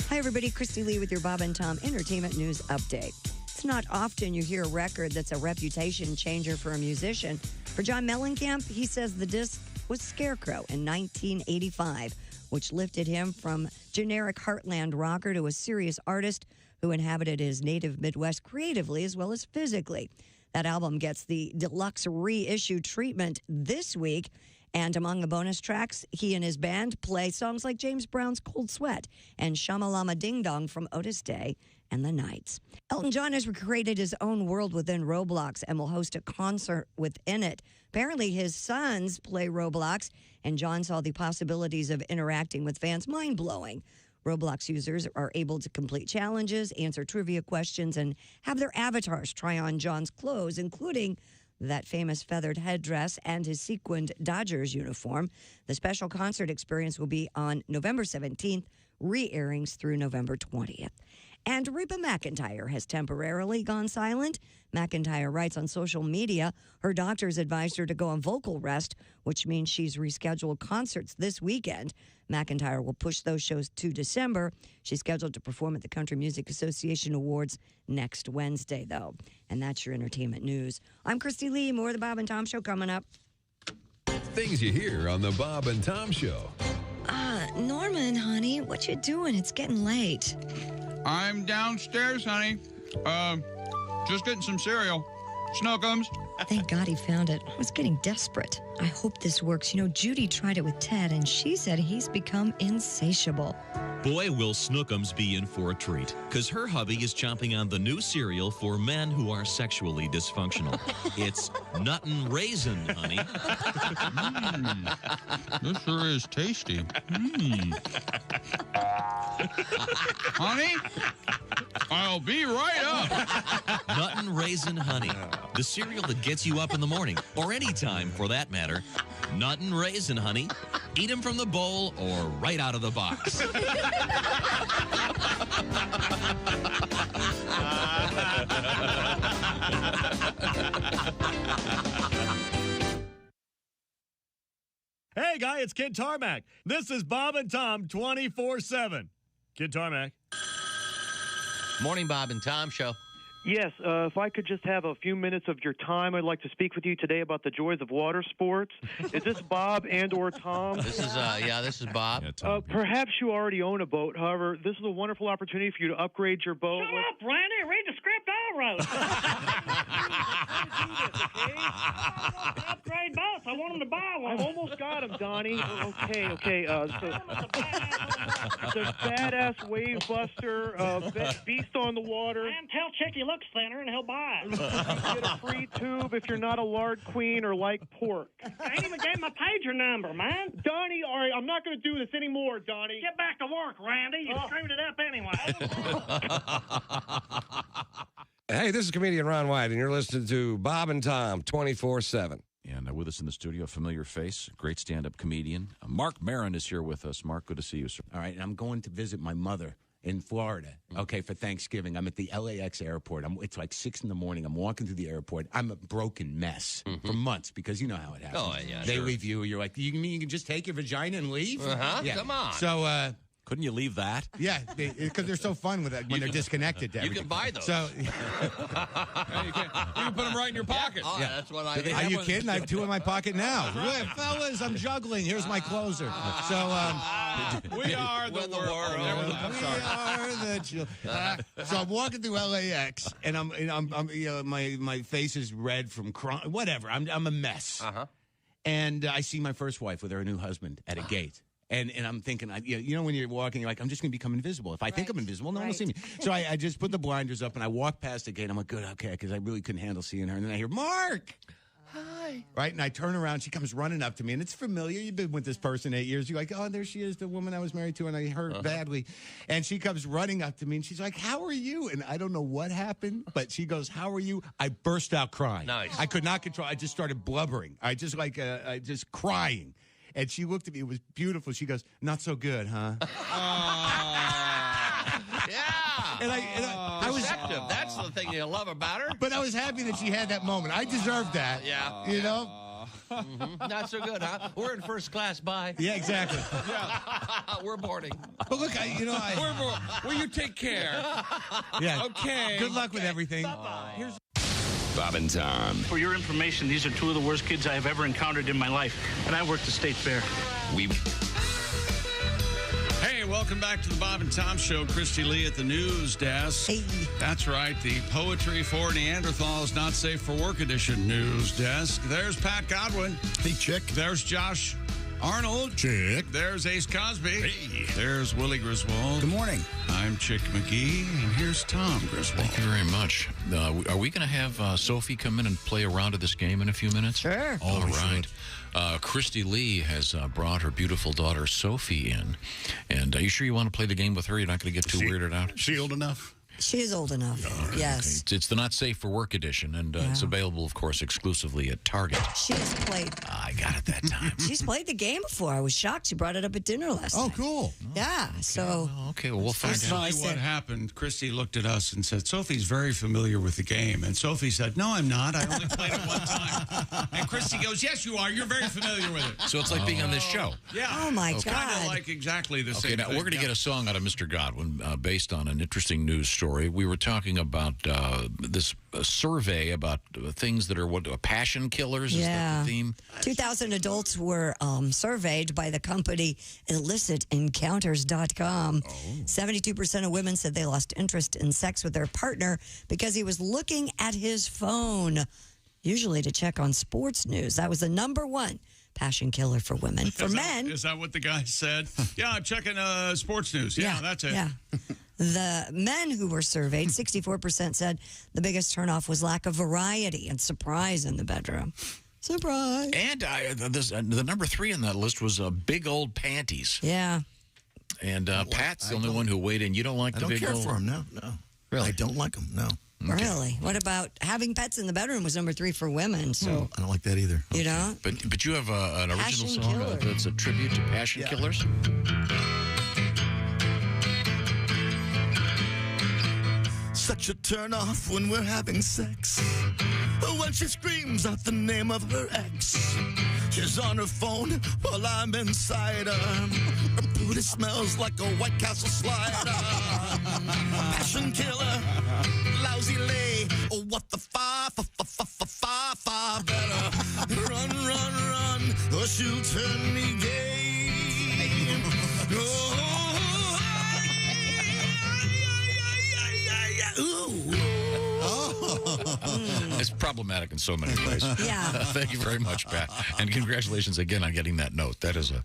Hi, everybody. Christy Lee with your Bob and Tom Entertainment News Update. It's not often you hear a record that's a reputation changer for a musician. For John Mellencamp, he says the disc was Scarecrow in 1985, which lifted him from generic heartland rocker to a serious artist who inhabited his native Midwest creatively as well as physically. That album gets the deluxe reissue treatment this week. And among the bonus tracks, he and his band play songs like James Brown's Cold Sweat and Shamalama Ding Dong from Otis Day and the Knights. Elton John has recreated his own world within Roblox and will host a concert within it. Apparently, his sons play Roblox, and John saw the possibilities of interacting with fans mind-blowing. Roblox users are able to complete challenges, answer trivia questions, and have their avatars try on John's clothes, including that famous feathered headdress and his sequined Dodgers uniform. The special concert experience will be on November 17th, re-airings through November 20th. And Reba McEntire has temporarily gone silent. McEntire writes on social media her doctors advised her to go on vocal rest, which means she's rescheduled concerts this weekend. McEntire will push those shows to December. She's scheduled to perform at the Country Music Association Awards next Wednesday, though. And that's your entertainment news. I'm Christy Lee. More of the Bob and Tom Show coming up. Things you hear on the Bob and Tom Show. Norman, honey, what you doing? It's getting late. I'm downstairs, honey. Just getting some cereal. Snookums. Thank God he found it. I was getting desperate. I hope this works. You know, Judy tried it with Ted, and she said he's become insatiable. Boy, will Snookums be in for a treat, because her hubby is chomping on the new cereal for men who are sexually dysfunctional. It's Nuttin' Raisin, honey. This sure is tasty. Honey, I'll be right up. Nuttin' Raisin Honey, the cereal that gets you up in the morning, or any time for that matter. Nuttin' Raisin Honey. Eat them from the bowl or right out of the box. Hey, guy, it's Kid Tarmac. This is Bob and Tom 24/7. Kid Tarmac. Morning, Bob and Tom Show. Yes, if I could just have a few minutes of your time, I'd like to speak with you today about the joys of water sports. Is this Bob and or Tom? This is Bob. Yeah, perhaps you already own a boat. However, this is a wonderful opportunity for you to upgrade your boat. Shut up, Randy. Read the script I wrote. Upgrade boats. I want them to buy one. I've almost got him, Donnie. Okay. The badass wave buster, beast on the water. And tell Chick he looks thinner and he'll buy it. You get a free tube if you're not a lard queen or like pork. I ain't even gave my pager number, man. Donnie, all right, I'm not going to do this anymore, Donnie. Get back to work, Randy. You screwed it up anyway. Hey, this is comedian Ron White, and you're listening to Bob and Tom 24/7. And with us in the studio, a familiar face, great stand-up comedian. Mark Maron is here with us. Mark, good to see you, sir. All right, and I'm going to visit my mother in Florida, okay, for Thanksgiving. I'm at the LAX airport. It's like 6 in the morning. I'm walking through the airport. I'm a broken mess for months because you know how it happens. Oh, yeah, They sure. leave you. You're like, you mean you can just take your vagina and leave? Yeah. Come on. So, couldn't you leave that? Yeah, because they're so fun with that when they're disconnected. You can buy those. So, you can put them right in your pocket. Oh, yeah. That's what I. Are you kidding? I have 2 in my pocket now. Look, fellas, I'm juggling. Here's my closer. So, we are the world. I'm sorry. So I'm walking through LAX, and I'm my face is red from crying. Whatever. I'm a mess. And I see my first wife with her new husband at a gate. And I'm thinking, you know, when you're walking, you're like, I'm just going to become invisible. If I think I'm invisible, no one will see me. So I just put the blinders up, and I walk past the gate. I'm like, good, okay, because I really couldn't handle seeing her. And then I hear, Mark! Hi. Right? And I turn around. She comes running up to me, and it's familiar. You've been with this person 8 years. You're like, oh, there she is, the woman I was married to, and I hurt badly. And she comes running up to me, and she's like, how are you? And I don't know what happened, but she goes, how are you? I burst out crying. Nice. I could not control. I just started blubbering. I just crying. And she looked at me. It was beautiful. She goes, not so good, huh? Yeah. And I was receptive. That's the thing you love about her. But I was happy that she had that moment. I deserved that. Yeah. You know? Not so good, huh? We're in first class. Bye. Yeah, exactly. We're boarding. But look, Will you take care? Yeah. Okay. Good luck with everything. Bye-bye. Here's Bob and Tom. For your information, these are 2 of the worst kids I have ever encountered in my life, and I work the state fair. Hey, welcome back to the Bob and Tom Show. Christy Lee at the news desk. Hey. That's right, the Poetry for Neanderthals Not Safe for Work edition news desk. There's Pat Godwin. Hey, Chick. There's Josh Arnold. Chick. There's Ace Cosby. Hey. There's Willie Griswold. Good morning. I'm Chick McGee, and here's Tom Griswold. Thank you very much. Are we going to have Sophie come in and play a round of this game in a few minutes? Sure. All right. Christy Lee has brought her beautiful daughter Sophie in. And are you sure you want to play the game with her? You're not going to get too weirded out? She old enough? She is old enough. Yes. Okay. It's the Not Safe for Work edition, and it's available, of course, exclusively at Target. She has played. I got it that time. She's played the game before. I was shocked. She brought it up at dinner last night. Oh, cool. Yeah. So. Okay, well, we'll find out. Actually, what happened, Christy looked at us and said, Sophie's very familiar with the game. And Sophie said, no, I'm not. I only played it one time. And Christy goes, yes, you are. You're very familiar with it. So it's like being on this show. Yeah. Oh, my God. Kind of like exactly the same Okay, now thing. we're going to get a song out of Mr. Godwin based on an interesting news story. We were talking about this survey about things that are passion killers. Is that the theme? 2,000 adults were surveyed by the company IllicitEncounters.com. 72% of women said they lost interest in sex with their partner because he was looking at his phone, usually to check on sports news. That was the number one passion killer for women. For men. Is that what the guy said? Yeah, I'm checking sports news. Yeah, that's it. Yeah. The men who were surveyed, 64% said the biggest turnoff was lack of variety and surprise in the bedroom. Surprise. And the number 3 on that list was big old panties. Yeah. And Pat's the only one who weighed in. You don't like the big old... I don't care for them, no. Really? I don't like them, no. Okay. Really? What about having pets in the bedroom was number 3 for women, so... I don't like that either. You know? But you have an original song Killer. that's a tribute to passion killers? Such a turn off when we're having sex. When she screams out the name of her ex. She's on her phone while I'm inside her. Her booty smells like a White Castle slider. Passion killer, lousy lay. Oh, what the far better. Run, or she'll turn me gay. It's problematic in so many ways. Yeah. Thank you very much, Pat. And congratulations again on getting that note. That is a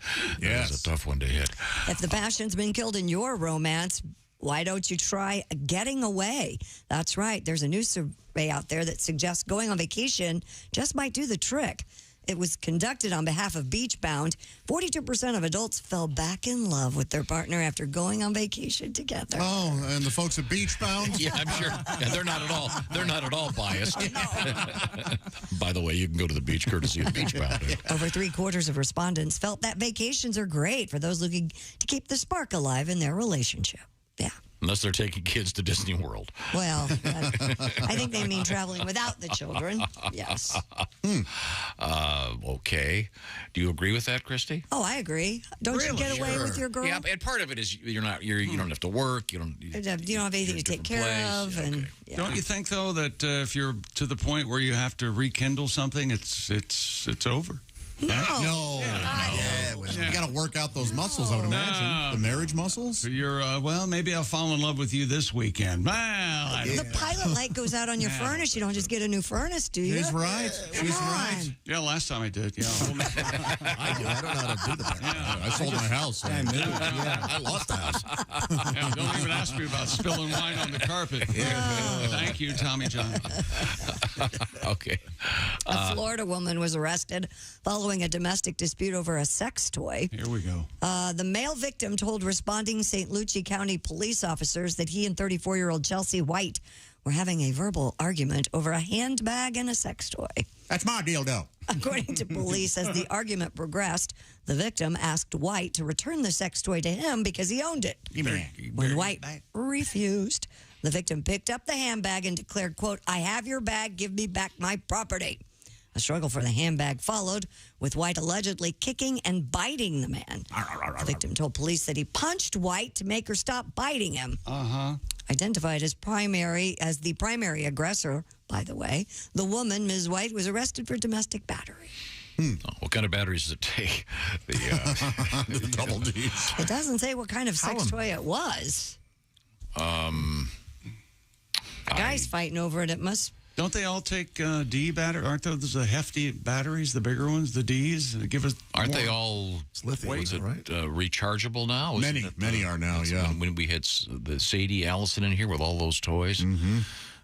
tough one to hit. If the passion's been killed in your romance, why don't you try getting away? That's right. There's a new survey out there that suggests going on vacation just might do the trick. It was conducted on behalf of Beachbound. 42% of adults fell back in love with their partner after going on vacation together. Oh, and the folks at Beachbound? Yeah, I'm sure. Yeah, they're not at all biased. By the way, you can go to the beach courtesy of Beachbound. Over 3/4 of respondents felt that vacations are great for those looking to keep the spark alive in their relationship. Yeah. Unless they're taking kids to Disney World. Well, I think they mean traveling without the children. Yes. Okay. Do you agree with that, Christy? Oh, I agree. Don't you get away with your girl? Yeah, and part of it is you don't have to work. You don't have anything to take care of. And Don't you think though that if you're to the point where you have to rekindle something, it's over? No. You got to work out those muscles, I would imagine. The marriage muscles? You're, well, maybe I'll fall in love with you this weekend. Well, the pilot light goes out on your furnace. You don't just get a new furnace, do you? She's right. She's right. Yeah, last time I did. Yeah. I do. I don't know how to do that. Yeah. I sold my house. I moved. Yeah. I lost the house. Yeah, don't even ask me about spilling wine on the carpet. Thank you, Tommy John. Okay. A Florida woman was arrested following a domestic dispute over a sex toy. Here we go. The male victim told responding St. Lucie County police officers that he and 34-year-old Chelsea White were having a verbal argument over a handbag and a sex toy. That's my dildo. According to police, as the argument progressed, the victim asked White to return the sex toy to him because he owned it. When White refused, the victim picked up the handbag and declared, quote, "I have your bag, give me back my property." A struggle for the handbag followed, with White allegedly kicking and biting the man. The victim told police that he punched White to make her stop biting him. Identified as the primary aggressor, by the way, the woman, Ms. White, was arrested for domestic battery. What kind of batteries does it take? The double Ds. It doesn't say what kind of sex toy it was. Guys fighting over it. It must. Don't they all take D battery? Aren't those the hefty batteries, the bigger ones, the Ds? Give us. Aren't they all rechargeable now? Many are now. Yeah. When we had the Sadie Allison in here with all those toys,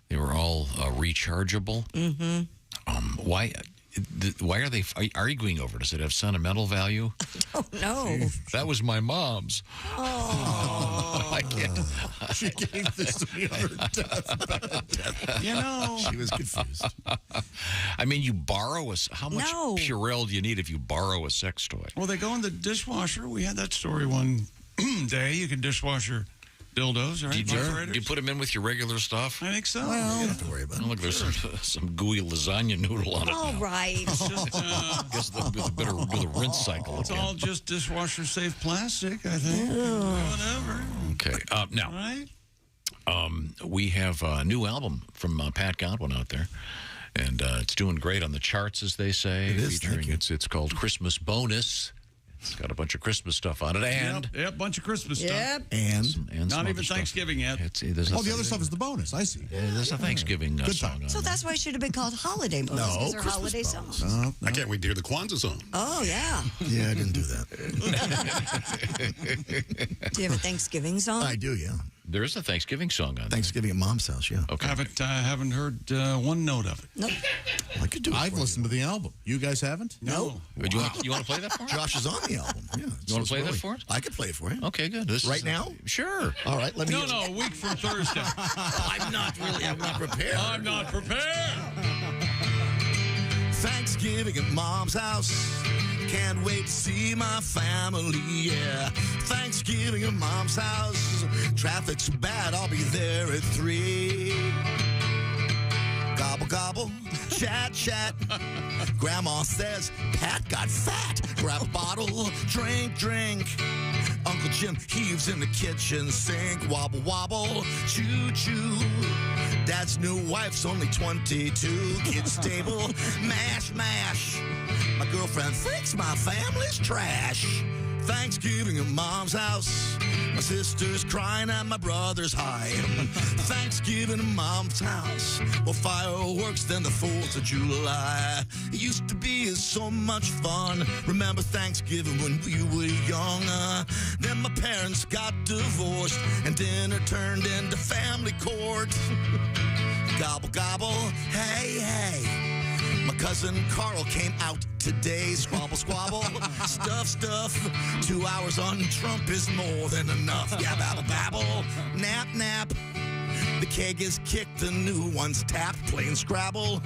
they were all rechargeable. Why are they arguing over it? Does it have sentimental value? Oh, no. That was my mom's. Oh. I can't. She gave this to me on her deathbed. You know. She was confused. I mean, you borrow how much Purell do you need if you borrow a sex toy? Well, they go in the dishwasher. We had that story one day. You can dishwasher dildos, right? Do you put them in with your regular stuff? I think so. Well, you don't have to worry about it. Look, there's some gooey lasagna noodle on it. All right. It's just, I guess they'll better do the rinse cycle. It's all just dishwasher-safe plastic, I think. Whatever. Okay. Now, right? We have a new album from Pat Godwin out there. And it's doing great on the charts, as they say. It is, thank you. It's called Christmas Bonus. It's got a bunch of Christmas stuff on it, and yep, bunch of Christmas stuff, and not even Thanksgiving yet. The other stuff is the bonus. I see. Yeah, there's a Thanksgiving song. So that's why it should have been called Holiday Bonus. No, these are holiday songs. No. I can't wait to hear the Kwanzaa song. Oh yeah. Yeah, I didn't do that. Do you have a Thanksgiving song? I do. Yeah. There is a Thanksgiving song on Thanksgiving at Mom's house. Yeah. Okay. Haven't heard one note of it. Nope. I could do. I've listened to the album. You guys haven't? No. You want to play that for us? Josh is on the album. Yeah. You want to play that for us? I could play it for you. Okay, good. Right now? Sure. All right. Let me. No, a week from Thursday. I'm not prepared. I'm not prepared. Thanksgiving at Mom's house. Can't wait to see my family, yeah. Thanksgiving at Mom's house. Traffic's bad, I'll be there at 3. Gobble, gobble, chat, chat. Grandma says, Pat got fat. Grab a bottle, drink, drink. Uncle Jim heaves in the kitchen sink. Wobble, wobble, choo, choo. Dad's new wife's only 22. Kids stable, mash, mash. My girlfriend thinks my family's trash. Thanksgiving at Mom's house. My sister's crying and my brother's high. Thanksgiving at Mom's house. More fireworks than the 4th of July. It used to be so much fun. Remember Thanksgiving when we were young. Then my parents got divorced and dinner turned into family court. Gobble, gobble, hey, hey. My Cousin Carl came out today. Squabble, squabble. Stuff, stuff. 2 hours on Trump is more than enough. Yeah, babble, babble. Nap, nap. The keg is kicked, the new one's tapped. Playing Scrabble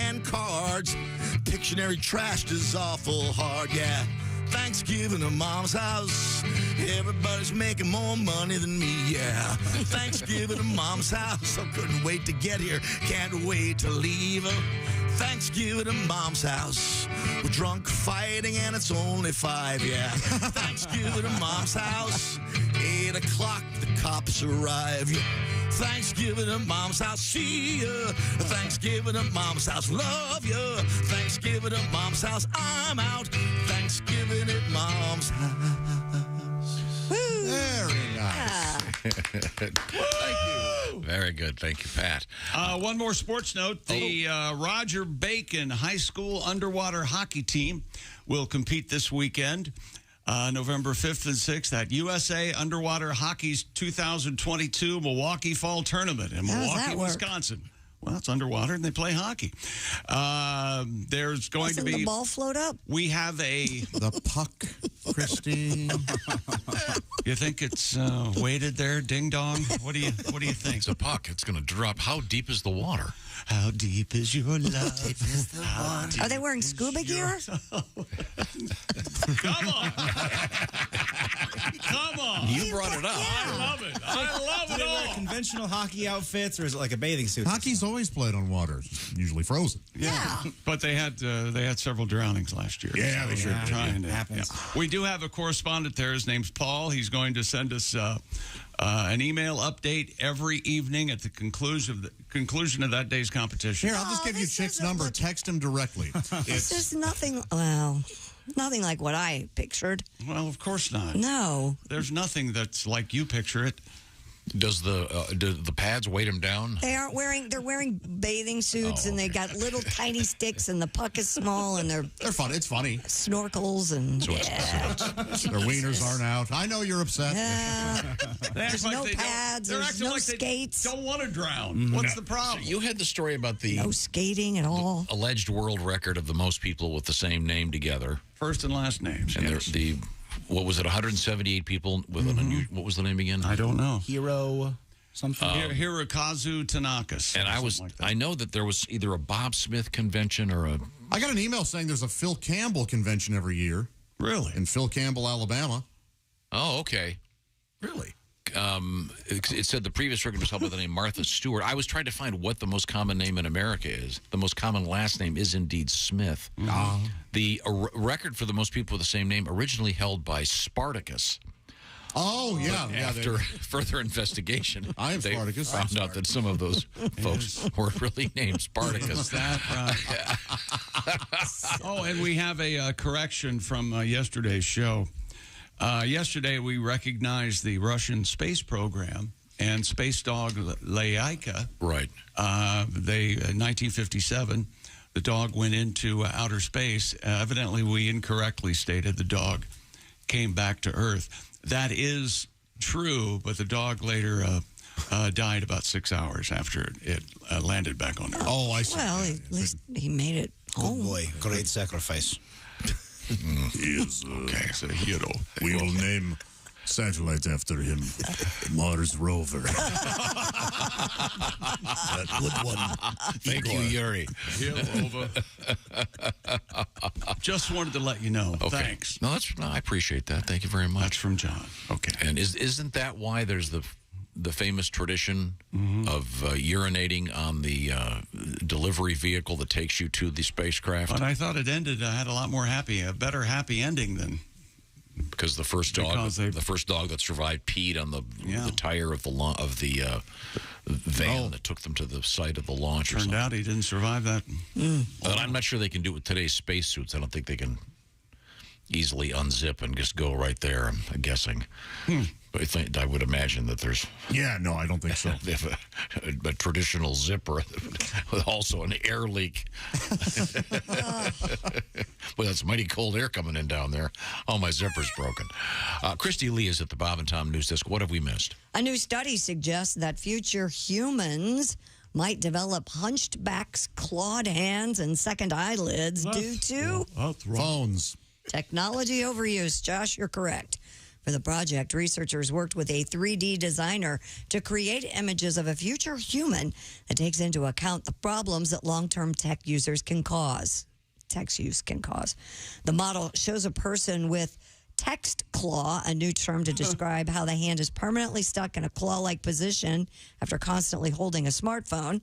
and cards. Pictionary trashed is awful hard, yeah. Thanksgiving at Mom's house. Everybody's making more money than me, yeah. Thanksgiving at Mom's house. I couldn't wait to get here. Can't wait to leave. Thanksgiving at Mom's house. We're drunk fighting and it's only 5, yeah. Thanksgiving at Mom's house. 8 o'clock, the cops arrive, yeah. Thanksgiving at Mom's house, see ya. Thanksgiving at Mom's house, love ya. Thanksgiving at Mom's house, I'm out. Thanksgiving at Mom's house. Very nice. Thank you. Very good. Thank you, Pat. One more sports note. The Roger Bacon High School underwater hockey team will compete this weekend. November 5th and 6th at USA Underwater Hockey's 2022 Milwaukee Fall Tournament in Milwaukee, Wisconsin. Well, it's underwater and they play hockey. There's going to be the ball float up. We have the puck, Christy. You think it's weighted there, ding dong? What do you think? It's a puck. It's going to drop. How deep is the water? How deep is your love? Are they wearing scuba gear? Come on. Come on. You brought it up. I love it. I love Do it they wear all. conventional hockey outfits, or is it like a bathing suit? Hockey's always played on water. It's usually frozen. Yeah. But they had several drownings last year. Yeah, they sure did. Trying to, happens. yeah. We do have a correspondent there. His name's Paul. He's going to send us an email update every evening at the conclusion of that day's competition. Here, I'll just give you Chick's number. Text him directly. This is nothing. Well, nothing like what I pictured. Well, of course not. No. There's nothing that's like you picture it. Does do the pads weight him down? They're wearing bathing suits, and they got little tiny sticks, and the puck is small, and they're fun. It's funny. Snorkels and their wieners aren't out. I know you're upset. There's no pads. There's no skates. They don't want to drown. What's the problem? So you had the story about the no skating at all. Alleged world record of the most people with the same name together, first and last names. And yes. What was it? 178 people with an unusual. What was the name again? I don't know. Hiro something. Hirokazu Tanaka. And I know that there was either a Bob Smith convention or a. I got an email saying there's a Phil Campbell convention every year. Really? In Phil Campbell, Alabama. Oh, okay. Really? It said the previous record was held by the name Martha Stewart. I was trying to find what the most common name in America is. The most common last name is indeed Smith. The record for the most people with the same name originally held by Spartacus. Oh, yeah. After further investigation, I am Spartacus. Found out that some of those folks were really named Spartacus. Is that right? Oh, and we have a correction from yesterday's show. Yesterday, we recognized the Russian space program and space dog Laika. Right. In 1957, the dog went into outer space. Evidently, we incorrectly stated the dog came back to Earth. That is true, but the dog later died about 6 hours after it landed back on Earth. Oh, I see. Well, at least he made it home. Good boy. Great sacrifice. He is a hero. We will name satellite after him, Mars rover. That good one. Thank you, Yuri. Rover. Just wanted to let you know. Okay. Thanks. No, I appreciate that. Thank you very much. That's from John. Okay. And isn't that why there's the famous tradition of urinating on the delivery vehicle that takes you to the spacecraft? But I thought it ended, had a lot more a better happy ending than. Because the first dog that survived peed on the tire of the van that took them to the site of the launch. Turned out he didn't survive that. But I'm not sure they can do it with today's spacesuits. I don't think they can easily unzip and just go right there, I'm guessing. But I would imagine that there's... Yeah, no, I don't think so. They have a traditional zipper with also an air leak. Well, that's mighty cold air coming in down there. Oh, my zipper's broken. Christy Lee is at the Bob and Tom News Desk. What have we missed? A new study suggests that future humans might develop hunched backs, clawed hands, and second eyelids due to phones. Technology overuse. Josh, you're correct. For the project, researchers worked with a 3D designer to create images of a future human that takes into account the problems that long-term tech users can cause. Text use can cause. The model shows a person with text claw, a new term to describe how the hand is permanently stuck in a claw-like position after constantly holding a smartphone.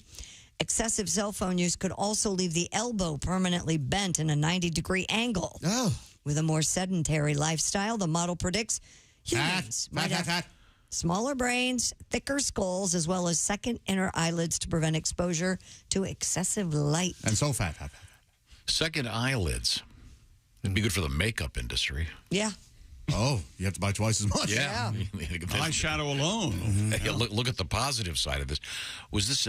Excessive cell phone use could also leave the elbow permanently bent in a 90-degree angle. Oh. With a more sedentary lifestyle, the model predicts humans might have smaller brains, thicker skulls, as well as second inner eyelids to prevent exposure to excessive light. And so fat. Second eyelids. It'd be good for the makeup industry. Yeah. Oh, you have to buy twice as much. Yeah. Eyeshadow alone. Hey, look at the positive side of this. Was this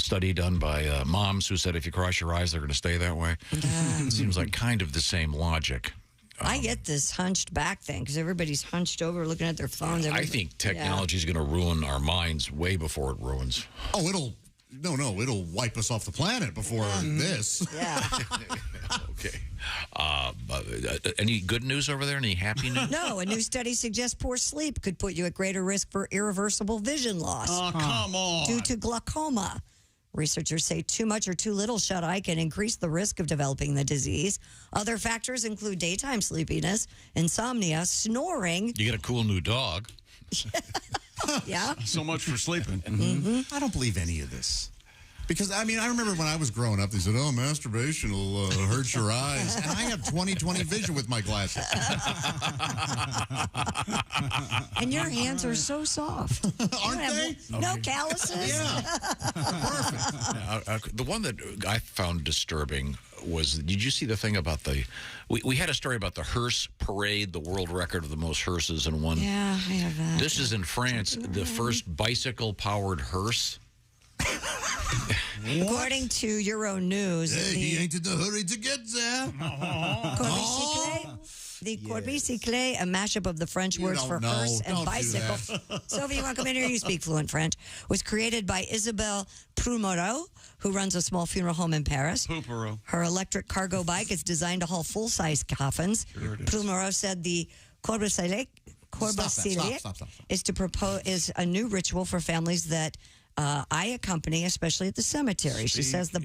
study done by moms who said if you cross your eyes, they're going to stay that way? It seems like kind of the same logic. I get this hunched back thing because everybody's hunched over looking at their phones. I think technology is going to ruin our minds way before it ruins. Oh, it'll wipe us off the planet before this. Yeah. Okay. Any good news over there? Any happy news? No, a new study suggests poor sleep could put you at greater risk for irreversible vision loss. Oh, come on. Due to glaucoma. Researchers say too much or too little shut-eye can increase the risk of developing the disease. Other factors include daytime sleepiness, insomnia, snoring. You get a cool new dog. Yeah. So much for sleeping. I don't believe any of this. Because, I mean, I remember when I was growing up, they said, oh, masturbation will hurt your eyes. And I have 20/20 vision with my glasses. And your hands are so soft. Aren't they? No calluses. Yeah. The one that I found disturbing was, did you see the thing about we had a story about the hearse parade, the world record of the most hearses in one. Yeah, I have that. This is in France, the first bicycle-powered hearse. According to Euro News, he ain't in the hurry to get there. The Corbicycle, a mashup of the French words for hearse and bicycle. Sophie, you want to come in here? You speak fluent French. Was created by Isabelle Prumereau, who runs a small funeral home in Paris. Poopereau. Her electric cargo bike is designed to haul full-size coffins. Sure it is. Prumereau said the Corbicycle is a new ritual for families that I accompany, especially at the cemetery. She says the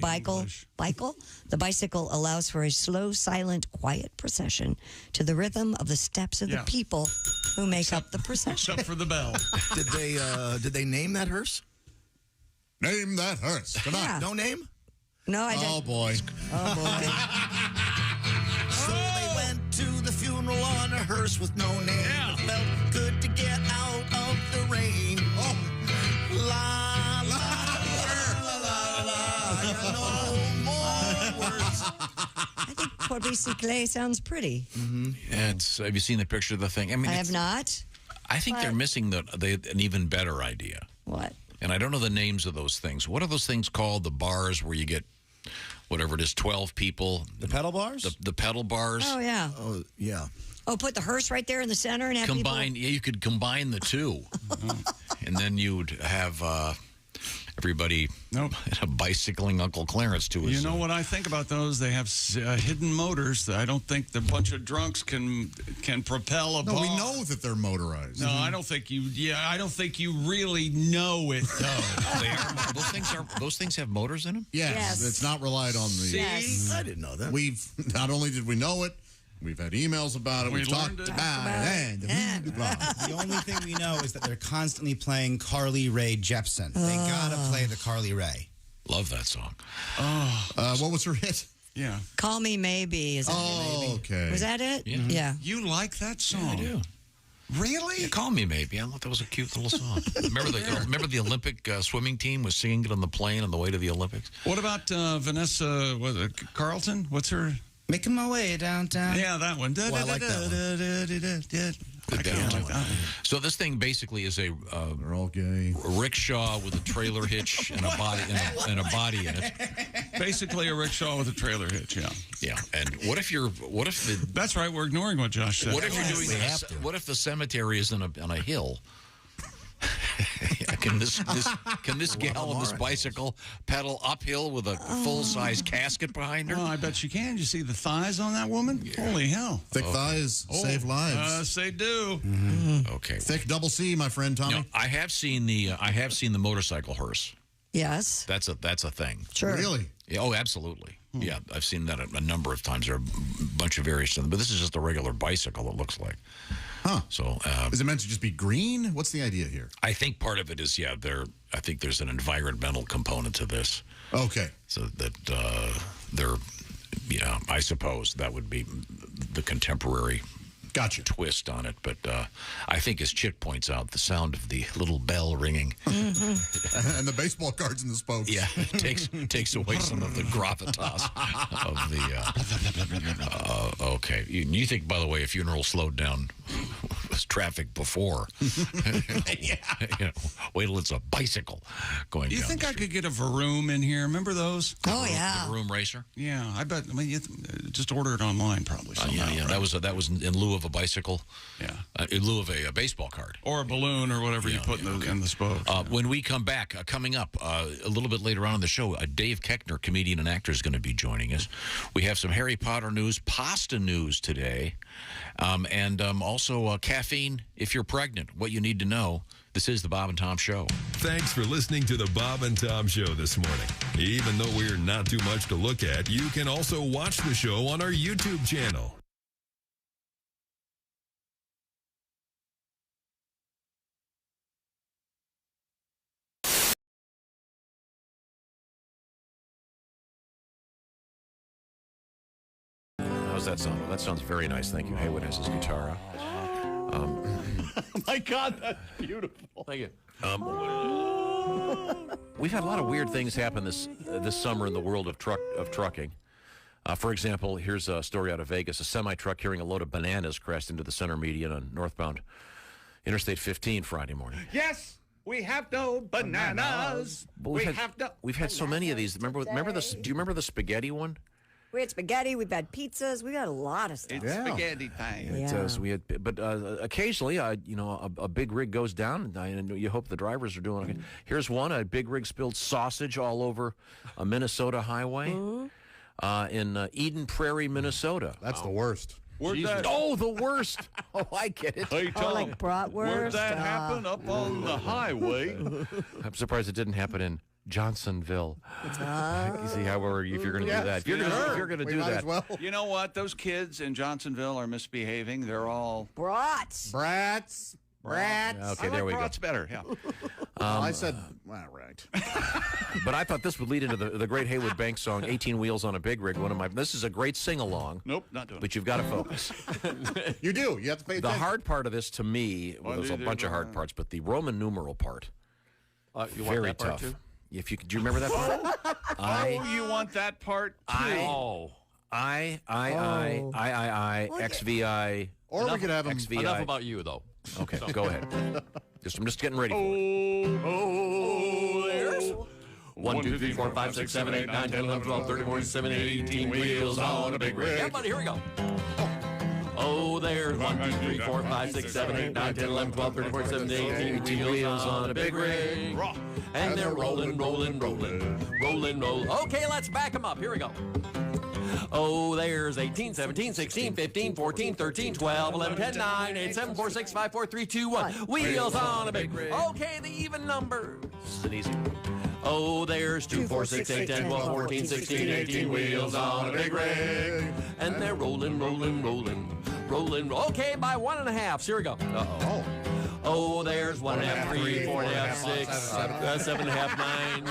bicycle allows for a slow, silent, quiet procession to the rhythm of the steps of the people who make up the procession. Except for the bell. Did they name that hearse? Name that hearse. Come on. Yeah. No name? No, I didn't. Oh, boy. Oh, boy. So they went to the funeral on a hearse with no name. Yeah. It felt good to get out of the rain. Oh. La, la, la, la, la, no more words. I think Corbicycle sounds pretty. Mm-hmm. Yeah, have you seen the picture of the thing? I have not. I think they're missing an even better idea. What? And I don't know the names of those things. What are those things called? The bars where you get, whatever it is, 12 people. The pedal bars? The pedal bars. Oh, yeah. Oh, yeah. Oh, put the hearse right there in the center and have combine. Yeah, you could combine the two, and then you'd have everybody bicycling Uncle Clarence to his. You know what I think about those? They have hidden motors that I don't think the bunch of drunks can propel a bar. No, we know that they're motorized. No, I don't think you. Yeah, I don't think you really know it though. They are. Those things have motors in them. Yes. It's not relied on the. Yes. I didn't know that. We've not only did we know it. We've had emails about it. We've talked about it. The only thing we know is that they're constantly playing Carly Rae Jepsen. They gotta play the Carly Rae. Love that song. What was her hit? Yeah. Call Me Maybe. Is that Maybe? Okay. Was that it? Yeah. You like that song? Yeah, I do. Really? Yeah, Call Me Maybe. I thought that was a cute little song. Remember the Olympic swimming team was singing it on the plane on the way to the Olympics? What about Vanessa Carlton? What's her? Making my way downtown. Yeah, that one. I like that one. So this thing basically is a they're all gay rickshaw with a trailer hitch and a body in it. Basically, a rickshaw with a trailer hitch. Yeah. Yeah. And what if That's right. We're ignoring what Josh said. What if you're doing? What if the cemetery is on a hill? Can this gal on this bicycle pedal uphill with a full-size casket behind her? Oh, I bet she can. You see the thighs on that woman? Yeah. Holy hell. Thick thighs save lives. They do. Okay. Thick double C, my friend Tommy. No, I have seen the motorcycle hearse. Yes. That's a thing. Sure. Really? Yeah, oh, absolutely. Yeah, I've seen that a number of times. There are a bunch of variations, but this is just a regular bicycle, it looks like. Huh. So, is it meant to just be green? What's the idea here? I think part of it is, I think there's an environmental component to this. Okay. So that I suppose that would be the contemporary twist on it. But I think, as Chick points out, the sound of the little bell ringing and the baseball cards in the spokes. Yeah, it takes away some of the gravitas of the. Okay, you think, by the way, a funeral slowed down traffic before? Wait till it's a bicycle going. Do you down think the I street. could get a Vroom in here? Remember those? Oh yeah, the Vroom racer. Yeah, I bet. I mean, just order it online, probably. Somehow, yeah. Right? That was in lieu of a bicycle. Yeah, in lieu of a baseball card or a balloon or whatever you put in the spokes. When we come back, coming up a little bit later on in the show, Dave Koechner, comedian and actor, is going to be joining us. We have some Harry Potter news, pasta news today, and also caffeine if you're pregnant. What you need to know. This is the Bob and Tom Show. Thanks for listening to the Bob and Tom Show this morning. Even though we're not too much to look at, you can also watch the show on our YouTube channel. How's that sound? That sounds very nice. Thank you. Haywood has his guitar out. Oh my God, that's beautiful. Thank you. We've had a lot of weird things happen this summer in the world of trucking. For example, here's a story out of Vegas. A semi-truck carrying a load of bananas crashed into the center median on northbound Interstate 15 Friday morning. Yes, we have no bananas. We've had so many of these. Remember this? Do you remember the spaghetti one? We had spaghetti. We've had pizzas. We got a lot of stuff. It's spaghetti time. We had, but occasionally, a big rig goes down, and you hope the drivers are doing okay. Here's one: a big rig spilled sausage all over a Minnesota highway in Eden Prairie, Minnesota. That's the worst. Where'd that? Oh, the worst. Oh, I get it. Hey, Tom, like bratwurst. Where'd that happen? Up on the highway. I'm surprised it didn't happen in Johnsonville. You see, however, if you're going to do that, if you're going to do that, You know what? Those kids in Johnsonville are misbehaving. They're all brats. Okay, there we go. Brats better. Yeah. I said, well, right. But I thought this would lead into the great Haywood Banks song, 18 Wheels on a Big Rig. This is a great sing-along. Nope, not doing it. But you've got to focus. You do. You have to pay attention. The hard part of this, to me, there's a bunch of hard parts, but the Roman numeral part, very tough. If you do you remember that part? You want that part too? I, XVI. Or we could have them. XVI. Enough about you, though. Okay, go ahead. I'm just getting ready for it. There's 1, 2, 3, 4, 5, 6, 7, 8, 9, 10, 11, 12, 13, 14, 17, 18 wheels on a big rig. Everybody, here we go. Oh, there's 1, 2, 3, 4, 5, 6, 7, 8, 9, 10, 11, 12, 13, 14, 17, 18 wheels on a big rig. And they're rolling. Okay, let's back them up. Here we go. Oh, there's 18, 17, 16, 15, 14, 13, 12, 11, 10, 9, 8, 7, 4, 6, 5, 4, 3, 2, 1. Wheels on a big rig. Okay, the even numbers. This is an easy one. Oh, there's 2, 4, 6, 8, 10, 12, 14, 16, 18 wheels on a big rig. And they're rolling. Okay, by 1.5. Here we go. Uh-oh. Oh, there's 1.5, 3, 4.5, 6, 7.5, 9,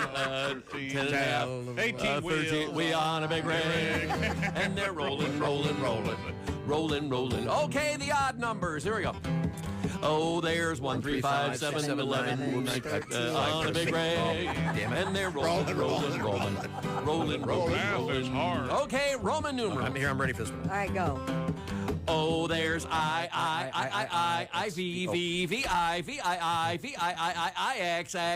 10.5, 18, 13. We on a big rig, and they're rolling. Okay, the odd numbers. Here we go. Oh, there's 1, 3, 5, 7, 11 on a big rig, and they're rolling. Okay, Roman numeral. I'm ready for this one. All right, go. Oh, there's I, V, I, X, I,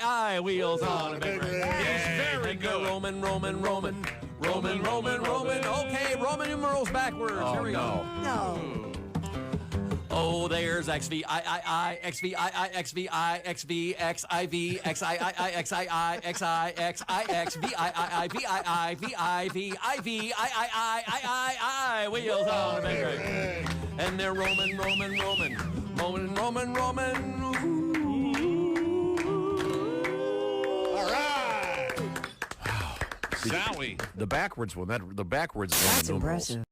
I. Wheels on a big rig. Very good. Roman. Okay, Roman numerals backwards. Here we go. No. Oh, there's XVIII, XVIII, XVII, XV, XIV, XIII, XII, XIX, VII, VIV, wheels on a big rig. And they're Roman. All right. Zowie. The backwards one. The backwards one. That's impressive.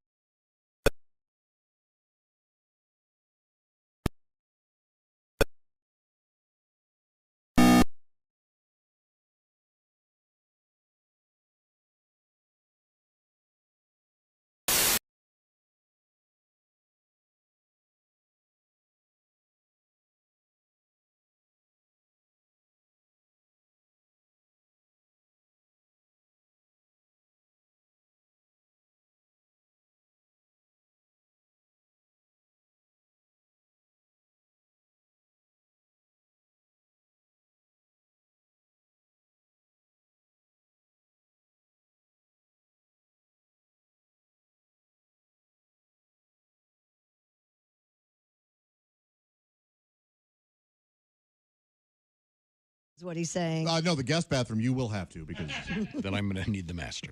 Is what he's saying. No, the guest bathroom, you will have to, because then I'm going to need the master.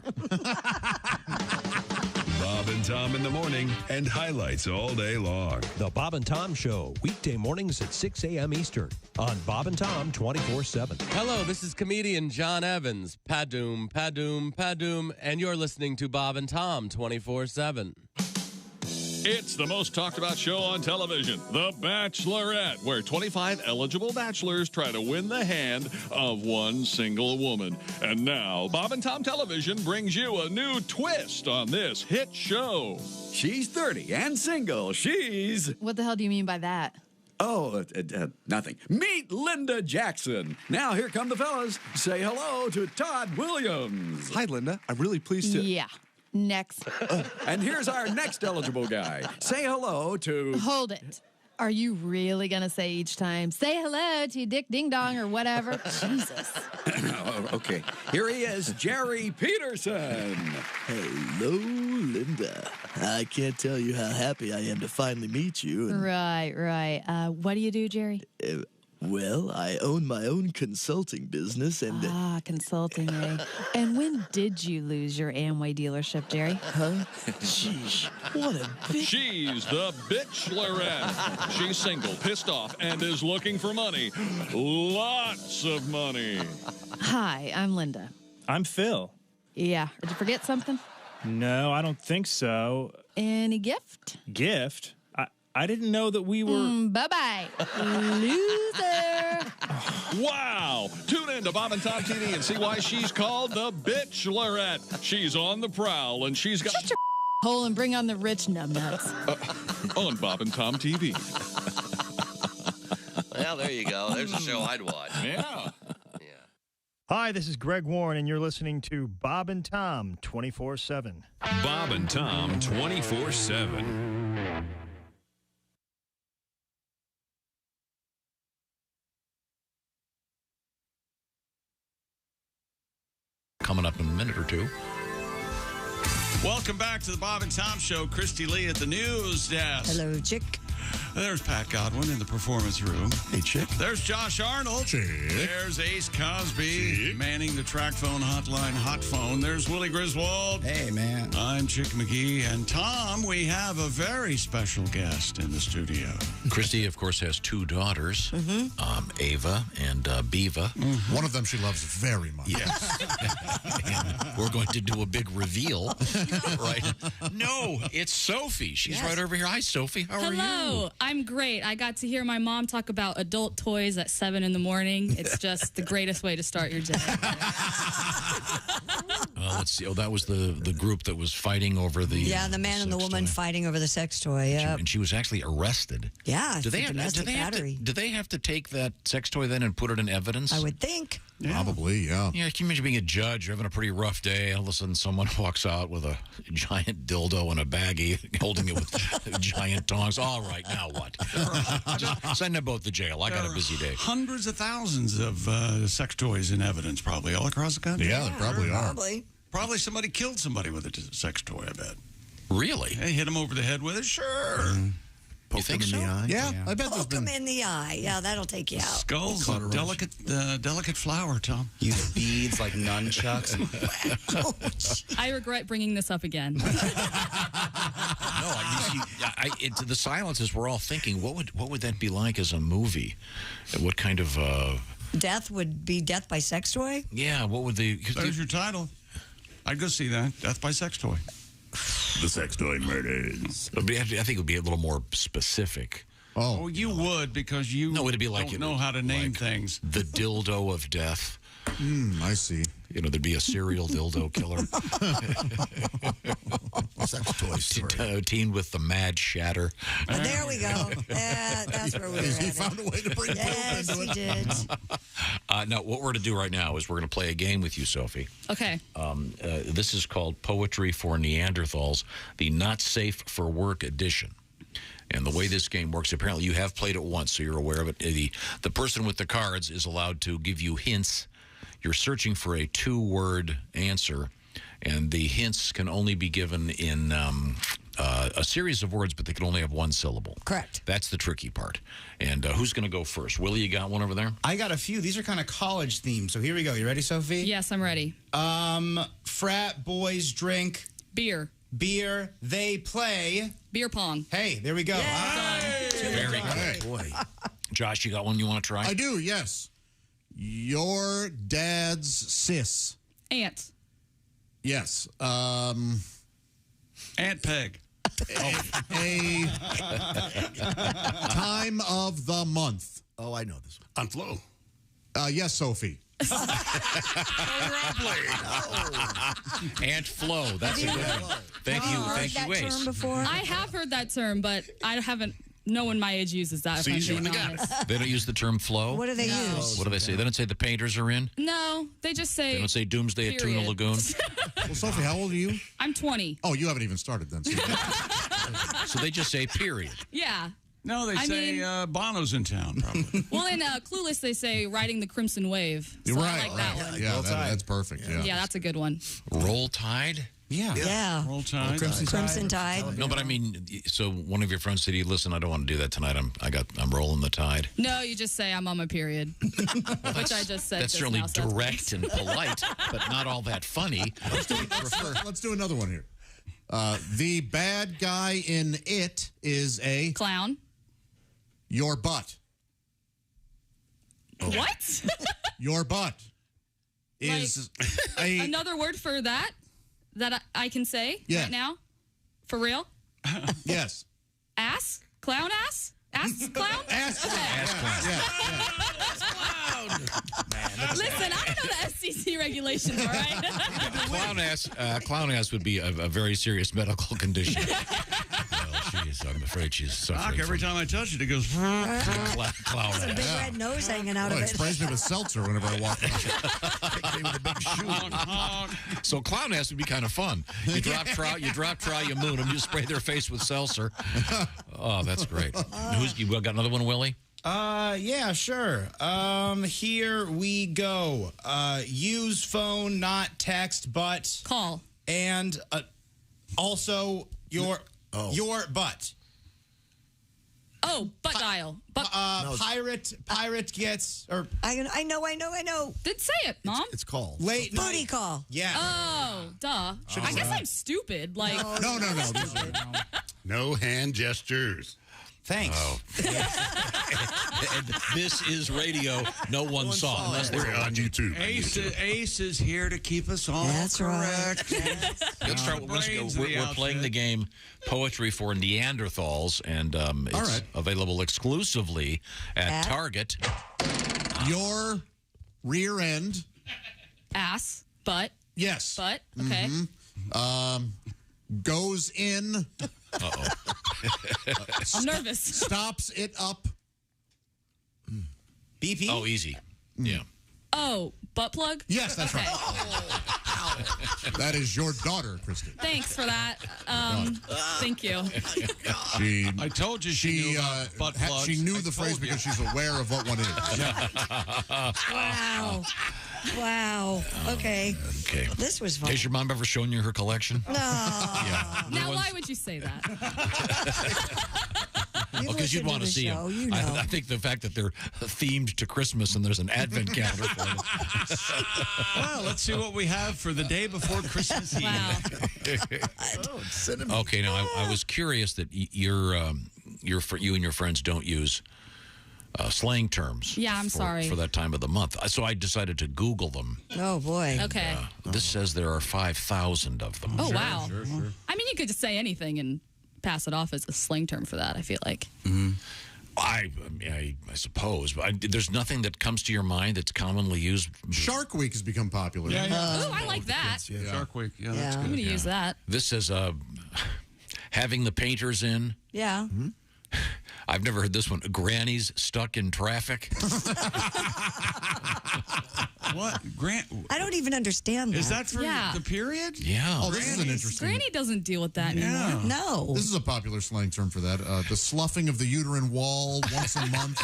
Bob and Tom in the morning and highlights all day long. The Bob and Tom Show, weekday mornings at 6 a.m. Eastern on Bob and Tom 24/7. Hello, this is comedian John Evans. Padoom, padoom, padoom, and you're listening to Bob and Tom 24/7. It's the most talked about show on television, The Bachelorette, where 25 eligible bachelors try to win the hand of one single woman. And now, Bob and Tom Television brings you a new twist on this hit show. She's 30 and single. She's... What the hell do you mean by that? Oh, nothing. Meet Linda Jackson. Now, here come the fellas. Say hello to Todd Williams. Hi, Linda. I'm really pleased to... Yeah. Next. And here's our next eligible guy. Say hello to... Hold it. Are you really going to say each time, say hello to Dick Ding Dong or whatever? Jesus. Okay. Here he is, Jerry Peterson. Hello, Linda. I can't tell you how happy I am to finally meet you. And, Right. What do you do, Jerry? Well, I own my own consulting business and... consulting, eh? And when did you lose your Amway dealership, Jerry? Huh? Sheesh, what a bitch. She's the Bachelorette. She's single, pissed off, and is looking for money. Lots of money. Hi, I'm Linda. I'm Phil. Yeah. Did you forget something? No, I don't think so. Any gift? Gift? I didn't know that we were... Bye-bye, loser. Wow! Tune in to Bob and Tom TV and see why she's called the Bachelorette. She's on the prowl, and she's got... Shut your hole and bring on the rich numbnuts. On Bob and Tom TV. Well, there you go. There's a show I'd watch. Yeah. Hi, this is Greg Warren, and you're listening to Bob and Tom 24/7. Bob and Tom 24/7. Coming up in a minute or two. Welcome back to the Bob and Tom Show. Christy Lee at the news desk. Hello, Chick. There's Pat Godwin in the performance room. Hey, Chick. There's Josh Arnold. Chick. There's Ace Cosby manning the track phone hotline hot phone. There's Willie Griswold. Hey, man. I'm Chick McGee. And Tom, we have a very special guest in the studio. Christy, of course, has two daughters, Ava and Beava. One of them she loves very much. Yes. And we're going to do a big reveal, right? No, it's Sophie. She's right over here. Hi, Sophie. How are you? Hello. I'm great. I got to hear my mom talk about adult toys at 7 in the morning. It's just the greatest way to start your day. Let's see. Oh, that was the group that was fighting over the... the man and the woman fighting over the sex toy. Yeah. And she was actually arrested. Yeah, Do they have to take that sex toy then and put it in evidence? I would think. Probably, yeah. Yeah, can you imagine being a judge, you're having a pretty rough day, all of a sudden someone walks out with a giant dildo and a baggie, holding it with giant tongs. All right, now what? Just send them both to jail. I got a busy day. Hundreds of thousands of sex toys in evidence, probably, all across the country. Yeah, they probably are. Probably somebody killed somebody with a sex toy, I bet. Really? They hit him over the head with it? Sure. You think so? Yeah, I bet there's Poke him in the eye. Yeah, that'll take you out. Skull's a delicate flower, Tom. Use beads like nunchucks. I regret bringing this up again. No, the silences we're all thinking, what would that be like as a movie? What kind of Death would be death by sex toy? Yeah, what would the There's your title. I'd go see that. Death by sex toy. The sex toy murders. I think it would be a little more specific. Oh, you would, because you it'd be like don't know how to name things. The dildo of death. I see. You know, there'd be a serial dildo killer. Sex toy story. Teen with the mad shatter. There we go. That's where we were. He found a way to bring Yes, into he it. did. No, what we're going to do right now is we're going to play a game with you, Sophie. Okay. This is called Poetry for Neanderthals, the Not Safe for Work edition. And the way this game works, apparently you have played it once, so you're aware of it. The person with the cards is allowed to give you hints. You're searching for a 2-word answer, and the hints can only be given in a series of words, but they can only have 1 syllable. Correct. That's the tricky part. And who's going to go first? Willie, you got one over there? I got a few. These are kind of college themed. So here we go. You ready, Sophie? Yes, I'm ready. Frat boys drink Beer. beer. They play beer pong. Hey, there we go. Very good. Boy. Josh, you got one you want to try? I do, yes. Your dad's sis. Aunt. Yes. Aunt Peg. A time of the month. Oh, I know this one. On Flo. Yes, Sophie. Aunt Flo. That's a good one. Thank you. Thank you, Ace. I have heard that term, but I haven't. No one my age uses that. If I'm being honest. They don't use the term flow? What do they use? What do they say? They don't say the painters are in? No, they just say. They don't say Doomsday at Tuna period. Lagoon? Well, Sophie, how old are you? I'm 20. Oh, you haven't even started then. So they just say period. Yeah. No, they say Bono's in town, probably. Well, in Clueless, they say riding the Crimson Wave. So You're I right. like that one. Yeah, that's perfect. Yeah. Yeah, that's a good one. Roll Tide? Yeah. Roll Tide. Crimson Tide. No, but I mean, so one of your friends said, listen, I don't want to do that tonight. I'm rolling the tide. No, you just say I'm on my period. Which I just said. That's just certainly now, so that's direct and polite, but not all that funny. Let's do another one here. The bad guy in It is a clown. Your butt. What? Your butt is Another word for that I can say right now? For real? Yes. Ass? Clown ass? Ass clown? Ass okay. clown. Listen, I don't know the SEC regulations, all right? Clown ass would be a very serious medical condition. Well, I'm afraid she's suffering. Every time I touch it, it goes. Clown There's a big ass. red nose hanging out of It it. sprays me with seltzer whenever I walk by. with a big shoe. So clown ass would be kind of fun. You drop trout, you moon them, you spray their face with seltzer. Oh, that's great. You got another one, Willie? Yeah, sure. Here we go. Use phone, not text, but call. And also your butt. Oh, butt dial. Pirate gets or I know. Did say it, Mom. It's called late booty night. call. Yeah. Oh, duh. I guess I'm stupid. Like No. No hand gestures. Thanks. Oh. And this is radio. No one saw. Unless they were on YouTube. Ace is here to keep us all correct. Let's start. We're playing the game Poetry for Neanderthals, and it's available exclusively at Target. Your rear end. ass, butt. Yes. Butt. Okay. Goes in. Uh-oh. I'm nervous. Stops it up. BP? Oh, easy. Yeah. Oh, butt plug? Yes, that's right. That is your daughter, Kristen. Thank you. I told you she knew butt plugs. She knew the phrase because she's aware of what one is. Wow. Okay. Okay. This was fun. Has your mom ever shown you her collection? No. Yeah. Now, why would you say that? Because you'd want to see them. You know. I think the fact that they're themed to Christmas and there's an advent calendar for them. Well, let's see what we have for the day before Christmas Eve. Wow. Okay, now I was curious that you and your friends don't use slang terms. Yeah, I'm sorry. For that time of the month. So I decided to Google them. Oh, boy. Okay. This says there are 5,000 of them. Oh, wow. Sure. I mean, you could just say anything and pass it off as a slang term for that, I feel like. I suppose. But there's nothing that comes to your mind that's commonly used. Shark Week has become popular. Ooh, I like that. Shark Week. Yeah, that's good. I'm going to use that. This says having the painters in. Yeah. I've never heard this one. Grannies stuck in traffic. What? I don't even understand that. Is that for the period? Yeah. Oh, this is an interesting. Granny doesn't deal with that anymore. No. This is a popular slang term for that. The sloughing of the uterine wall once a month.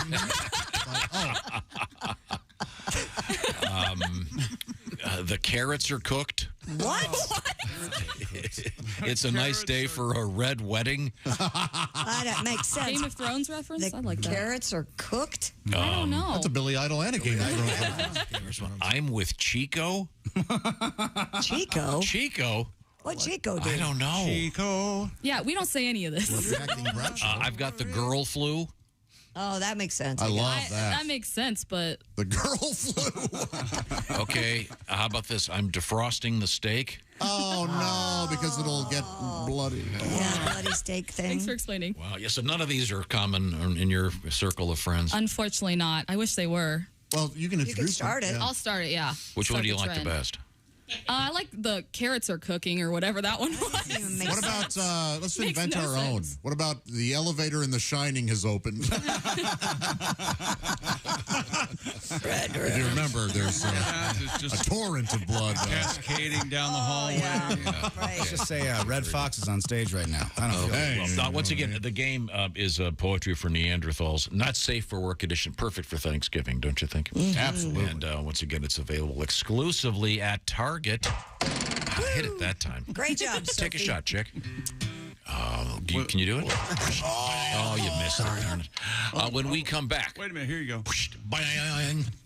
The carrots are cooked. What? It's a nice day for a red wedding. That makes sense. Game of Thrones reference? I like that. Carrots are cooked? I don't know. That's a Billy Idol and a Game of Thrones. Here's one. I'm with Chico. Chico? Chico? What Chico do? I don't know. Chico. Yeah, we don't say any of this. I've got the girl flu. Oh, that makes sense. I love that. That makes sense, but... The girl flu. Okay, how about this? I'm defrosting the steak. Oh, no, because it'll get bloody. Yeah, bloody steak thing. Thanks for explaining. Wow, yes, so none of these are common in your circle of friends. Unfortunately not. I wish they were. Well, you can introduce start it. Yeah. I'll start it, yeah. Which one do you like the best? I like the carrots are cooking or whatever that one was. What about, let's Makes invent no our own. sense. What about the elevator in The Shining has opened? If you remember, there's a torrent of blood. Cascading down the hallway. Let's just say Red Fox is on stage right now. I don't feel Well, once again, the game is poetry for Neanderthals. Not safe for work edition. Perfect for Thanksgiving, don't you think? Absolutely. And once again, it's available exclusively at Target. I hit it that time. Great job, Take a Sophie. shot, chick. Can you do it? Oh, you missed it. Darn it. When we come back. Wait a minute. Here you go.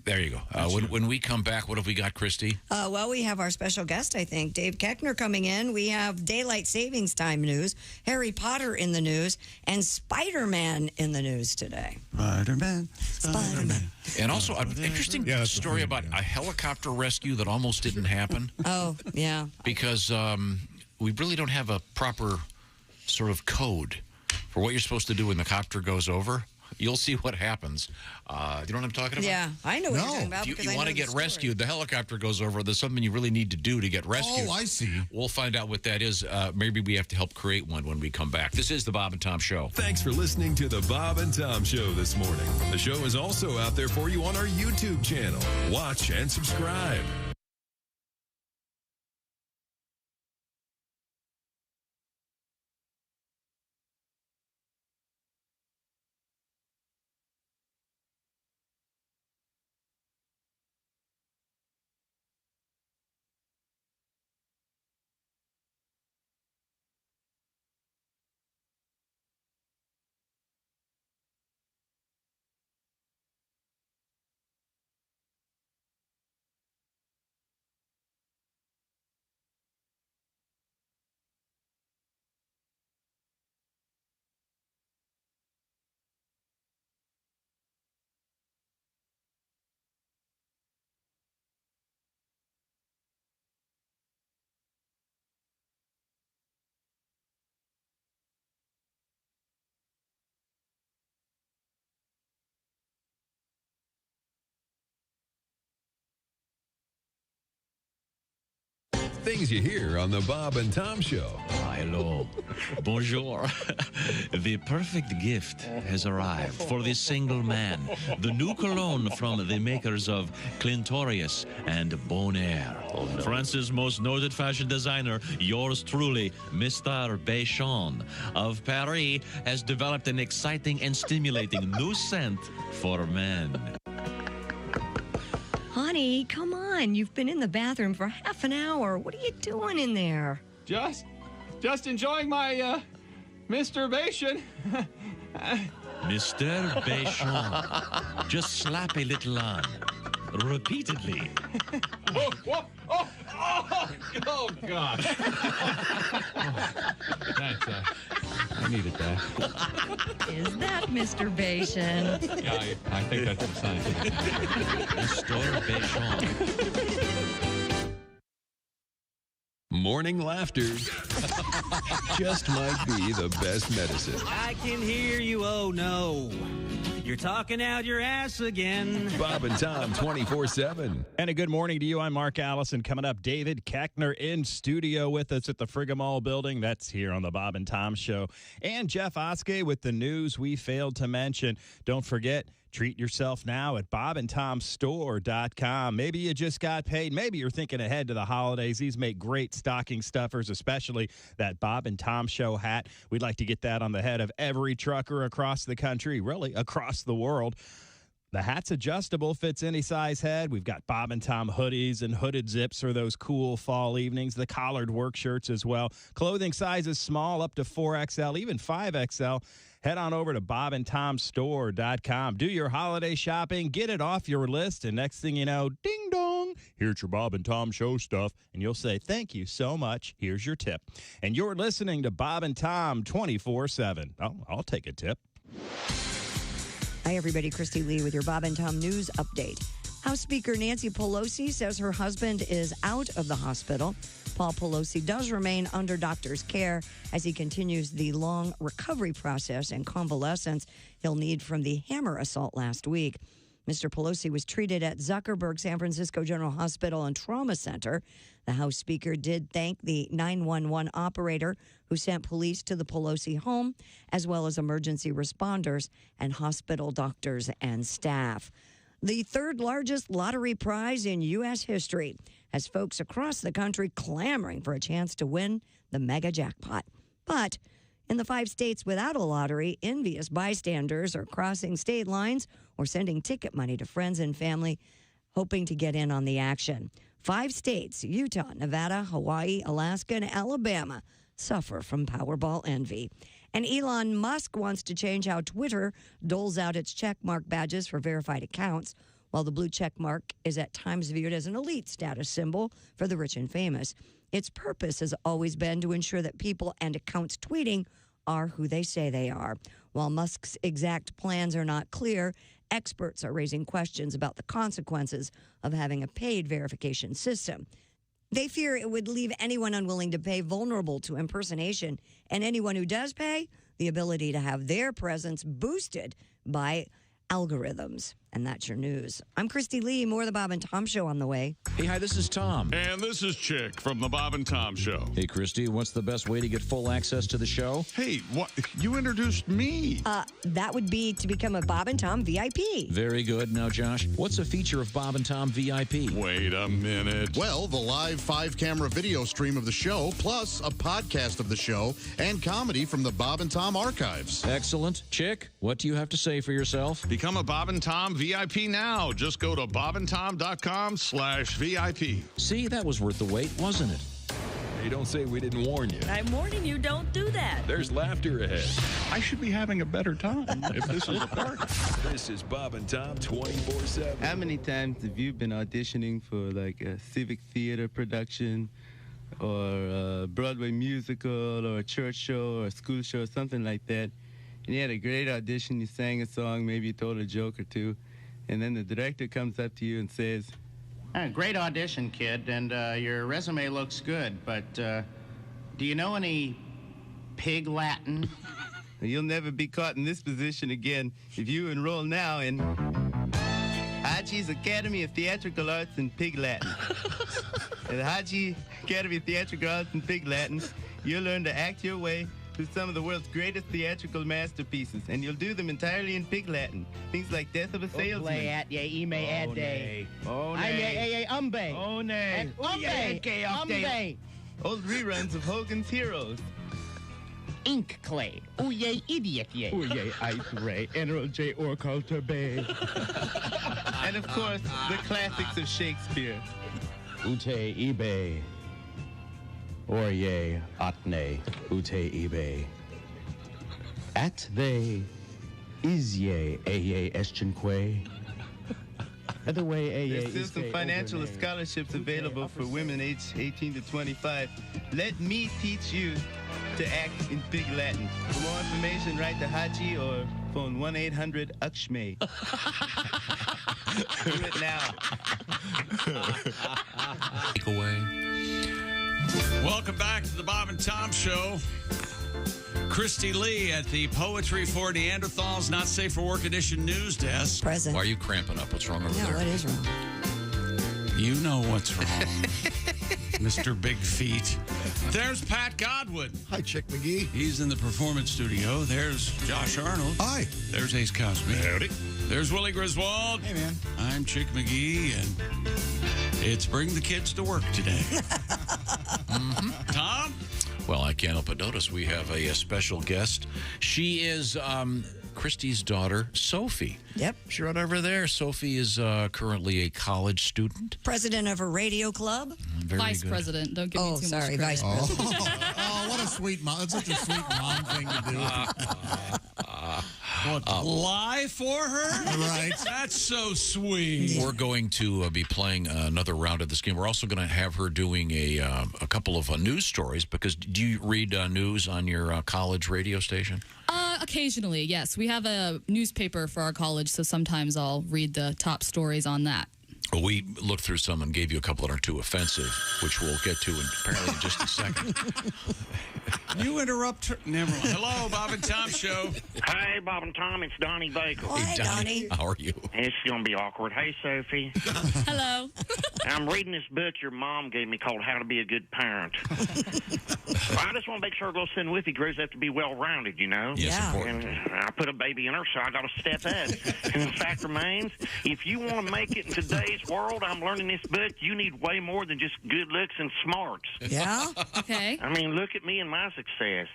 There you go. When we come back, what have we got, Christy? Well, we have our special guest, I think, Dave Koechner coming in. We have daylight savings time news, Harry Potter in the news, and Spider-Man in the news today. Spider-Man. And also, an interesting story about a helicopter rescue that almost didn't happen. Oh, yeah. Because we really don't have a proper sort of code for what you're supposed to do when the copter goes over. You'll see what happens. Do you know what I'm talking about? Yeah, I know what you're talking about. If because you I want to know get the story. rescued, the helicopter goes over. There's something you really need to do to get rescued. Oh, I see. We'll find out what that is. Maybe we have to help create one when we come back. This is the Bob and Tom Show. Thanks for listening to the Bob and Tom Show this morning. The show is also out there for you on our YouTube channel. Watch and subscribe. Things you hear on the Bob and Tom Show. Hello. Bonjour. The perfect gift has arrived for the single man. The new cologne from the makers of Clintorius and Bonaire. France's most noted fashion designer, yours truly, Mr. Béchon of Paris, has developed an exciting and stimulating new scent for men. Honey, come on. You've been in the bathroom for half an hour. What are you doing in there? Just enjoying my masturbation. Mr. Béchon. Just slap a little on. Repeatedly. Oh, God. Thanks, I needed that. Is that Mr. Bashan? Yeah, I think that's the sign. Mr. Béchon. Morning laughter just might be the best medicine. I can hear you, oh no. You're talking out your ass again. Bob and Tom 24/7. And a good morning to you. I'm Mark Allison. Coming up, David Koechner in studio with us at the Frigamall building. That's here on the Bob and Tom Show. And Jeff Oskey with the news we failed to mention. Don't forget, treat yourself now at bobandtomstore.com. Maybe you just got paid. Maybe you're thinking ahead to the holidays. These make great stocking stuffers, especially that Bob and Tom Show hat. We'd like to get that on the head of every trucker across the country, really across the world. The hat's adjustable, fits any size head. We've got Bob and Tom hoodies and hooded zips for those cool fall evenings. The collared work shirts as well. Clothing sizes small up to 4XL, even 5XL. Head on over to bobandtomstore.com. Do your holiday shopping. Get it off your list. And next thing you know, ding dong, here's your Bob and Tom Show stuff. And you'll say, thank you so much. Here's your tip. And you're listening to Bob and Tom 24/7. Oh, I'll take a tip. Hi, everybody. Christy Lee with your Bob and Tom News Update. House Speaker Nancy Pelosi says her husband is out of the hospital. Paul Pelosi does remain under doctor's care as he continues the long recovery process and convalescence he'll need from the hammer assault last week. Mr. Pelosi was treated at Zuckerberg San Francisco General Hospital and Trauma Center. The House Speaker did thank the 911 operator who sent police to the Pelosi home, as well as emergency responders and hospital doctors and staff. The third largest lottery prize in U.S. history has folks across the country clamoring for a chance to win the mega jackpot. But in the 5 states without a lottery, envious bystanders are crossing state lines or sending ticket money to friends and family hoping to get in on the action. 5 states, Utah, Nevada, Hawaii, Alaska, and Alabama, suffer from Powerball envy. And Elon Musk wants to change how Twitter doles out its checkmark badges for verified accounts, while the blue checkmark is at times viewed as an elite status symbol for the rich and famous. Its purpose has always been to ensure that people and accounts tweeting are who they say they are. While Musk's exact plans are not clear, experts are raising questions about the consequences of having a paid verification system. They fear it would leave anyone unwilling to pay vulnerable to impersonation, and anyone who does pay, the ability to have their presence boosted by algorithms. And that's your news. I'm Christy Lee. More of the Bob and Tom Show on the way. Hey, hi, this is Tom. And this is Chick from the Bob and Tom Show. Hey, Christy, what's the best way to get full access to the show? Hey, what? You introduced me. That would be to become a Bob and Tom VIP. Very good. Now, Josh, what's a feature of Bob and Tom VIP? Wait a minute. Well, the live 5-camera video stream of the show, plus a podcast of the show and comedy from the Bob and Tom archives. Excellent. Chick, what do you have to say for yourself? Become a Bob and Tom VIP now. Just go to bobandtom.com/VIP. See, that was worth the wait, wasn't it? Hey, don't say we didn't warn you. I'm warning you, don't do that. There's laughter ahead. I should be having a better time if this is a party. This is Bob and Tom 24/7. How many times have you been auditioning for like a civic theater production or a Broadway musical or a church show or a school show or something like that? And you had a great audition, you sang a song, maybe you told a joke or two, and then the director comes up to you and says, great audition, kid, and your resume looks good, but do you know any pig Latin? You'll never be caught in this position again if you enroll now in Haji's Academy of Theatrical Arts and Pig Latin. At Haji Academy of Theatrical Arts and Pig Latin, you'll learn to act your way through some of the world's greatest theatrical masterpieces, and you'll do them entirely in Pig Latin. Things like Death of a Salesman. Old reruns of Hogan's Heroes. Ink clay. Oh, yay, idiot, yay. Oh, yay, Ice Ray. General J. Orculter Bay. And, of course, the classics of Shakespeare. Ute eBay. Orye atne ute eBay. At they Izye Eye Eschenkwe. Other way, There's still some financial scholarships available for women aged 18 to 25. Let me teach you to act in Pig Latin. For more information, write to Haji or phone 1-800-UKSHME. Do it now. Take away. Welcome back to the Bob and Tom Show. Christy Lee at the Poetry for Neanderthals Not Safe for Work Edition news desk. Present. Why are you cramping up? What's wrong over there? What is wrong? You know what's wrong, Mr. Big Feet. There's Pat Godwin. Hi, Chick McGee. He's in the performance studio. There's Josh Arnold. Hi. There's Ace Cosby. Howdy. There's Willie Griswold. Hey, man. I'm Chick McGee, and it's Bring the Kids to Work today. Tom? Well, I can't help but notice we have a special guest. She is Christy's daughter, Sophie. Yep. She's right over there. Sophie is currently a college student. President of a radio club. Very Vice good. president. Don't give me too much credit. Vice president. Oh, what a sweet mom. That's such a sweet mom thing to do. Lie for her? Right. That's so sweet. We're going to be playing another round of this game. We're also going to have her doing a couple of news stories, because do you read news on your college radio station? Occasionally, yes. We have a newspaper for our college, so sometimes I'll read the top stories on that. Well, we looked through some and gave you a couple that are too offensive, which we'll get to apparently in just a second. You interrupt her. Never mind. Hello, Bob and Tom Show. Hey, Bob and Tom, it's Donnie Baker. Oh, hey, Donnie. How are you? It's going to be awkward. Hey, Sophie. Hello. I'm reading this book your mom gave me called How to Be a Good Parent. I just want to make sure a little son with you grows up to be well-rounded, you know? Yes, Yeah. important. And I put a baby in her, so I got to step up. And the fact remains, if you want to make it in today's world, I'm learning this book, you need way more than just good looks and smarts. Yeah? Okay. I mean, look at me and my success,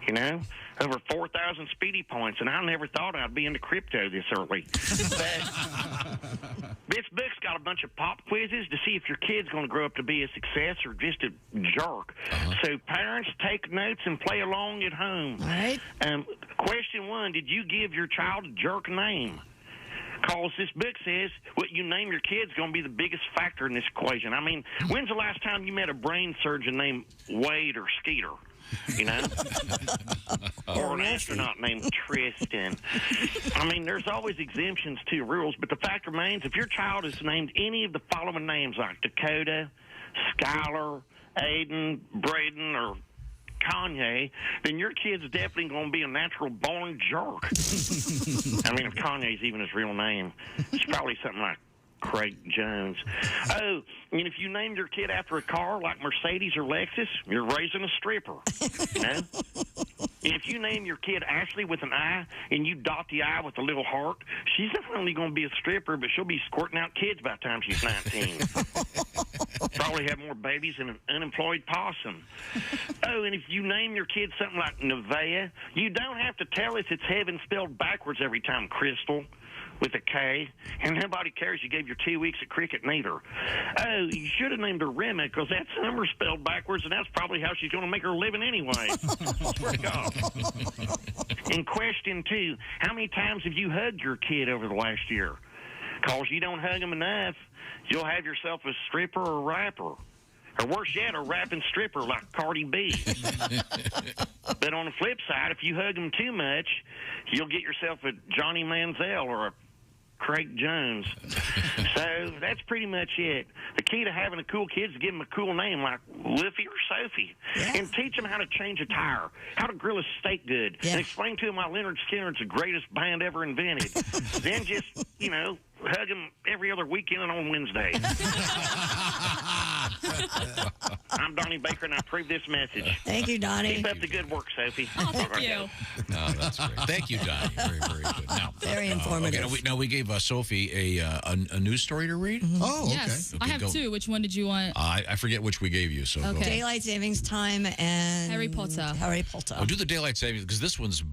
you know? Over 4,000 speedy points, and I never thought I'd be into crypto this early. But this book's got a bunch of pop quizzes to see if your kid's going to grow up to be a success or just a jerk. So parents, take notes and play along at home. All right. Question 1, did you give your child a jerk name? Because this book says what you name your kid's going to be the biggest factor in this equation. I mean, when's the last time you met a brain surgeon named Wade or Skeeter? You know? Or an astronaut named Tristan. I mean, there's always exemptions to rules, but the fact remains, if your child is named any of the following names like Dakota, Skylar, Aiden, Braden, or Kanye, then your kid's definitely going to be a natural born jerk. I mean, if Kanye's even his real name, it's probably something like Craig Jones. Oh, and if you name your kid after a car like Mercedes or Lexus, you're raising a stripper. You know? If you name your kid Ashley with an I and you dot the I with a little heart, she's not only going to be a stripper, but she'll be squirting out kids by the time she's 19. Probably have more babies than an unemployed possum. Oh, and if you name your kid something like Nevaeh, you don't have to tell us it's heaven spelled backwards every time, Crystal, with a K, and nobody cares you gave your 2 weeks at cricket neither. Oh, you should have named her Rima, because that's number spelled backwards, and that's probably how she's going to make her living anyway. Swear to God. And question 2, how many times have you hugged your kid over the last year? Because you don't hug them enough, you'll have yourself a stripper or rapper. Or worse yet, a rapping stripper like Cardi B. But on the flip side, if you hug them too much, you'll get yourself a Johnny Manziel or a Craig Jones. So that's pretty much it. The key to having a cool kid is to give them a cool name like Luffy or Sophie. Yeah. And teach them how to change a tire, how to grill a steak good, and explain to them why Leonard Skinner's the greatest band ever invented. Then just, you know, hug them every other weekend and on Wednesday. I'm Donnie Baker, and I approve this message. Thank you, Donnie. Keep up the good work, Sophie. Oh, thank you. No, that's great. Thank you, Donnie. Very, very good. Now, very informative. Okay, now we gave Sophie a news story to read. Mm-hmm. Oh, okay. Yes, I have two. Which one did you want? I forget which we gave you. So okay. go. Daylight savings time and Harry Potter. Harry Potter. Oh, do the daylight savings, because this one's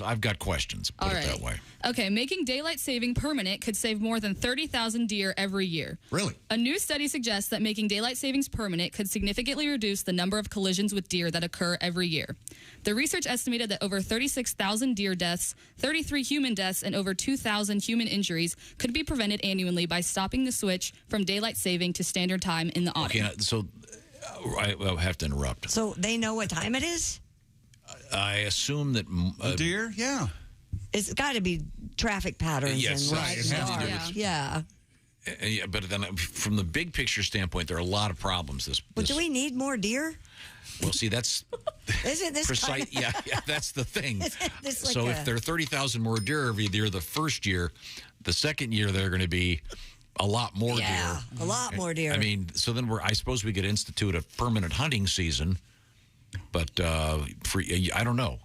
I've got questions. Put it that way. Okay, making daylight saving permanent could save more than 30,000 deer every year. Really? A new study suggests that making daylight daylight savings permanent could significantly reduce the number of collisions with deer that occur every year. The research estimated that over 36,000 deer deaths, 33 human deaths, and over 2,000 human injuries could be prevented annually by stopping the switch from daylight saving to standard time in the autumn. Okay, so I'll have to interrupt. So they know what time it is? I assume that deer, yeah. It's got to be traffic patterns Yes, and it has to do dark. with- Yeah. Yeah, but then from the big picture standpoint, there are a lot of problems. But do we need more deer? Well, see, that's Isn't this precise. kinda- Yeah, that's the thing. Isn't this like So a- if there are 30,000 more deer every year, the first year, the second year, ththere are going to be a lot more deer. A lot more deer. I mean, so then I suppose we could institute a permanent hunting season, but I don't know.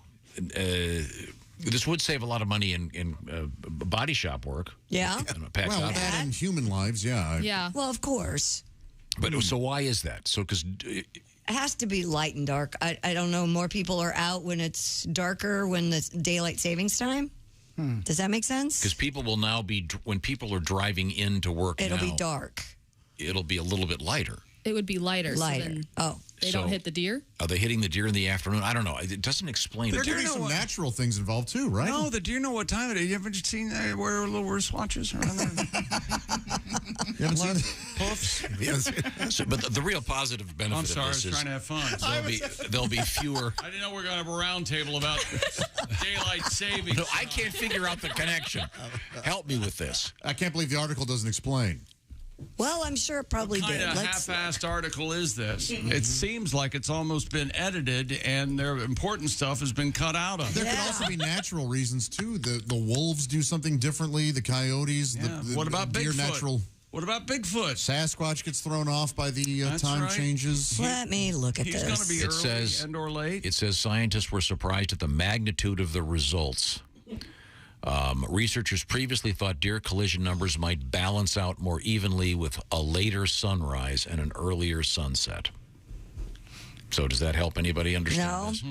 This would save a lot of money in body shop work. Yeah. Well, that and human lives, yeah. Yeah. Well, of course. But so why is that? So because It has to be light and dark. I don't know. More people are out when it's darker when the daylight savings time. Does that make sense? people will now be when people are driving into work. It'll be now, dark. It'll be a little bit lighter. It would be lighter. Lighter. So then Oh. they So- don't hit the deer? Are they hitting the deer in the afternoon? I don't know. It doesn't explain There it. could be some natural things involved too, right? No, the deer know what time it is. You ever seen wear little wristwatches around there? You haven't seen Puffs? So, but the real positive benefit I'm sorry, I of was this trying to have fun. is there'll be fewer. I didn't know we were going to have a round table about daylight savings. No, I can't figure out the connection. Help me with this. I can't believe the article doesn't explain. Well, I'm sure it probably What did. kind of Let's- half-assed article is this? It seems like it's almost been edited and their important stuff has been cut out of it. There could also be natural reasons too. The wolves do something differently. The coyotes. Yeah. The What about deer Bigfoot? natural. What about Bigfoot? Sasquatch gets thrown off by the That's time right. changes. Let me look at He's this. going to be It early says- and or late. It says scientists were surprised at the magnitude of the results. Researchers previously thought deer collision numbers might balance out more evenly with a later sunrise and an earlier sunset. So does that help anybody understand No. this?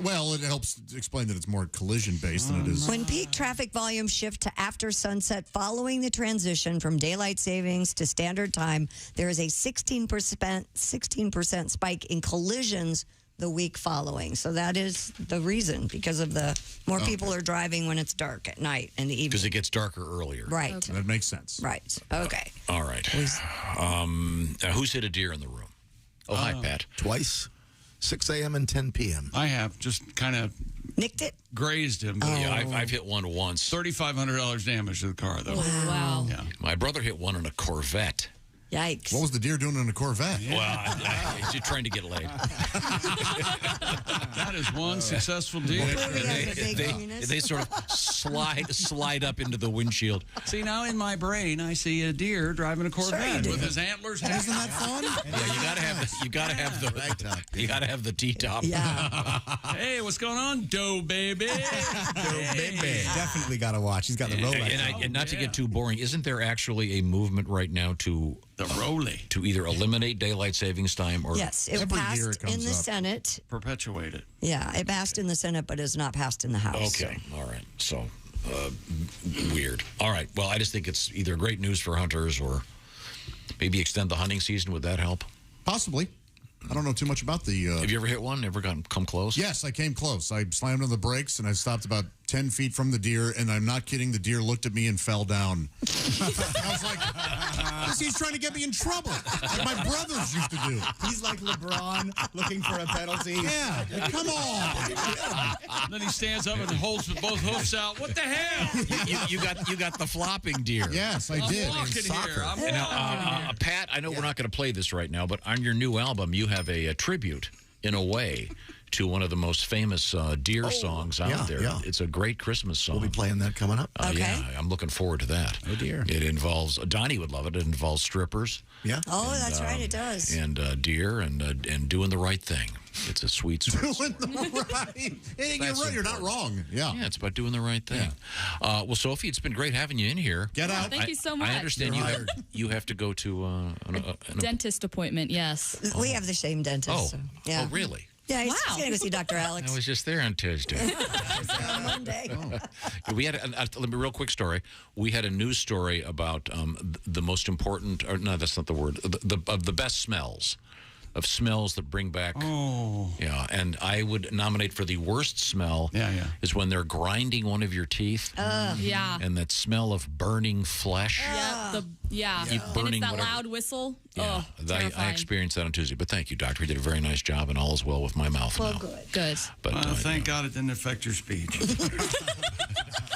Well, it helps explain that it's more collision based than it is. When peak traffic volumes shift to after sunset following the transition from daylight savings to standard time, there is a 16% spike in collisions the week following. So that is the reason, because of the more people are driving when it's dark at night and the evening. Because it gets darker earlier. Right. Okay. That makes sense. Right. Okay. All right. Who's hit a deer in the room? Oh, hi, Pat. Twice, 6 a.m. and 10 p.m. I have just kind of nicked it, grazed him. Oh. Yeah, I've hit one once. $3,500 damage to the car, though. Wow. Yeah. My brother hit one in a Corvette. Yikes. What was the deer doing in a Corvette? Well, he's trying to get laid. That is one successful deal. They sort of slide up into the windshield. See, now in my brain, I see a deer driving a Corvette with his antlers. Isn't that fun? Yeah, you gotta have the T-top. Yeah. Hey, what's going on, Doe baby? Definitely got to watch. He's got the Rolex. And not to get too boring, isn't there actually a movement right now to the Rolly to either eliminate daylight savings time or Yes, it Every year passed it comes in the up. Senate. perpetuate it? Yeah, it passed in the Senate, but is not passed in the House. Okay, all right. So weird. All right. Well, I just think it's either great news for hunters or maybe extend the hunting season. Would that help? Possibly. I don't know too much about the. Have you ever hit one? Ever come close? Yes, I came close. I slammed on the brakes and I stopped about 10 feet from the deer, and I'm not kidding. The deer looked at me and fell down. I was like, he's trying to get me in trouble, like my brothers used to do. He's like LeBron looking for a penalty. Yeah, come on. Then he stands up and holds with both hoofs out. What the hell? You got the flopping deer. Yes, I did. I'm walking here. I'm walking here. Pat, I know we're not going to play this right now, but on your new album, you have a tribute, in a way, to one of the most famous deer songs out there. Yeah. It's a great Christmas song. We'll be playing that coming up. Okay. Yeah, I'm looking forward to that. Oh, dear. It involves, Donnie would love it. It involves strippers. Yeah. Oh, that's right, it does. And deer and doing the right thing. It's a sweet Doing story. the right. Hey, you're right. You're not wrong. Yeah. Yeah, it's about doing the right thing. Well, Sophie, it's been great having you in here. Get out. Thank you so much. I understand you have to go to Dentist appointment, yes. We have the same dentist. Oh, so, yeah. oh, really? Yeah, he's going to go see Dr. Alex. I was just there on Tuesday. On Monday. We had let me real quick story. We had a news story about the most important, or no, that's not the word. The best smells. Of smells that bring back. Oh. Yeah, and I would nominate for the worst smell. Is when they're grinding one of your teeth. Yeah. And that smell of burning flesh. Yeah. Keep And burning it's that whatever. loud whistle. Yeah, Oh, I terrifying. experienced that on Tuesday. But thank you, doctor. You did a very nice job, and all is well with my mouth now. Good. But Thank God it didn't affect your speech.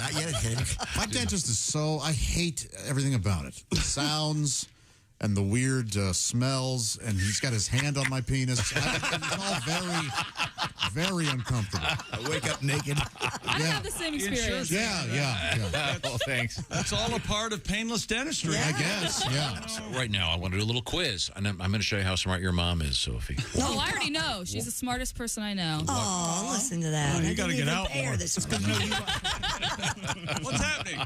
Not yet, kid. My dentist is so, I hate everything about it. The sounds and the weird smells, and he's got his hand on my penis. It's all very, very uncomfortable. I wake up naked. I have the same experience. Yeah. Oh, thanks. That's all a part of painless dentistry, I guess. Yeah. So right now, I want to do a little quiz, and I'm going to show you how smart your mom is, Sophie. Oh, I already know. She's the smartest person I know. Oh, listen to that. You got to get out more. What's happening?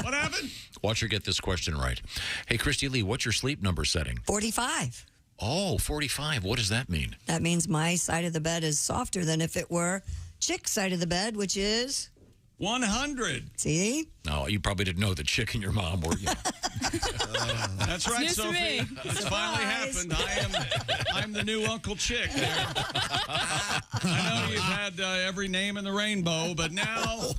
What happened? Watch her get this question right. Hey, Christy Lee, what's your sleep number setting? 45. Oh, 45. What does that mean? That means my side of the bed is softer than if it were Chick's side of the bed, which is 100. See? No, you probably didn't know that Chick and your mom were. That's right, News to Sophie. me. It's finally happened. I'm the new Uncle Chick there. I know you've had every name in the rainbow, but now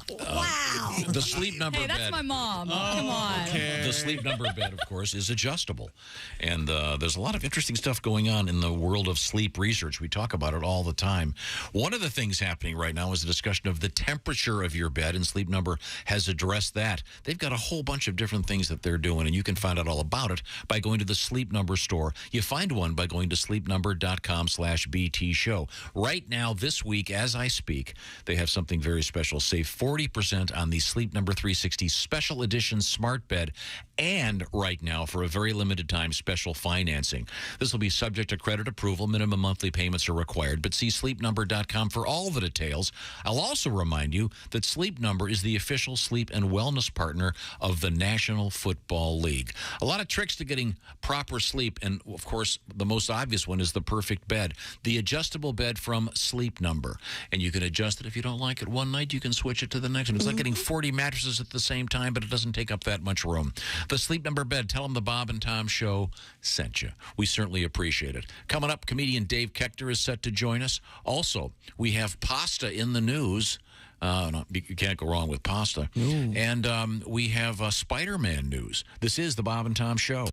The sleep number Hey, bed. that's my mom. Come on. The sleep number bed, of course, is adjustable. And there's a lot of interesting stuff going on in the world of sleep research. We talk about it all the time. One of the things happening right now is a discussion of the temperature of your bed, and Sleep Number has addressed that. They've got a whole bunch of different things that they're doing, and you can find out all about it by going to the Sleep Number store. You find one by going to sleepnumber.com/BT show. Right now, this week, as I speak, they have something very special. Save 40% on the Sleep Number 360 Special Edition Smart Bed, and right now, for a very limited time, special financing. This will be subject to credit approval. Minimum monthly payments are required, but see sleepnumber.com for all the details. I'll also remind you that Sleep Number is the official sleep and wellness partner of the National Football League. A lot of tricks to getting proper sleep, and of course, the most obvious one is the perfect bed. The adjustable bed from Sleep Number. And you can adjust it if you don't like it one night, you can switch it to the next one. It's like getting 40 mattresses at the same time, but it doesn't take up that much room. The Sleep Number bed, tell them the Bob and Tom Show sent you. We certainly appreciate it. Coming up, comedian Dave Koechner is set to join us. Also, we have pasta in the news. No, you can't go wrong with pasta. And we have Spider-Man news. This is the Bob and Tom Show.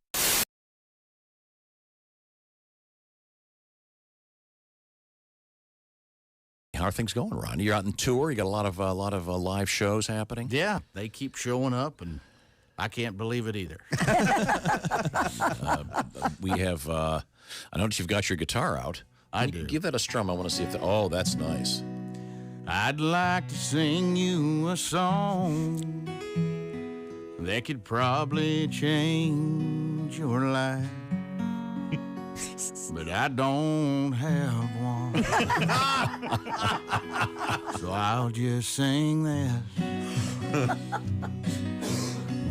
How are things going, Ron? You're out on tour. You got a lot of live shows happening. Yeah, they keep showing up, and I can't believe it either. We have. I notice you've got your guitar out. I do. Give that a strum. I want to see if. Oh, that's nice. I'd like to sing you a song that could probably change your life, but I don't have one. So I'll just sing this.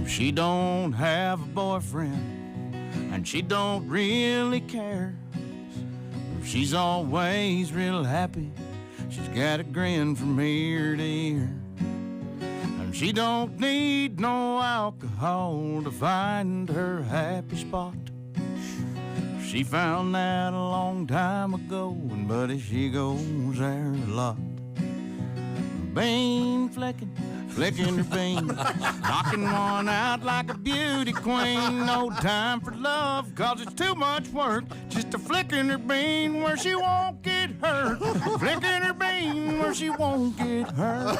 She don't have a boyfriend, and she don't really care. She's always real happy. She's got a grin from ear to ear. And she don't need no alcohol to find her happy spot. She found that a long time ago, and buddy, she goes there a lot. Bean flicking her bean, knocking one out like a beauty queen. No time for love, cause it's too much work just to flicking her bean where she won't get hurt. Flicking her bean where she won't get hurt.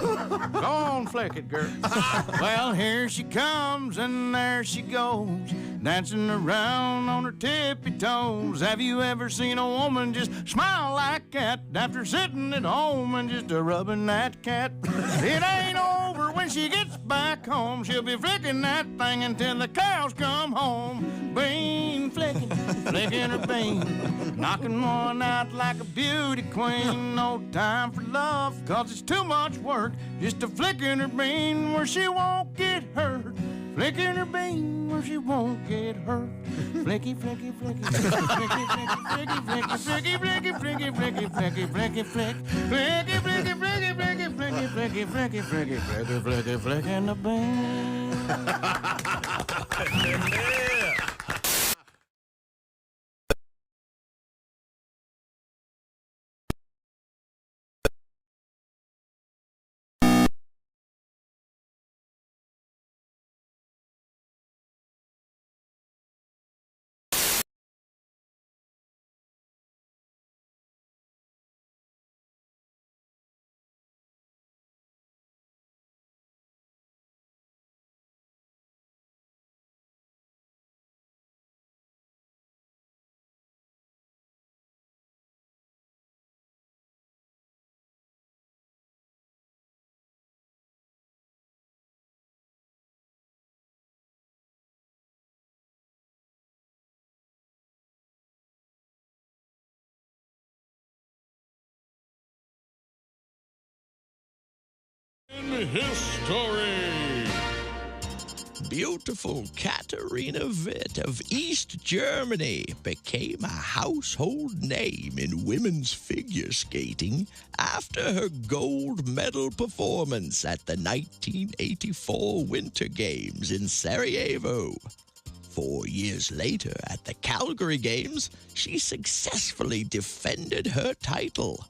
Go on, flick it, girl. Well, here she comes and there she goes, dancing around on her tippy toes. Have you ever seen a woman just smile like that after sitting at home and just rubbing that cat? It ain't over when she gets back home. She'll be flicking that thing until the cows come home. Bean flicking her bean, knocking one out like a beauty queen. No time for love, cause it's too much work just to flicking her bean where she won't get hurt. flicking her bean where she won't get hurt. Flicky, flicky, flicky, flicky, flicky, flicky, flicky, flicky, flicky, flicky, flicky, flicky, flicky, flick, flicky, flicky, flicky, flicky, flicky, flicky, flicky, flicky, flicky, flicky, flicking the bean. In history. Beautiful Katharina Witt of East Germany became a household name in women's figure skating after her gold medal performance at the 1984 Winter Games in Sarajevo. 4 years later, at the Calgary Games, she successfully defended her title.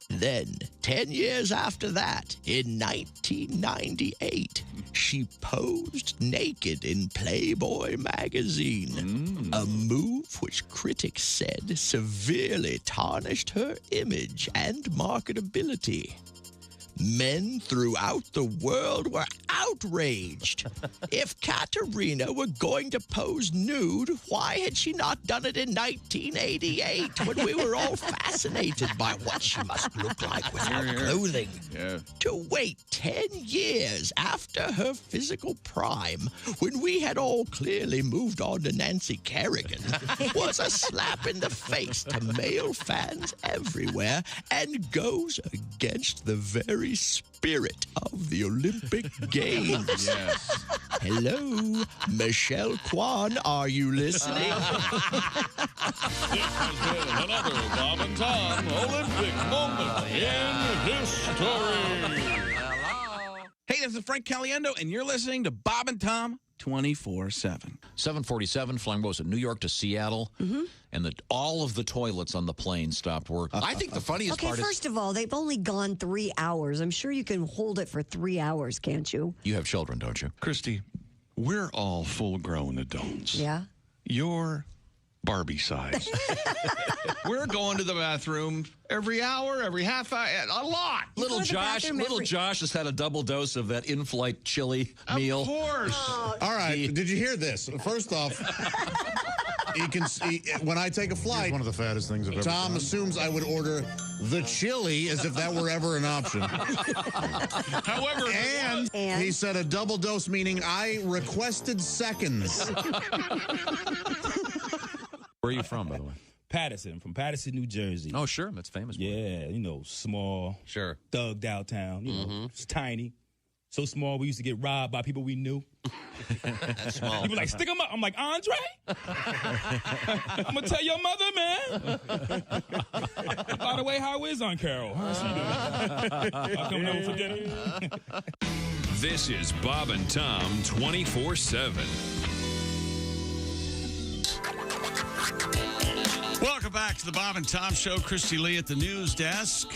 Then, 10 years after that, in 1998, she posed naked in Playboy magazine, a move which critics said severely tarnished her image and marketability. Men throughout the world were outraged. If Katharina were going to pose nude, why had she not done it in 1988 when we were all fascinated by what she must look like without clothing? Yeah. To wait 10 years after her physical prime, when we had all clearly moved on to Nancy Kerrigan, was a slap in the face to male fans everywhere and goes against the very spirit of the Olympic Games. Yes. Hello, Michelle Kwan, are you listening? This has been another Bob and Tom Olympic moment in history. Hey, this is Frank Caliendo, and you're listening to Bob and Tom 24/7. 747 flying was at New York to Seattle, and all of the toilets on the plane stopped working. I think the funniest part is... First of all, they've only gone 3 hours. I'm sure you can hold it for 3 hours, can't you? You have children, don't you? Christy, we're all full-grown adults. Yeah. You're Barbie size. We're going to the bathroom every hour, every half hour, a lot. Little Josh has had a double dose of that in-flight chili meal. Of course. All right, did you hear this? First off, you can see when I take a flight. One of the fattest things I've ever Tom done. assumes I would order the chili as if that were ever an option. However, and he said a double dose, meaning I requested seconds. Where are you from, by the way? Patterson, from Patterson, New Jersey. Oh, sure. That's famous. Yeah, you know, small. Sure. Thugged out town. You know, it's tiny. So small, we used to get robbed by people we knew. That's small. People like, stick them up. I'm like, Andre? I'm going to tell your mother, man. By the way, how is Aunt Carol? How's she doing? I'll come over for dinner. This is Bob and Tom 24/7. welcome back to the Bob and Tom Show. Christy Lee at the news desk.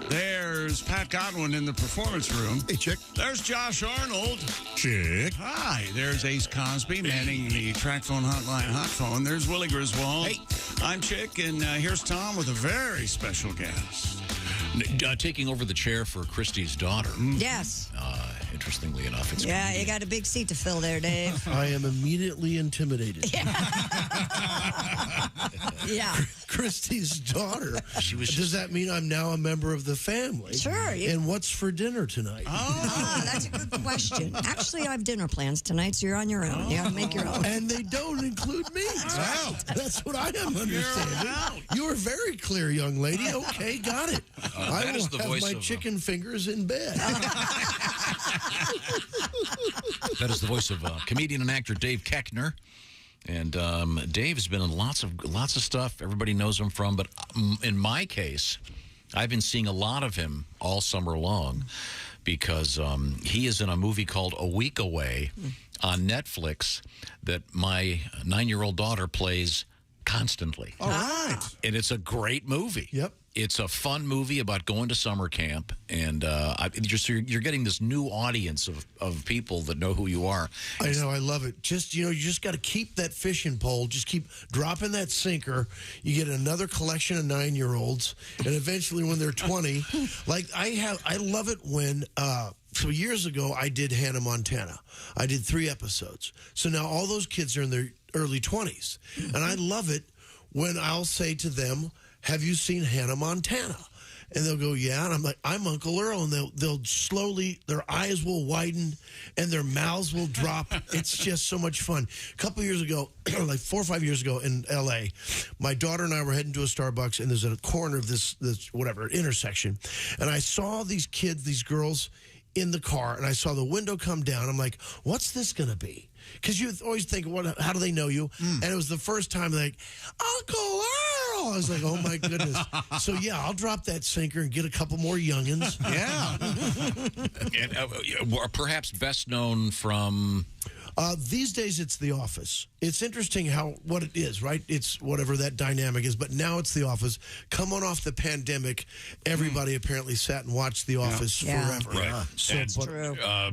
There's Pat Godwin in the performance room. Hey, Chick. There's Josh Arnold. Chick. Hi. There's Ace Cosby manning the track phone hotline hot phone. There's Willie Griswold. Hey. I'm Chick, and here's Tom with a very special guest. Taking over the chair for Christy's daughter. Yes. Interestingly enough, it's Yeah, you got a big seat to fill there, Dave. I am immediately intimidated. Yeah. Christy's daughter. She was. Does that mean I'm now a member of the family? Sure. And what's for dinner tonight? That's a good question. Actually, I have dinner plans tonight, so you're on your own. You have to make your own. And they don't include me. Wow. That's what I am understanding. You are very clear, young lady. Okay, got it. I will have my chicken fingers in bed. That is the voice of comedian and actor Dave Koechner. And Dave has been in lots of stuff everybody knows him from. But in my case, I've been seeing a lot of him all summer long because he is in a movie called A Week Away on Netflix that my 9-year-old daughter plays constantly. All right. And it's a great movie. Yep. It's a fun movie about going to summer camp, and you're getting this new audience of people that know who you are. I know, I love it. Just you just got to keep that fishing pole. Just keep dropping that sinker. You get another collection of 9-year-olds, and eventually, when they're 20, like I love it when. So years ago, I did Hannah Montana. I did 3 episodes. So now all those kids are in their early 20s, and I love it when I'll say to them, have you seen Hannah Montana? And they'll go, yeah. And I'm like, I'm Uncle Earl. And they'll slowly, their eyes will widen and their mouths will drop. It's just so much fun. A couple years ago, like 4 or 5 years ago in L.A., my daughter and I were heading to a Starbucks, and there's a corner of this whatever, intersection. And I saw these kids, these girls in the car, and I saw the window come down. I'm like, what's this going to be? Because you always think, how do they know you? And it was the first time, like, Uncle Earl. I was like, oh, my goodness. So, yeah, I'll drop that sinker and get a couple more youngins. Yeah. And perhaps best known from... These days, it's The Office. It's interesting what it is, right? It's whatever that dynamic is, but now it's The Office. Come on off the pandemic, everybody apparently sat and watched The Office forever. Right. So,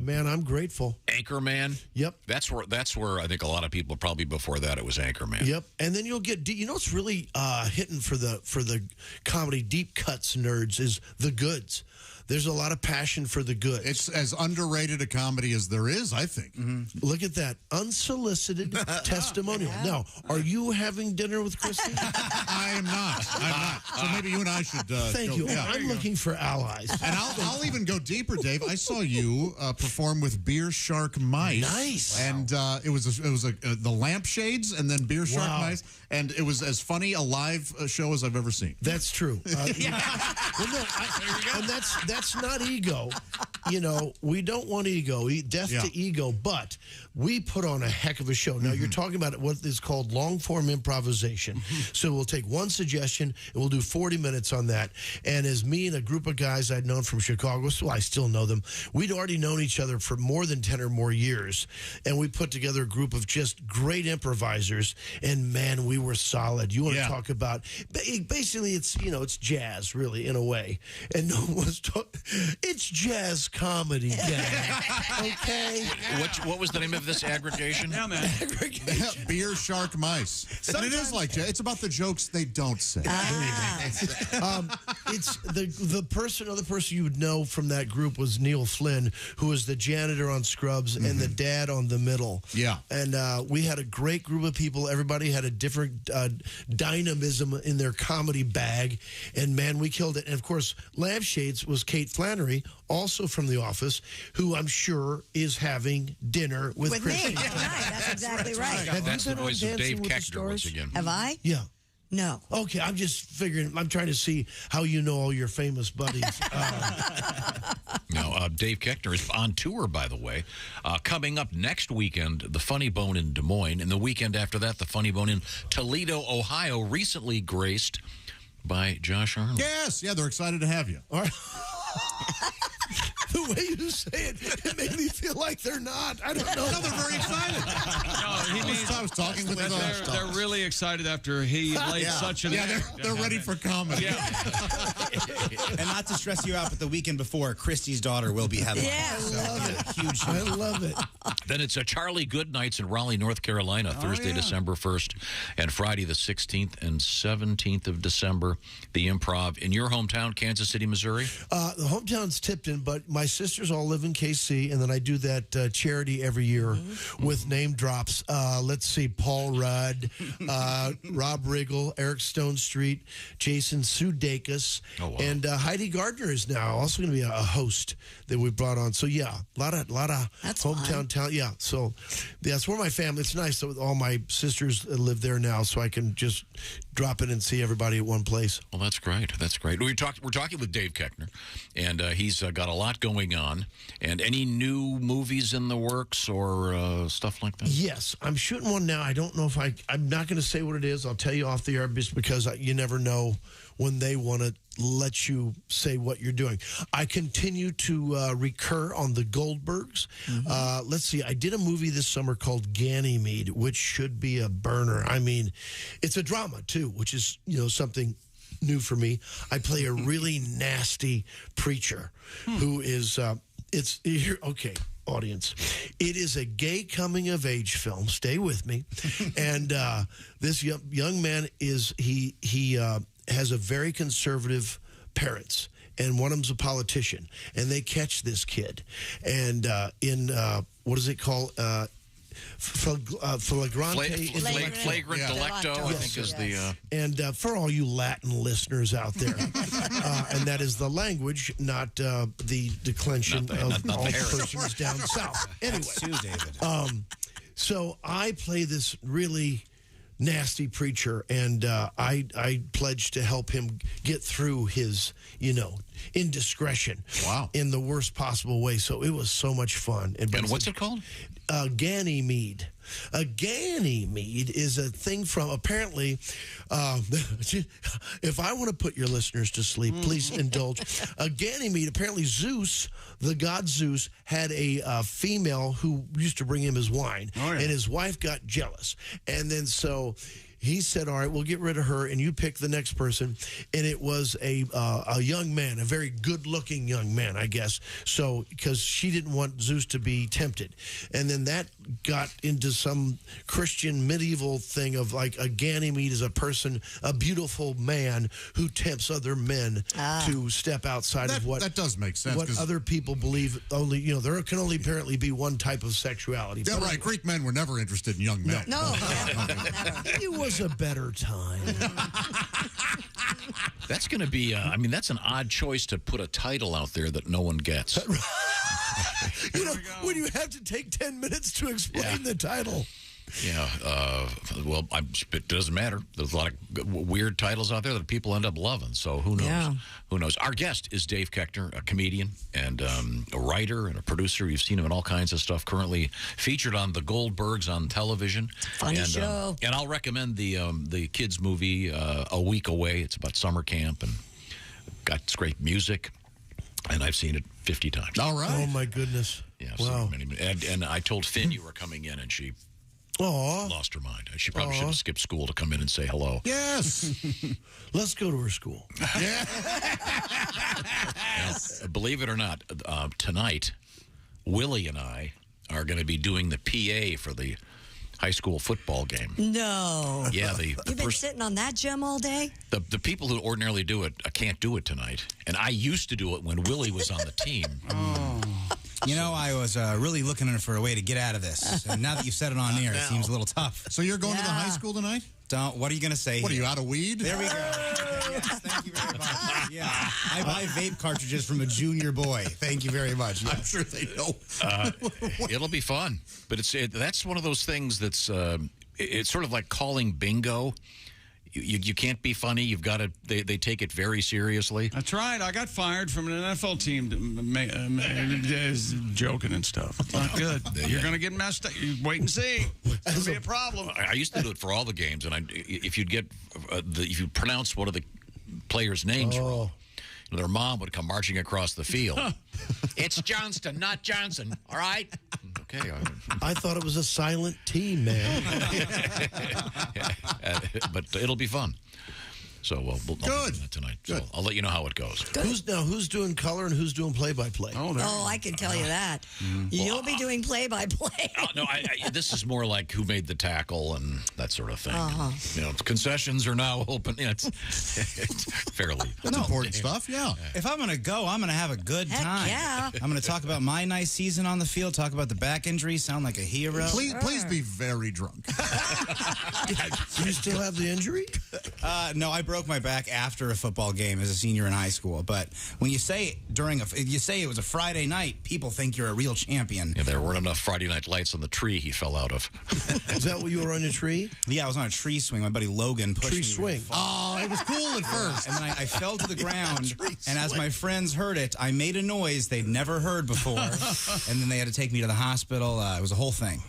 man, I'm grateful. Anchorman. Yep. That's where I think a lot of people, probably before that, it was Anchorman. Yep. And then you'll get, what's really hitting for the comedy deep cuts nerds is The Goods. There's a lot of passion for The Goods. It's as underrated a comedy as there is, I think. Look at that. Unsolicited testimonial. Now, are you having dinner with Christy? I am not. I'm not. So maybe you and I should Thank you. Yeah, I'm looking for allies. And I'll even go deeper, Dave. I saw you perform with Beer Shark Mice. Nice. And it was the lampshades and then Beer Shark Mice. And it was as funny a live show as I've ever seen. That's true. And that's not ego. We don't want ego, death to ego, but we put on a heck of a show. Now, you're talking about what is called long-form improvisation. So we'll take one suggestion, and we'll do 40 minutes on that. And as me and a group of guys I'd known from Chicago, so I still know them, we'd already known each other for more than 10 or more years. And we put together a group of just great improvisers, and, man, we were solid. You want to talk about, basically, it's jazz, really, in a way. And no one was talking, it's jazz comedy, gang. Okay? What was the name of this aggregation? Yeah, man. Aggregation. Beer Shark Mice. And it is like, it's about the jokes they don't say. It's the other person you would know from that group was Neil Flynn, who was the janitor on Scrubs and the dad on The Middle. Yeah. And we had a great group of people. Everybody had a different dynamism in their comedy bag. And, man, we killed it. And, of course, Lampshades was Kate Flannery, also from The Office, who I'm sure is having dinner with Christy. Me. That's exactly right. That's the voice of Dave Koechner once again. Have I? Yeah. No. Okay, I'm just figuring. I'm trying to see how you know all your famous buddies. No, Dave Koechner is on tour, by the way. Coming up next weekend, the Funny Bone in Des Moines, and the weekend after that, the Funny Bone in Toledo, Ohio, recently graced by Josh Arnold. Yes, they're excited to have you. All right. The way you say it made me feel like they're not. I don't know. No, they're very excited. I was talking with them. They're really excited after he laid such an egg. They're ready for comedy. And not to stress you out, but the weekend before, Christy's daughter will be headlining. Yeah, I love it. Huge show. I love it. Then it's a Charlie Good Nights in Raleigh, North Carolina, Thursday, December 1st, and Friday the 16th and 17th of December. The Improv in your hometown, Kansas City, Missouri? The hometown's Tipton, but my sisters all live in KC, and then I do that charity every year with name drops. Let's see, Paul Rudd, Rob Riggle, Eric Stone Street, Jason Sudeikis, and Heidi Gardner is now also going to be a host that we brought on. So, yeah, a lot of hometown talent. Yeah, so that's where my family, it's nice that all my sisters live there now, so I can just drop in and see everybody at one place. Well, that's great. That's great. We're talking with Dave Koechner, and he's got a lot going on. And any new movies in the works or stuff like that? Yes, I'm shooting one now. I don't know if I'm not going to say what it is. I'll tell you off the air just because you never know when they want to let you say what you're doing. I continue to recur on the Goldbergs. Let's see. I did a movie this summer called Ganymede, which should be a burner. I mean, it's a drama too, which is something new for me. I play a really nasty preacher who is. It's here. Okay. Audience, it is a gay coming of age film. Stay with me. And this young man is he has a very conservative parents, and one of them's a politician, and they catch this kid, and in what is it called? Flagrante. Flagrant delicto, I think is the... And for all you Latin listeners out there, and that is the language, not the declension of all persons down south. Anyway, so I play this really nasty preacher, and I pledged to help him get through his, indiscretion. Wow. In the worst possible way. So it was so much fun. And what's it called? Ganymede. A Ganymede is a thing from, apparently, if I want to put your listeners to sleep, please indulge. A Ganymede, apparently Zeus, the god Zeus, had a female who used to bring him his wine, and his wife got jealous. And then so he said, all right, we'll get rid of her, and you pick the next person. And it was a young man, a very good-looking young man, I guess. So, because she didn't want Zeus to be tempted. And then that got into some Christian medieval thing of like a Ganymede is a person, a beautiful man who tempts other men to step outside of what... That does make sense. What other people believe only, there can only apparently be one type of sexuality. Yeah, right. Greek men were never interested in young men. No. It was a better time. That's going to be, that's an odd choice to put a title out there that no one gets. When you have to take 10 minutes to explain the title. Yeah, well, it doesn't matter. There's a lot of weird titles out there that people end up loving, so who knows? Yeah. Who knows? Our guest is Dave Koechner, a comedian and a writer and a producer. You've seen him in all kinds of stuff, currently featured on The Goldbergs on television. Funny show. And I'll recommend the kids' movie, A Week Away. It's about summer camp and got great music, and I've seen it 50 times. All right. Oh, my goodness. Yeah, wow. And I told Finn you were coming in, and she... lost her mind. She probably should have skipped school to come in and say hello. Yes. Let's go to her school. Yeah. Believe it or not, tonight, Willie and I are going to be doing the PA for the high school football game. No. Yeah. You've been sitting on that gem all day? The people who ordinarily do it can't do it tonight. And I used to do it when Willie was on the team. I was really looking for a way to get out of this. And now that you've said it on air, it seems a little tough. So you're going to the high school tonight? What are you going to say? What, are you out of weed? There we go. Yes, thank you very much. Yeah, I buy vape cartridges from a junior boy. Thank you very much. Yes. I'm sure they know. It'll be fun. But that's one of those things that's it's sort of like calling bingo. You can't be funny. You've got to. They take it very seriously. That's right. I got fired from an NFL team joking and stuff. It's not good. You're going to get messed up. You wait and see. It's going to be a problem. I used to do it for all the games, and if you pronounce one of the players' names wrong, their mom would come marching across the field. It's Johnston, not Johnson. All right. Okay. I thought it was a silent T, man. But it'll be fun. So we'll do that tonight. So I'll let you know how it goes. Who's doing color and who's doing play-by-play? Oh, I can tell you that. You'll be doing play-by-play. No, this is more like who made the tackle and that sort of thing. Concessions are now open. It's fairly. That's important stuff. Yeah. If I'm going to go, I'm going to have a good time. Yeah. I'm going to talk about my nice season on the field. Talk about the back injury. Sound like a hero. Please be very drunk. Do you still have the injury? No, I broke my back after a football game as a senior in high school, but when you say it was a Friday night, people think you're a real champion. Yeah, there weren't enough Friday night lights on the tree he fell out of. Is that what you were on a tree? Yeah, I was on a tree swing. My buddy Logan pushed me. Tree swing. Oh, it was cool at first. And then I fell to the ground, and as my friends heard it, I made a noise they'd never heard before, and then they had to take me to the hospital. It was a whole thing.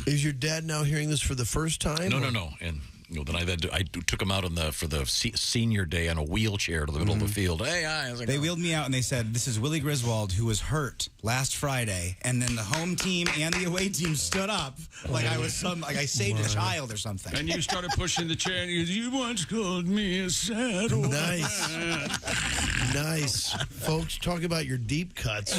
Is your dad now hearing this for the first time? No. And then I took him out for the senior day on a wheelchair to the middle of the field. Hey, hi. They wheeled me out and they said, "This is Willie Griswold, who was hurt last Friday." And then the home team and the away team stood up like I was I saved a child or something. And you started pushing the chair and you once called me a sad old man. Nice. Folks, talk about your deep cuts.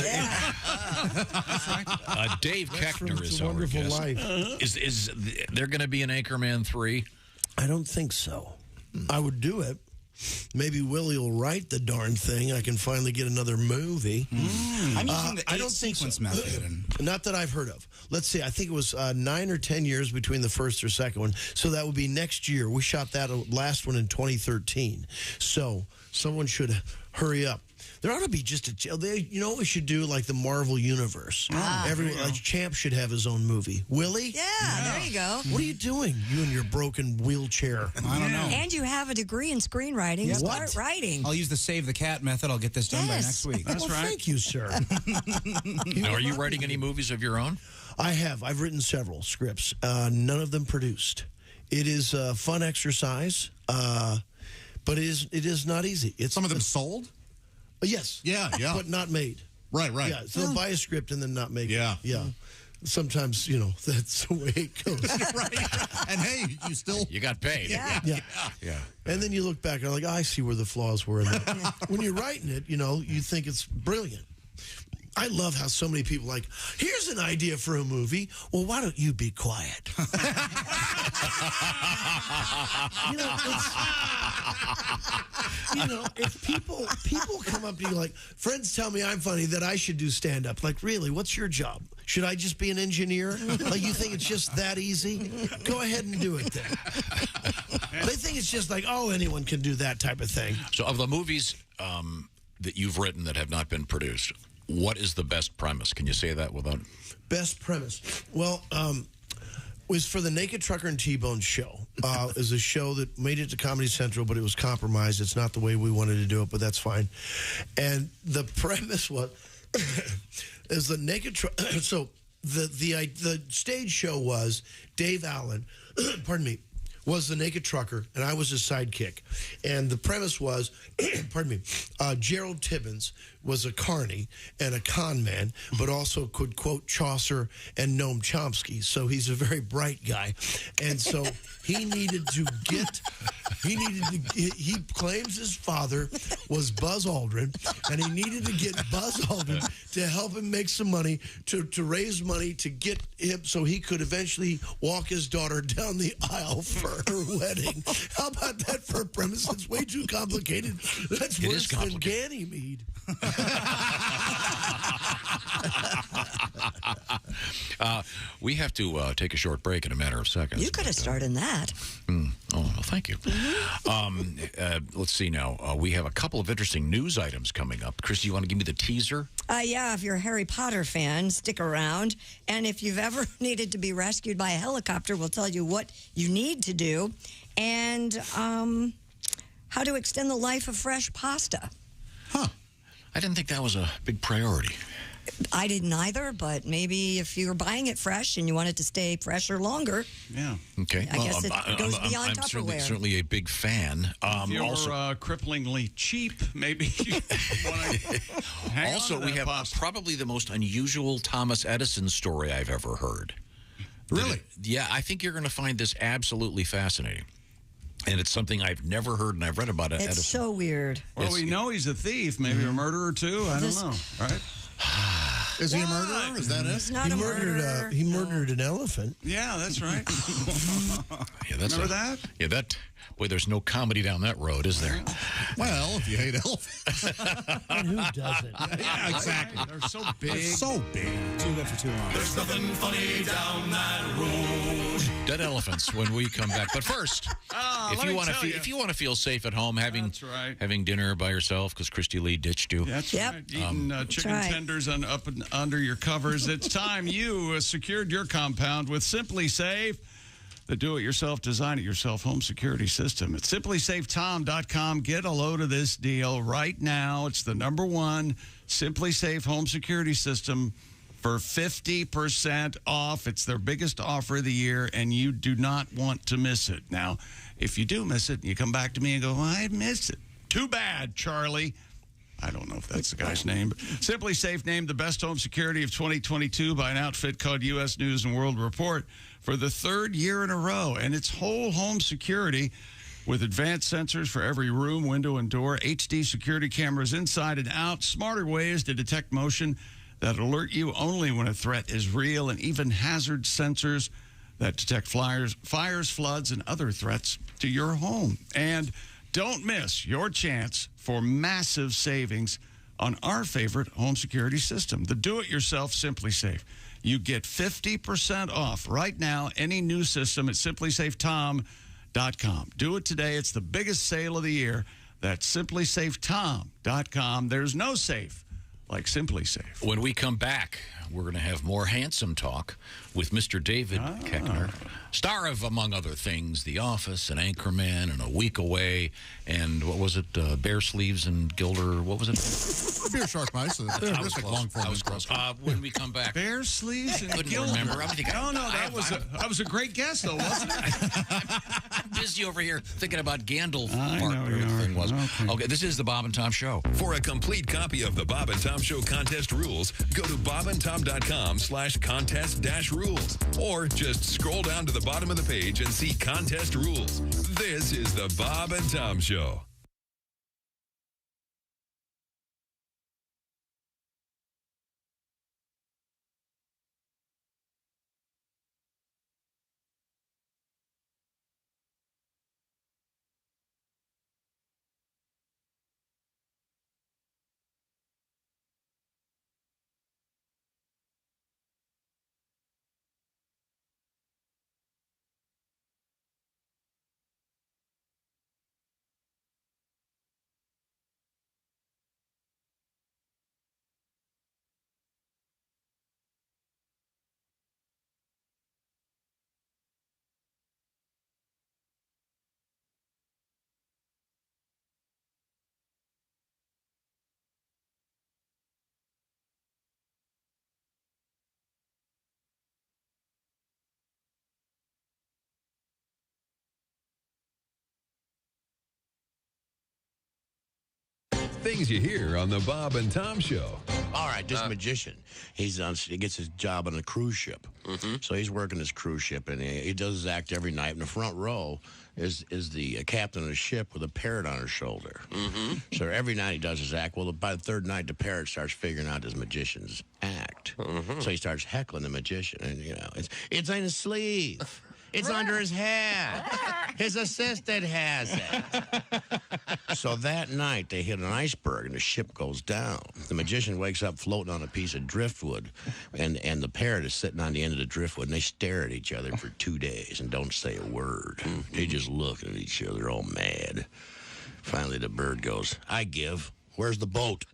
Dave Koechner is our guest. Life. Is there going to be an Anchorman 3? I don't think so. I would do it. Maybe Willie will write the darn thing. I can finally get another movie. I'm using the sequence method. Not that I've heard of. Let's see. I think it was 9 or 10 years between the first or second one. So that would be next year. We shot that last one in 2013. So someone should hurry up. There ought to be just you know what we should do, like the Marvel Universe. Like Champ should have his own movie. Willie? Yeah, there you go. What are you doing, you and your broken wheelchair? I don't know. And you have a degree in screenwriting. Yeah. Start writing. I'll use the Save the Cat method. I'll get this done by next week. That's right. Thank you, sir. Now, are you writing any movies of your own? I have. I've written several scripts. None of them produced. It is a fun exercise, but it is not easy. Some of them sold? Yes. Yeah. But not made. Right. Yeah, so they'll buy a script and then not make it. Yeah. Sometimes, that's the way it goes. Right. And hey, you got paid. Yeah. And then you look back and you're like, I see where the flaws were in that. When you're writing it, you think it's brilliant. I love how so many people here's an idea for a movie. Well, why don't you be quiet? If people come up to you friends tell me I'm funny, that I should do stand-up. Really, what's your job? Should I just be an engineer? You think it's just that easy? Go ahead and do it then. They think it's just anyone can do that type of thing. So of the movies that you've written that have not been produced, what is the best premise? Can you say that without... Best premise. Well, was for the Naked Trucker and T-Bone show. Is a show that made it to Comedy Central, but it was compromised. It's not the way we wanted to do it, but that's fine. And the premise was... is the Naked Trucker... So the stage show was Dave Allen, pardon me, was the Naked Trucker, and I was his sidekick. And the premise was, pardon me, Gerald Tibbins was a carny and a con man, but also could quote Chaucer and Noam Chomsky. So he's a very bright guy. And so he needed to get, he claims his father was Buzz Aldrin, and he needed to get Buzz Aldrin to help him make some money, to raise money to get him so he could eventually walk his daughter down the aisle for her wedding. How about that for a premise? It's way too complicated. That's worse than Ganymede. We have to take a short break in a matter of seconds. You could have started that. Oh, well, thank you. Let's see now. We have a couple of interesting news items coming up. Chris, you want to give me the teaser? Yeah, if you're a Harry Potter fan, stick around. And if you've ever needed to be rescued by a helicopter, we'll tell you what you need to do. And how to extend the life of fresh pasta. I didn't think that was a big priority. I didn't either, but maybe if you're buying it fresh and you want it to stay fresher longer. Yeah. Okay. I guess it goes beyond I'm Tupperware. certainly a big fan. If you're also, cripplingly cheap, maybe you want to hang also, on to we that have pasta. probably the most unusual Thomas Edison story I've ever heard. Really? Yeah, I think you're going to find this absolutely fascinating. And it's something I've never heard, and I've read about it. It's so weird. Well, we know he's a thief, maybe a murderer too. I don't know, right? Is he a murderer? Is that it? He's not a murderer. He murdered an elephant. Yeah, that's right. Yeah, that's Remember that? Yeah, Boy, there's no comedy down that road, is there? Well, if you hate elephants. And who doesn't? Yeah, exactly. They're so big. They're so big. Too good for too long. There's nothing funny down that road. Dead elephants when we come back. But first, if you want to feel safe at home, having dinner by yourself because Christy Lee ditched you. That's right. Eating chicken tenders up and under your covers. It's time you secured your compound with Simply Safe, the do-it-yourself, design-it-yourself home security system. At simplysafetom.com. Get a load of this deal right now. It's the #1 Simply Safe home security system for 50% off. It's their biggest offer of the year, and you do not want to miss it. Now, if you do miss it, you come back to me and go, well, I missed it. Too bad, Charlie. I don't know if that's the guy's name. But Simply Safe named the best home security of 2022 by an outfit called U.S. News & World Report for the 3rd year in a row. And it's whole home security with advanced sensors for every room, window, and door, HD security cameras inside and out, smarter ways to detect motion that alert you only when a threat is real, and even hazard sensors that detect fires, floods, and other threats to your home. And don't miss your chance for massive savings on our favorite home security system, the do-it-yourself Simply Safe. You get 50% off right now any new system at simplysafetom.com. Do it today. It's the biggest sale of the year. That's simplysafetom.com. There's no safe like Simply Safe. When we come back, we're going to have more handsome talk with Mr. David Koechner, star of, among other things, The Office and Anchorman and A Week Away and what was it, Bear Sleeves and Gilder, what was it? Beer Shark Mice. I was close. When we come back. Bear Sleeves and Couldn't Gilder. remember. That was a great guess, though, wasn't it? I'm busy over here thinking about Gandalf. I Mark, know whatever you the are. thing was. Okay, this is the Bob and Tom Show. For a complete copy of the Bob and Tom Show contest rules, go to bobandtom.com/contest-rules. Or just scroll down to the bottom of the page and see contest rules. This is the Bob and Tom Show. Things you hear on the Bob and Tom Show. All right, this magician, he gets his job on a cruise ship. So he's working his cruise ship, and he does his act every night. In the front row is the captain of the ship with a parrot on her shoulder. So every night he does his act. Well, by the 3rd night, the parrot starts figuring out his magician's act. So he starts heckling the magician, and it's in his sleeve. It's under his hat. His assistant has it. So that night, they hit an iceberg, and the ship goes down. The magician wakes up floating on a piece of driftwood, and the parrot is sitting on the end of the driftwood, and they stare at each other for 2 days and don't say a word. They just look at each other all mad. Finally, the bird goes, I give. Where's the boat?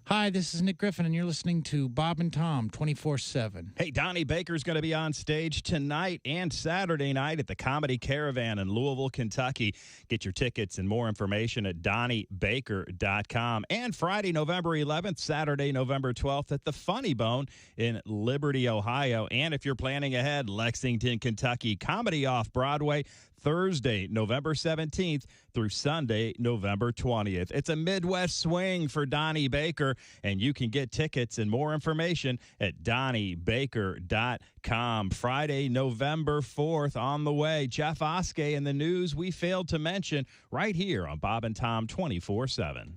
Hi, this is Nick Griffin, and you're listening to Bob and Tom 24/7. Hey, Donnie Baker's going to be on stage tonight and Saturday night at the Comedy Caravan in Louisville, Kentucky. Get your tickets and more information at DonnieBaker.com. And Friday, November 11th, Saturday, November 12th at the Funny Bone in Liberty, Ohio. And if you're planning ahead, Lexington, Kentucky, Comedy Off Broadway, Thursday, November 17th through Sunday, November 20th. It's a Midwest swing for Donnie Baker, and you can get tickets and more information at DonnieBaker.com. Friday, November 4th on the way. Jeff Oskey and the news we failed to mention right here on Bob and Tom 24/7.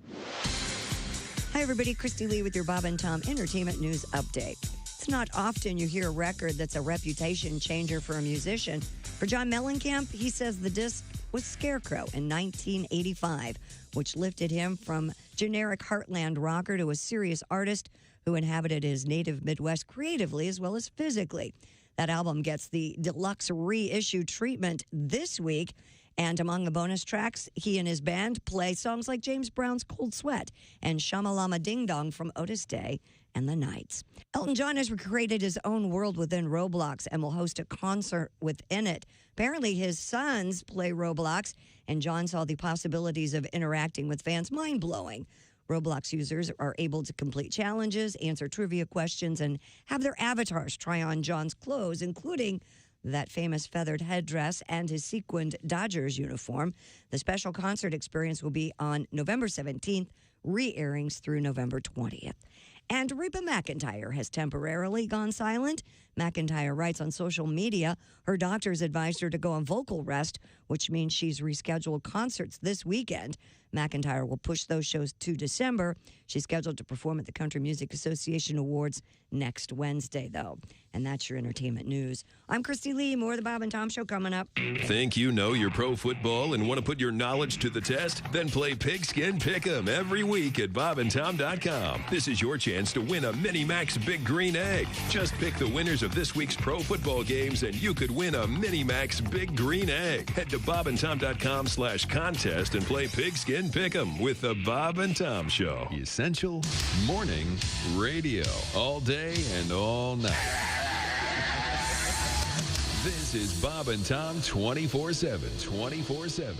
Hi, everybody. Christy Lee with your Bob and Tom Entertainment News Update. It's not often you hear a record that's a reputation changer for a musician. For John Mellencamp, he says the disc was Scarecrow in 1985, which lifted him from generic heartland rocker to a serious artist who inhabited his native Midwest creatively as well as physically. That album gets the deluxe reissue treatment this week. And among the bonus tracks, he and his band play songs like James Brown's Cold Sweat and Shamalama Ding Dong from Otis Day and the Knights. Elton John has recreated his own world within Roblox and will host a concert within it. Apparently, his sons play Roblox, and John saw the possibilities of interacting with fans mind-blowing. Roblox users are able to complete challenges, answer trivia questions, and have their avatars try on John's clothes, including that famous feathered headdress and his sequined Dodgers uniform. The special concert experience will be on November 17th, re-airings through November 20th. And Reba McEntire has temporarily gone silent. McEntire writes on social media her doctors advised her to go on vocal rest, which means she's rescheduled concerts this weekend. McEntire will push those shows to December. She's scheduled to perform at the Country Music Association Awards next Wednesday, though. And that's your entertainment news. I'm Christy Lee. More of the Bob and Tom Show coming up. Think you know your pro football and want to put your knowledge to the test? Then play Pigskin Pick'em every week at bobandtom.com. This is your chance to win a Mini Max Big Green Egg. Just pick the winners of this week's pro football games and you could win a Mini Max Big Green Egg. Head to bobandtom.com/contest and play Pigskin Pick'em with the Bob and Tom Show. Essential morning radio. All day and all night. This is Bob and Tom 24/7. 24/7.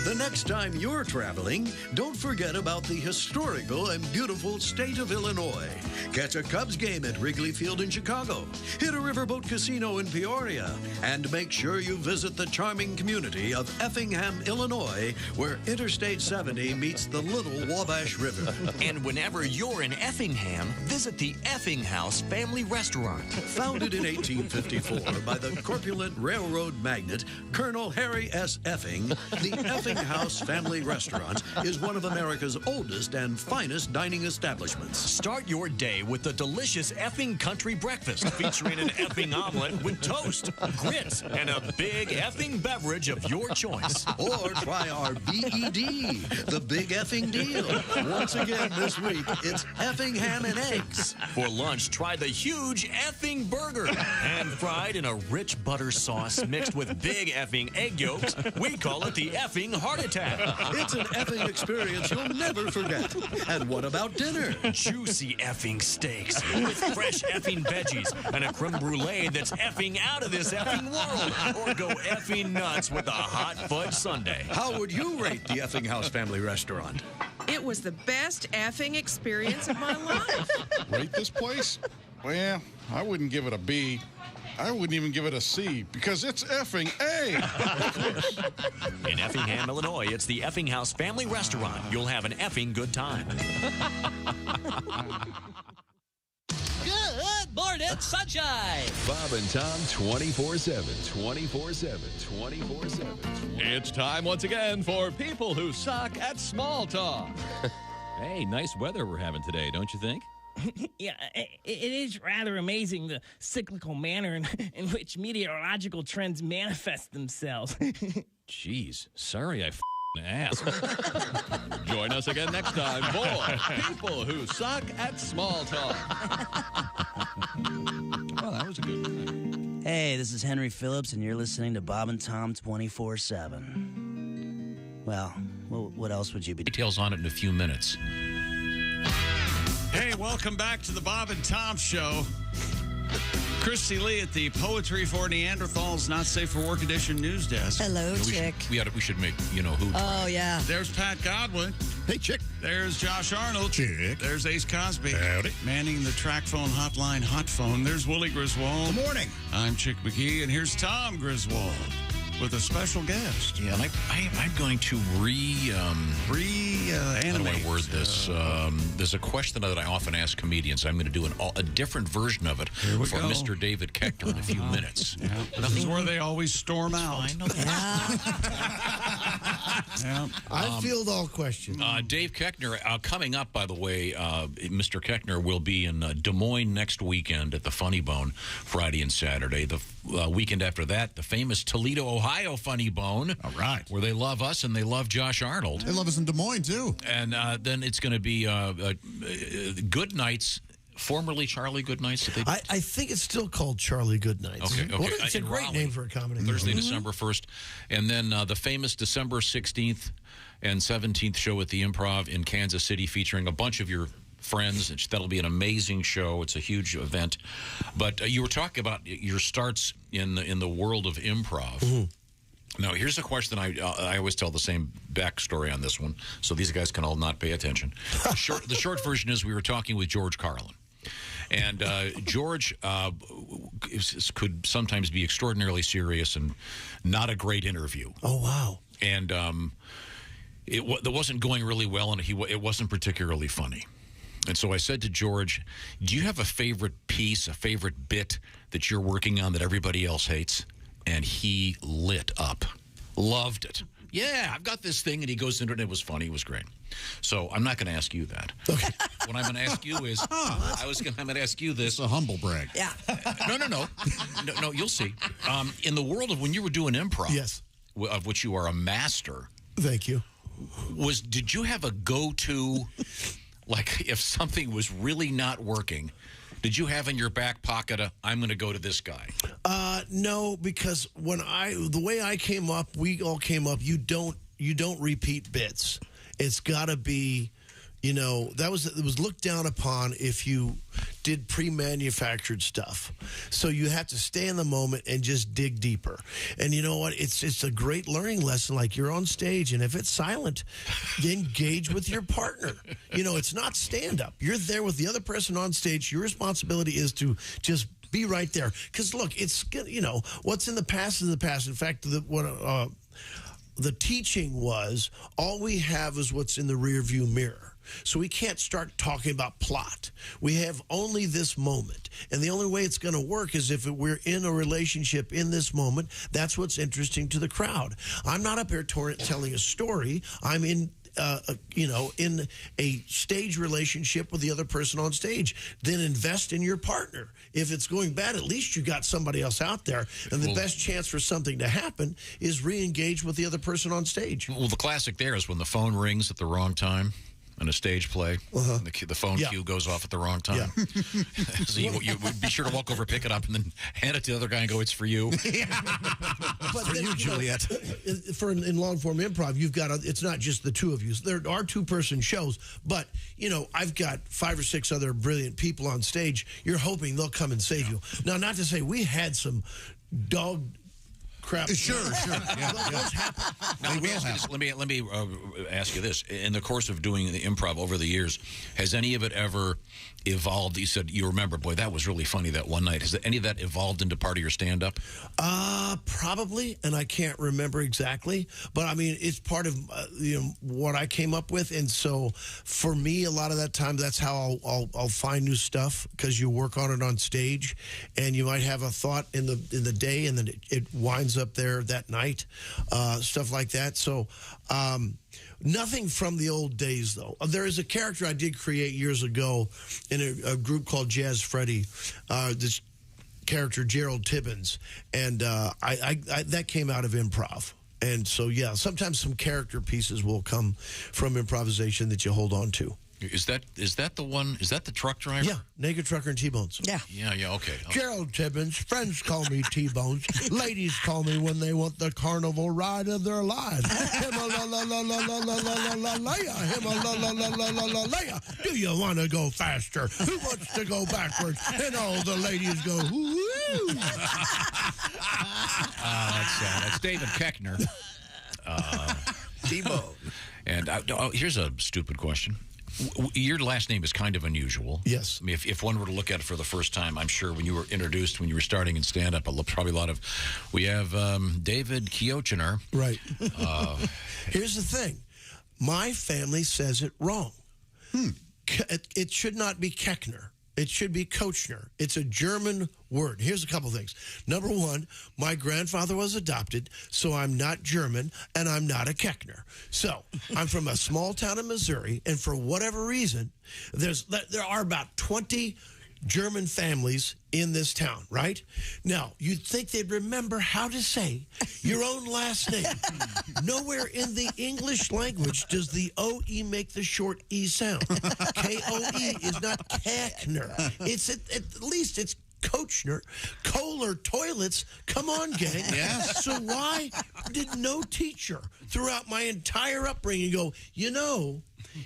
The next time you're traveling, don't forget about the historical and beautiful state of Illinois. Catch a Cubs game at Wrigley Field in Chicago. Hit a riverboat casino in Peoria. And make sure you visit the charming community of Effingham, Illinois, where Interstate 70 meets the Little Wabash River. And whenever you're in Effingham, visit the Effing House Family Restaurant. Founded in 1854 by the corpulent railroad magnate Colonel Harry S. Effing, the Effing House Family Restaurant is one of America's oldest and finest dining establishments. Start your day with the delicious effing country breakfast featuring an effing omelet with toast, grits, and a big effing beverage of your choice. Or try our BED, the Big Effing Deal. Once again this week, it's effing ham and eggs. For lunch, try the huge effing burger, pan-fried in a rich butter sauce mixed with big effing egg yolks. We call it the effing heart attack. It's an effing experience you'll never forget. And what about dinner? Juicy effing steaks with fresh effing veggies and a creme brulee that's effing out of this effing world. Or go effing nuts with a hot fudge sundae. How would you rate the Effing House Family Restaurant? It was the best effing experience of my life. Rate this place? Well, I wouldn't give it a B. I wouldn't even give it a C because it's effing A. In Effingham, Illinois, it's the Effing House Family Restaurant. You'll have an effing good time. Good morning, sunshine. Bob and Tom 24/7. 24/7. 24/7. It's time once again for people who suck at small talk. Hey, nice weather we're having today, don't you think? Yeah, it is rather amazing the cyclical manner in which meteorological trends manifest themselves. Jeez, sorry I asked. Join us again next time for people who suck at small talk. Well, that was a good one. Hey, this is Henry Phillips, and you're listening to Bob and Tom 24/7. Well, what else would you be? Details on it in a few minutes. Hey, welcome back to the Bob and Tom Show. Christy Lee at the Poetry for Neanderthals Not Safe for Work Edition news desk. Hello, Chick. We should make, who. Oh, yeah. There's Pat Godwin. Hey, Chick. There's Josh Arnold. Chick. There's Ace Cosby. Howdy. Manning the track phone hotline hot phone. There's Willie Griswold. Good morning. I'm Chick McGee, and here's Tom Griswold. with a special guest. Yeah, and I'm going to animate. How do I word this? There's a question that I often ask comedians. I'm going to do a different version of it for Mr. David Koechner in a few minutes. Yeah. This is where they always storm out. I field all questions. Dave Koechner, coming up, by the way, Mr. Koechner will be in Des Moines next weekend at the Funny Bone, Friday and Saturday. The weekend after that, the famous Toledo, Ohio Funny Bone. All right. Where they love us and they love Josh Arnold. They love us in Des Moines, too. And then it's going to be Good Nights. Formerly Charlie Goodnights. I think it's still called Charlie Goodnights. Okay. Well, it's a great name for a comedy. Thursday, December 1st. And then the famous December 16th and 17th show at the Improv in Kansas City featuring a bunch of your friends. That'll be an amazing show. It's a huge event. But you were talking about your starts in the world of improv. Now, here's a question I always tell the same backstory on this one, so these guys can all not pay attention. The short version is we were talking with George Carlin. And George could sometimes be extraordinarily serious and not a great interview. Oh, wow. And it wasn't going really well, and it wasn't particularly funny. And so I said to George, do you have a favorite piece, a favorite bit that you're working on that everybody else hates? And he lit up. Loved it. Yeah, I've got this thing. And he goes into it, and it was funny. It was great. So I'm not going to ask you that. Okay. What I'm going to ask you is, I'm going to ask you this. It's a humble brag. Yeah. No, you'll see. In the world of when you were doing improv, yes, of which you are a master. Thank you. Did you have a go-to, like if something was really not working, did you have in your back pocket I'm going to go to this guy? No, because the way I came up, we all came up. You don't repeat bits. It's got to be, it was looked down upon if you did pre-manufactured stuff. So you have to stay in the moment and just dig deeper. And you know what? It's a great learning lesson. Like you're on stage, and if it's silent, engage with your partner. It's not stand-up. You're there with the other person on stage. Your responsibility is to just be right there. Because look, it's what's in the past is in the past. In fact, the teaching was all we have is what's in the rearview mirror. So we can't start talking about plot. We have only this moment. And the only way it's going to work is if we're in a relationship in this moment. That's what's interesting to the crowd. I'm not up here telling a story. I'm in in a stage relationship with the other person on stage. Then invest in your partner. If it's going bad, at least you got somebody else out there. And the best chance for something to happen is re-engage with the other person on stage. Well, the classic there is when the phone rings at the wrong time in a stage play. And the phone cue goes off at the wrong time. So you be sure to walk over, pick it up, and then hand it to the other guy and go, it's for you. But for you, Juliet. In long-form improv, you've got it's not just the two of you. There are two-person shows, but, I've got 5 or 6 other brilliant people on stage. You're hoping they'll come and save you. Now, not to say we had some dog crap. Sure. Yeah. Now, let me ask you this. In the course of doing the improv over the years, has any of it ever evolved? You said you remember, boy, that was really funny that one night. Has any of that evolved into part of your stand-up? Probably, and I can't remember exactly. But, I mean, it's part of what I came up with. And so, for me, a lot of that time, that's how I'll find new stuff, because you work on it on stage, and you might have a thought in the day, and then it winds up there that night, stuff like that. So, nothing from the old days, though. There is a character I did create years ago in a group called Jazz Freddy. This character, Gerald Tibbins, and I that came out of improv. And so, yeah, sometimes some character pieces will come from improvisation that you hold on to. Is that the one? Is that the truck driver? Yeah, Naked Trucker and T-Bones. Yeah. Okay. Gerald Tibbins. Friends call me T-Bones. Ladies call me when they want the carnival ride of their lives. Do you want to go faster? Who wants to go backwards? And all the ladies go, woo! That's David Koechner. T-Bone. And here's a stupid question. Your last name is kind of unusual. Yes. I mean, if one were to look at it for the first time, I'm sure when you were introduced, when you were starting in stand-up, probably a lot of, we have David Koechner. Right. Here's the thing. My family says it wrong. It should not be Koechner. It should be Koechner. It's a German word. Here's a couple things. Number one, my grandfather was adopted, so I'm not German, and I'm not a Koechner. So I'm from a small town in Missouri, and for whatever reason, there are about 20 German families in this town, right? Now, you'd think they'd remember how to say your own last name. Nowhere in the English language does the O-E make the short E sound. K-O-E is not Koechner. It's at least it's Koechner. Kohler toilets. Come on, gang. Yes. So why did no teacher throughout my entire upbringing go, you know,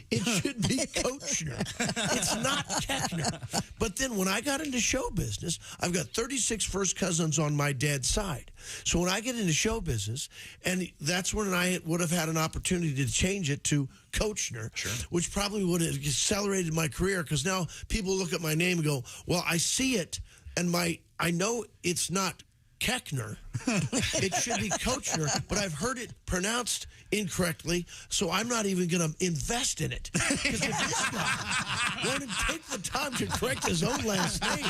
it should be Koechner. It's not Koechner. But then when I got into show business, I've got 36 first cousins on my dad's side. So when I get into show business, and that's when I would have had an opportunity to change it to Koechner, which probably would have accelerated my career, because now people look at my name and go, well, I see it, and I know it's not Koechner. It should be Koechner, but I've heard it pronounced incorrectly, so I'm not even going to invest in it. Because if this guy won't take the time to correct his own last name.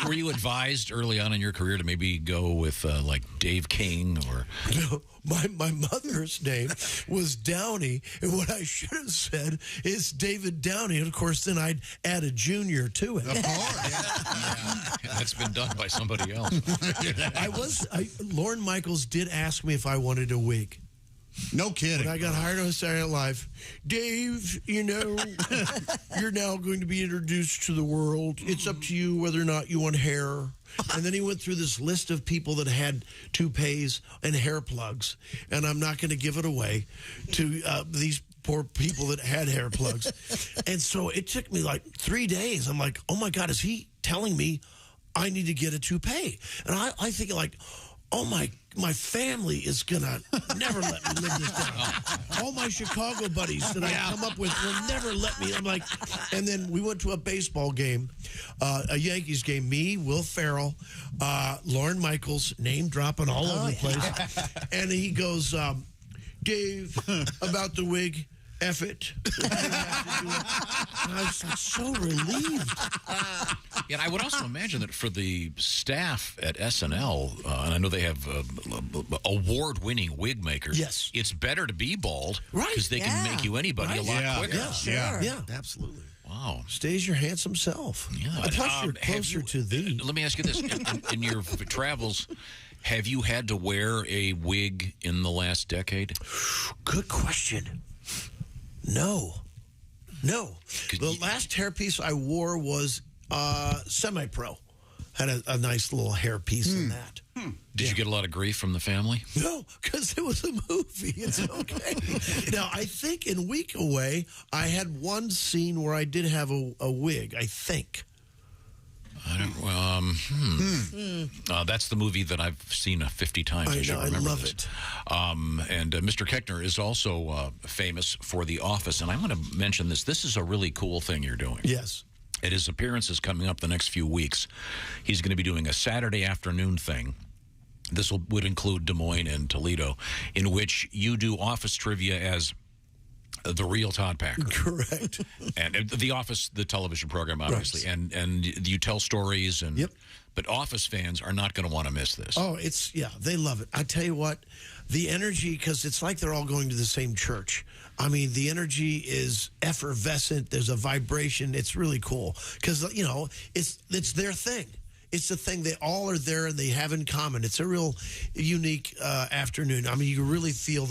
Were you advised early on in your career to maybe go with like Dave King or? No, my mother's name was Downey, and what I should have said is David Downey, and of course then I'd add a junior to it. Of course. That's been done by somebody else. Lorne Michaels did ask me if I wanted a wig. No kidding. When I got hired on Saturday Night Live, Dave, you know, you're now going to be introduced to the world. It's up to you whether or not you want hair. And then he went through this list of people that had toupees and hair plugs, and I'm not going to give it away to these poor people that had hair plugs. And so it took me like 3 days. I'm like, oh my God, is he telling me I need to get a toupee? And I think like, oh my family is gonna never let me live this down. All my Chicago buddies that I come up with will never let me. I'm like, and then we went to a baseball game, a Yankees game. Me, Will Ferrell, Lorne Michaels, name dropping all over the place, and he goes, Dave, about the wig. F it. I was so relieved. Yeah, I would also imagine that for the staff at SNL, and I know they have award-winning wig makers. Yes, it's better to be bald, right? Because they can make you anybody a lot quicker. Yeah, absolutely. Wow, stays your handsome self. Yeah, plus you're closer to thee. Let me ask you this: in your travels, have you had to wear a wig in the last decade? Good question. No. The last hairpiece I wore was semi-pro. Had a nice little hairpiece in that. Did you get a lot of grief from the family? No, because it was a movie. It's okay. Now, I think in Week Away, I had one scene where I did have a wig, I think. That's the movie that I've seen 50 times. I love it. And Mr. Koechner is also famous for The Office. And I'm going to mention this. This is a really cool thing you're doing. Yes. At his appearances coming up the next few weeks, he's going to be doing a Saturday afternoon thing. This would include Des Moines and Toledo, in which you do Office trivia as the real Todd Packer. Correct. And The Office, the television program, obviously. Right. And you tell stories. And yep. But Office fans are not going to want to miss this. Oh, they love it. I tell you what, the energy, because it's like they're all going to the same church. I mean, the energy is effervescent. There's a vibration. It's really cool because, you know, it's their thing. It's the thing they all are there and they have in common. It's a real unique afternoon. I mean, you really feel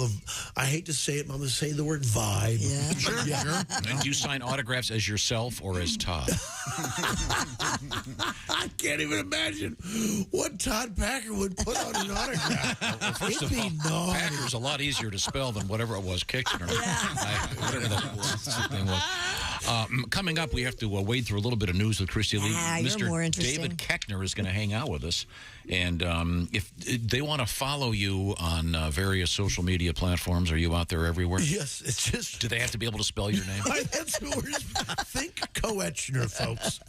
I hate to say it, but I'm going to say the word vibe. Yeah, sure. Yeah. And do you sign autographs as yourself or as Todd? I can't even imagine what Todd Packer would put on an autograph. Well, first of all, Packer's a lot easier to spell than whatever it was, Koechner. Whatever the thing was. Coming up, we have to wade through a little bit of news with Christy Lee. You're more interesting. David Koechner is going to hang out with us. And if they want to follow you on various social media platforms, are you out there everywhere? Yes, it's just... Do they have to be able to spell your name? That's who we're... Think Koechner, folks.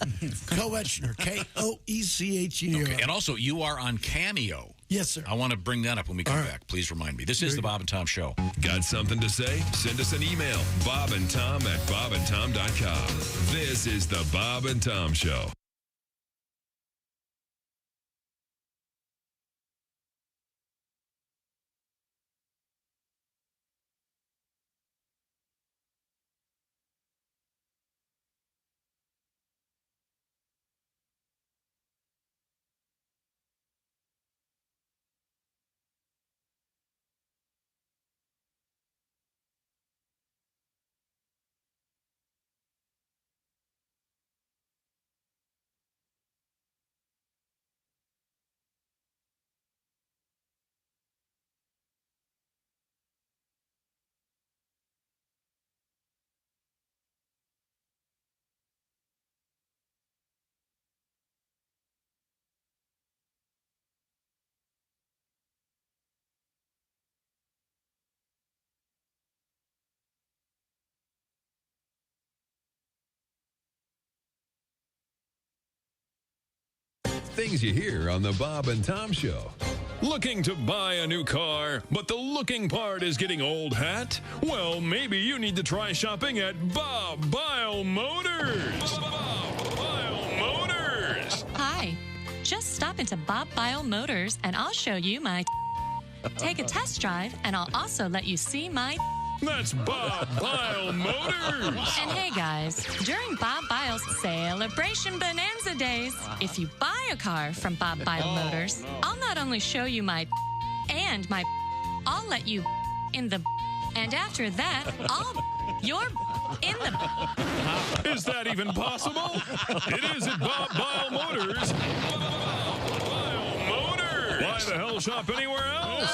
Koechner, Koechner. Okay, and also, you are on Cameo. Yes, sir. I want to bring that up when we come back. Please remind me. This is the Bob and Tom Show. Got something to say? Send us an email, bobandtom@bobandtom.com. This is the Bob and Tom Show. Things you hear on the Bob and Tom Show. Looking to buy a new car, but the looking part is getting old hat? Well, maybe you need to try shopping at Bob Bile Motors. Bob Bile Motors. Hi. Just stop into Bob Bile Motors and I'll show you my Take a test drive and I'll also let you see my That's Bob Bile Motors. And hey guys, during Bob Bile's Celebration Bonanza Days, if you buy a car from Bob Bile Motors, I'll not only show you my and my I'll let you in the and after that, you're in the Is that even possible? It is at Bob Bile Motors. Bob Bile Motors. Why the hell shop anywhere else?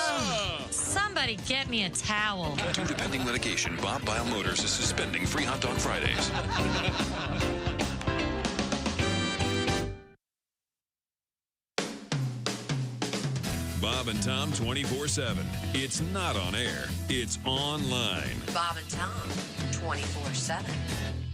Somebody get me a towel. Due to pending litigation, Bob Bile Motors is suspending free hot dog Fridays. Bob and Tom 24/7. It's not on air. It's online. Bob and Tom 24/7.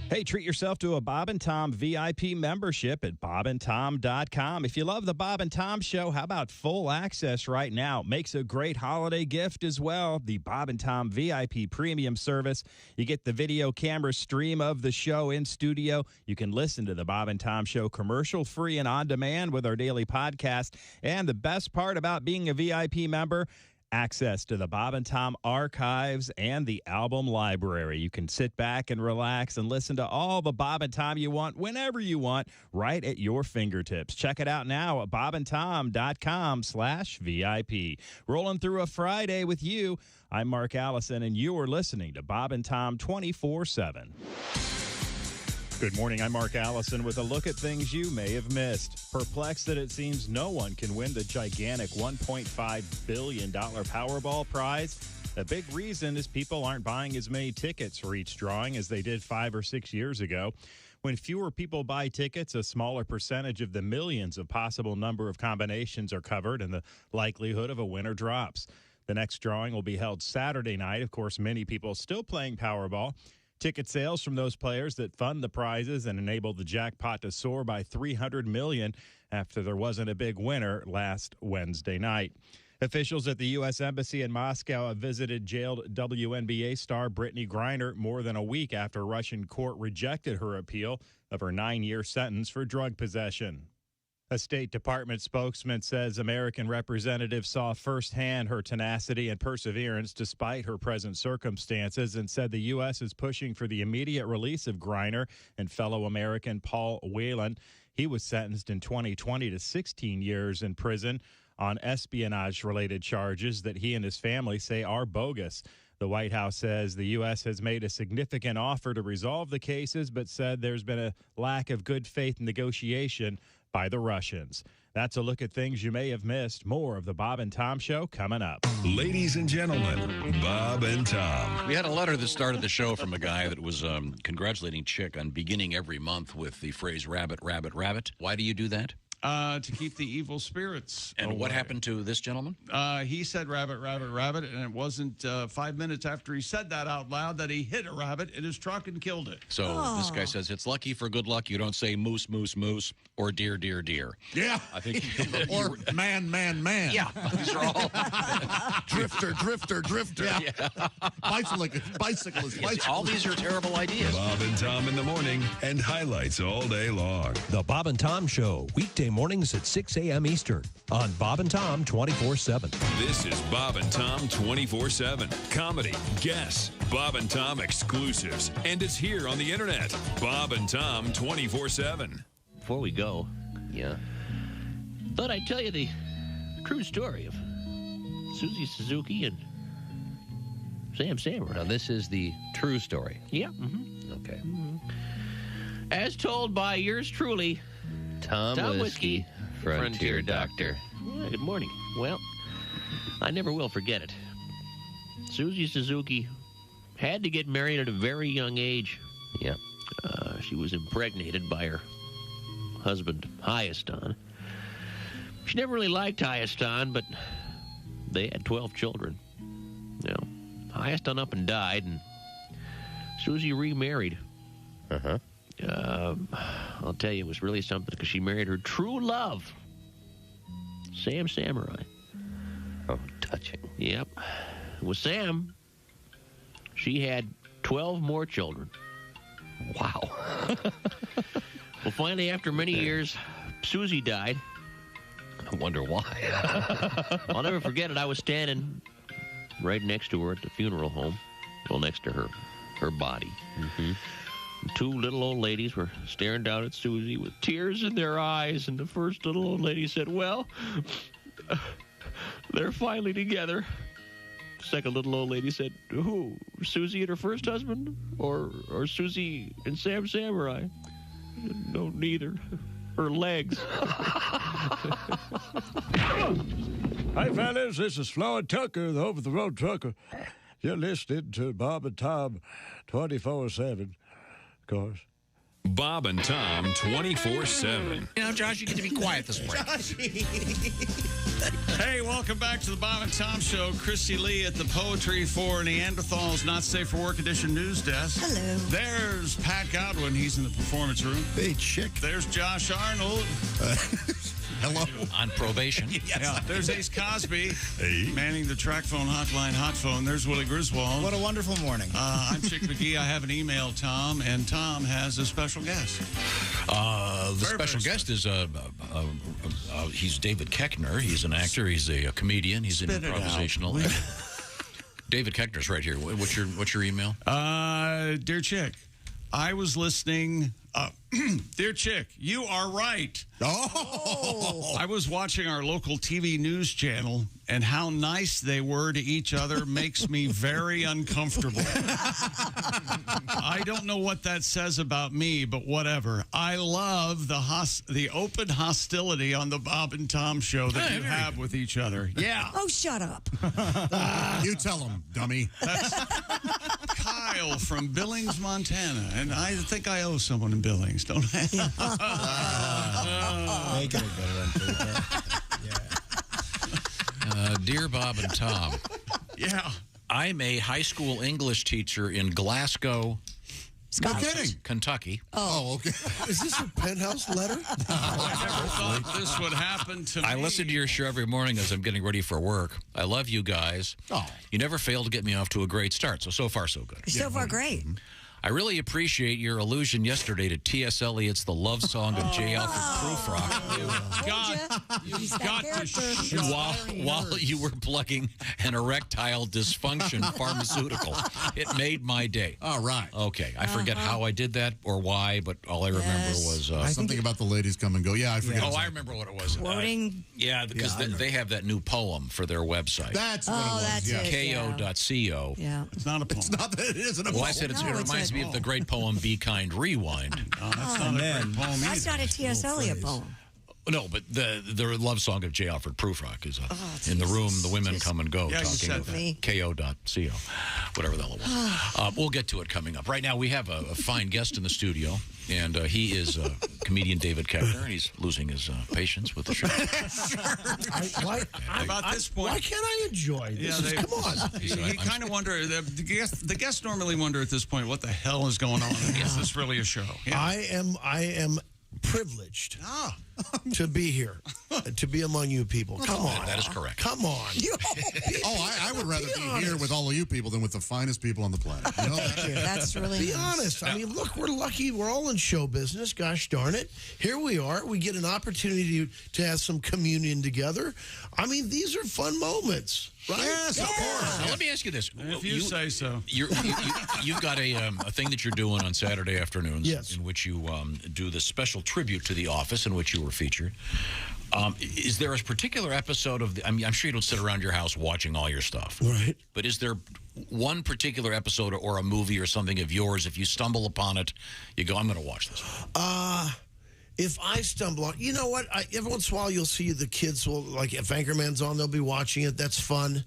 Hey, treat yourself to a Bob and Tom VIP membership at bobandtom.com. If you love the Bob and Tom Show, how about full access right now? Makes a great holiday gift as well. The Bob and Tom VIP premium service. You get the video camera stream of the show in studio. You can listen to the Bob and Tom Show commercial free and on demand with our daily podcast. And the best part about being a VIP member, access to the Bob and Tom archives and the album library. You can sit back and relax and listen to all the Bob and Tom you want whenever you want, right at your fingertips. Check it out now at bobandtom.com/VIP. Rolling through a Friday with you. I'm Mark Allison, and you are listening to Bob and Tom 24/7. Good morning, I'm Mark Allison with a look at things you may have missed. Perplexed that it seems no one can win the gigantic $1.5 billion Powerball prize? A big reason is people aren't buying as many tickets for each drawing as they did 5 or 6 years ago. When fewer people buy tickets, a smaller percentage of the millions of possible number of combinations are covered and the likelihood of a winner drops. The next drawing will be held Saturday night. Of course, many people still playing Powerball. Ticket sales from those players that fund the prizes and enable the jackpot to soar by $300 million after there wasn't a big winner last Wednesday night. Officials at the U.S. Embassy in Moscow have visited jailed WNBA star Brittany Griner more than a week after a Russian court rejected her appeal of her 9-year sentence for drug possession. A State Department spokesman says American representatives saw firsthand her tenacity and perseverance despite her present circumstances and said the U.S. is pushing for the immediate release of Griner and fellow American Paul Whelan. He was sentenced in 2020 to 16 years in prison on espionage-related charges that he and his family say are bogus. The White House says the U.S. has made a significant offer to resolve the cases, but said there's been a lack of good faith negotiation by the Russians. That's a look at things you may have missed. More of the Bob and Tom Show coming up. Ladies and gentlemen, Bob and Tom. We had a letter that started the show from a guy that was congratulating Chick on beginning every month with the phrase rabbit, rabbit, rabbit. Why do you do that? To keep the evil spirits And away. what happened to this gentleman? He said rabbit, rabbit, rabbit, and it wasn't 5 minutes after he said that out loud that he hit a rabbit in his truck and killed it. So this guy says, it's lucky for good luck you don't say moose, moose, moose, or deer, deer, deer. Yeah. I think or man, man, man. Yeah, these are all. Drifter, drifter, drifter. Yeah. Bicyclist. All these are terrible ideas. Bob and Tom in the morning and highlights all day long. The Bob and Tom Show, weekday mornings at 6 a.m. Eastern on Bob and Tom 24/7. This is Bob and Tom 24/7. Comedy, guests, Bob and Tom exclusives, and it's here on the internet. Bob and Tom 24/7. Before we go, thought I'd tell you the true story of Susie Suzuki and Sam Samurai. Now, this is the true story. Yeah. Okay. As told by yours truly, Tom Whiskey, Frontier Doctor. Yeah, good morning. Well, I never will forget it. Susie Suzuki had to get married at a very young age. Yeah. She was impregnated by her husband, Hyaston. She never really liked Hyaston, but they had 12 children. Now, Hyaston up and died, and Susie remarried. Uh-huh. I'll tell you, it was really something because she married her true love, Sam Samurai. Oh, touching. Yep. With Sam, she had 12 more children. Wow. Well, finally, after many years, Susie died. I wonder why. I'll never forget it. I was standing right next to her at the funeral home, well, next to her body. Mm-hmm. Two little old ladies were staring down at Susie with tears in their eyes, and the first little old lady said, well, they're finally together. The second little old lady said, who, Susie and her first husband, or Susie and Sam Samurai? No, neither. Her legs. Hi, fellas. This is Floyd Tucker, the over-the-road trucker. You're listening to Bob and Tom 24/7, of course. Bob and Tom 24/7. You know, Josh, you get to be quiet this break. Hey, welcome back to the Bob and Tom Show. Christy Lee at the Poetry for Neanderthals Not Safe for Work edition news desk. Hello. There's Pat Godwin. He's in the performance room. Hey, chick. There's Josh Arnold. Hello. On probation. Yeah. There's Ace Cosby. Hey. Manning the track phone hotline hot phone. There's Willie Griswold. What a wonderful morning. I'm Chick McGee. I have an email, Tom, and Tom has a special guest. The special guest is he's David Koechner. He's an actor. He's a comedian. He's an improvisational. David Koechner's right here. What's your email? Dear Chick, I was listening. Dear Chick, you are right. Oh. I was watching our local TV news channel, and how nice they were to each other makes me very uncomfortable. I don't know what that says about me, but whatever. I love the open hostility on the Bob and Tom Show that you have with each other. Yeah. Oh, shut up. You tell him, dummy. That's Kyle from Billings, Montana, and I think I owe someone in Billings, don't I? Make it a good one, too. Dear Bob and Tom. Yeah. I'm a high school English teacher in Glasgow, Kentucky. Oh, okay. Is this a penthouse letter? I never thought this would happen to me. I listen to your show every morning as I'm getting ready for work. I love you guys. Oh. You never fail to get me off to a great start, so far so good. So far, great. I really appreciate your allusion yesterday to T.S. Eliot's The Love Song of J. Alfred Prufrock. You've got to shut While you were plugging an erectile dysfunction pharmaceutical. It made my day. All right. Okay. I forget how I did that or why, but all I remember was... something about the ladies come and go. Yeah, I forget. Oh, I remember what it was. Quoting. Yeah, because they have that new poem for their website. That's what it was. That's it, ko.co. Yeah. It's not a poem. It's not that it isn't a poem. Well, I said it reminds me of the great poem Be Kind, Rewind. That's not a great poem That's not a T.S. Eliot poem. No, but the love song of J. Alfred Prufrock is in the room. The women come and go. Yeah, you talking said of that. ko.co, whatever the hell it was. We'll get to it coming up. Right now, we have a fine guest in the studio, and he is comedian David Koechner, and he's losing his patience with the show. About this point, why can't I enjoy this? Come on. You kind of wonder. The guests normally wonder at this point, what the hell is going on? Is this really a show? Yeah. I am privileged to be here, to be among you people. Come on. That is correct. Come on. I would rather be here with all of you people than with the finest people on the planet. You know that? That's really Be nice. honest. I mean, look, we're lucky. We're all in show business. Gosh darn it. Here we are. We get an opportunity to have some communion together. I mean, these are fun moments, right? Yes, of course. Now, let me ask you this. If you say so. You've got a thing that you're doing on Saturday afternoons, Yes. in which you do the special tribute to The Office, in which you were featured. Is there a particular episode of the? I mean, I'm sure you don't sit around your house watching all your stuff, right? But is there one particular episode or a movie or something of yours? If you stumble upon it, you go, "I'm going to watch this." If I stumble on, you know what? Every once in a while, you'll see the kids will, like, if Anchorman's on, they'll be watching it. That's fun.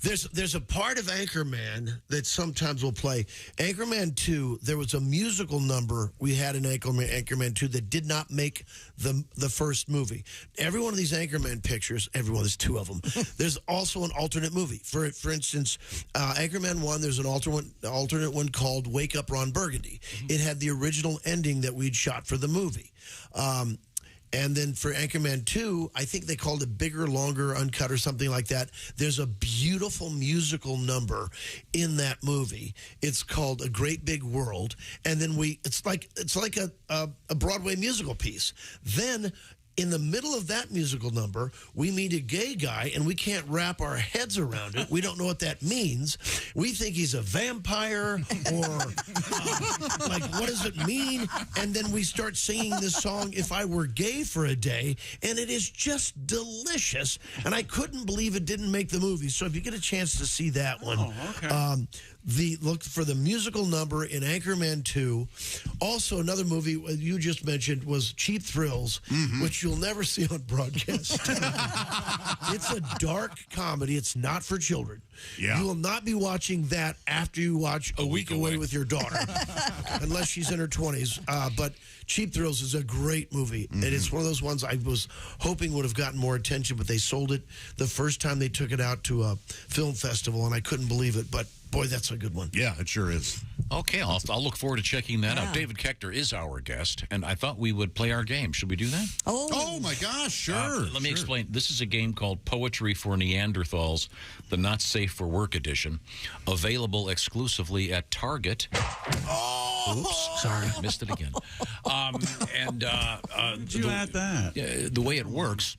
There's a part of Anchorman that sometimes will play. Anchorman 2, there was a musical number we had in Anchorman 2 that did not make the first movie. Every one of these Anchorman pictures, there's two of them. There's also an alternate movie. For instance, Anchorman 1, there's an alternate one called Wake Up Ron Burgundy. It had the original ending that we'd shot for the movie. And then for Anchorman 2, I think they called it Bigger, Longer, Uncut or something like that. There's a beautiful musical number in that movie. It's called A Great Big World. And then it's like a Broadway musical piece. Then in the middle of that musical number, we meet a gay guy, and we can't wrap our heads around it. We don't know what that means. We think he's a vampire, or like, what does it mean? And then we start singing this song, If I Were Gay for a Day, and it is just delicious. And I couldn't believe it didn't make the movie. So if you get a chance to see that one, look for the musical number in Anchorman 2. Also, another movie you just mentioned was Cheap Thrills, which you'll never see on broadcast. It's a dark comedy. It's not for children. Yeah. You will not be watching that after you watch A Week Away with your daughter, unless she's in her 20s. But Cheap Thrills is a great movie. And it's one of those ones I was hoping would have gotten more attention, but they sold it the first time they took it out to a film festival, and I couldn't believe it. But boy, that's a good one. Yeah, it sure is. Okay, I'll look forward to checking that out. David Koechner is our guest, and I thought we would play our game. Should we do that? Oh my gosh, sure. Let me explain. This is a game called Poetry for Neanderthals, the Not Safe for Work edition, available exclusively at Target. Oops, sorry, missed it again. Did you add that? The way it works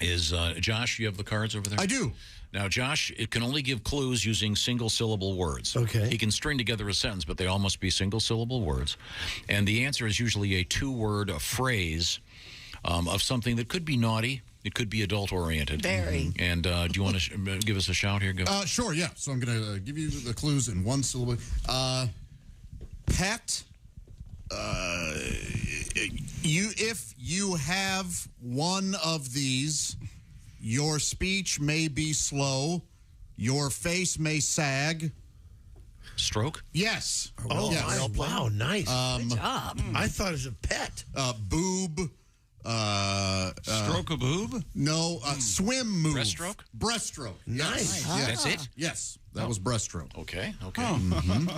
is, Josh, you have the cards over there? I do. Now, Josh, it can only give clues using single-syllable words. Okay. He can string together a sentence, but they all must be single-syllable words. And the answer is usually a two-word phrase of something that could be naughty. It could be adult-oriented. Very. And do you want to give us a shout here? Go. Sure, yeah. So I'm going to give you the clues in one syllable. Pet. If you have one of these, your speech may be slow, your face may sag. Stroke? Yes. Oh, yes. wow, nice. Good job. I thought it was a pet. Boob. Stroke a boob? No, swim move. Breaststroke? Breaststroke. Nice. Yes. That's it? Yes, that was breaststroke. Okay.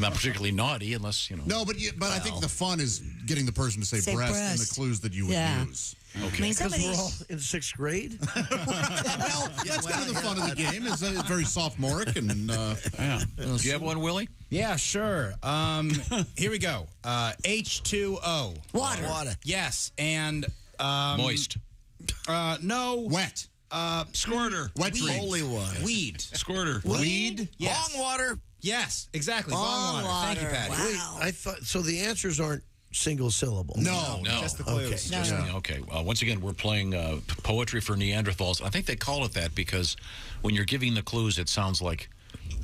Not particularly naughty, unless, you know. No, but I think the fun is getting the person to say breast and the clues that you would use. Okay. I mean, Because we're all in 6th grade. Well, that's kind of the fun of the game. It's very sophomoric. And Do you have one, Willie? Yeah, sure. Here we go. H2O. Water. Yes, and Moist. no. wet. Squirter. Wet dreams. Holy water. Weed. Squirter. Weed. Yes. Bong water. Yes, exactly. Bong water. Thank you, Patty. Wow. Wait, I thought so. The answers aren't single syllable. No. Just the clues. Okay. Okay. Once again, we're playing Poetry for Neanderthals. I think they call it that because when you're giving the clues, it sounds like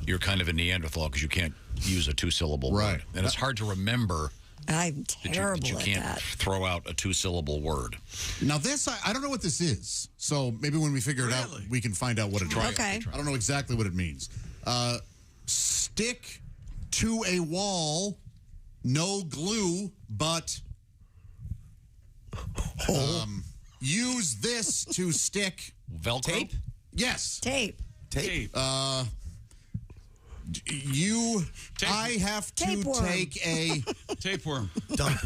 you're kind of a Neanderthal because you can't use a two-syllable word. And it's hard to remember I'm terrible you at can't that. throw out a 2-syllable word. Now this, I don't know what this is. So maybe when we figure it out, we can find out what it is. Okay. I don't know exactly what it means. Stick to a wall, no glue, but use this to stick. Velcro? Tape? Yes. Tape. I have to Tapeworm. take a tapeworm dump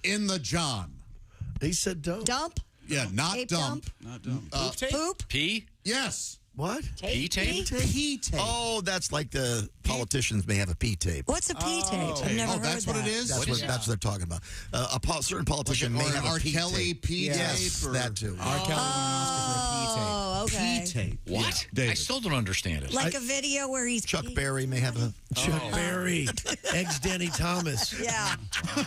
in the John. He said dump. Dump? Yeah, not Tape dump. Not dumb. Poop? Pee? Yes. What? Pee tape? Pee tape. Oh, that's like the politicians may have a P tape. What's a P tape? I've never heard that's that. what it is? That's what they're talking about. Certain politician may have R. a P Kelly tape. P Yes, tape. that too. R. Kelly won an Oscar for a P tape. Oh, okay. P tape. What? I still don't understand it. Like a video where he's Chuck Berry may have a Chuck Berry, ex Danny Thomas. Yeah. I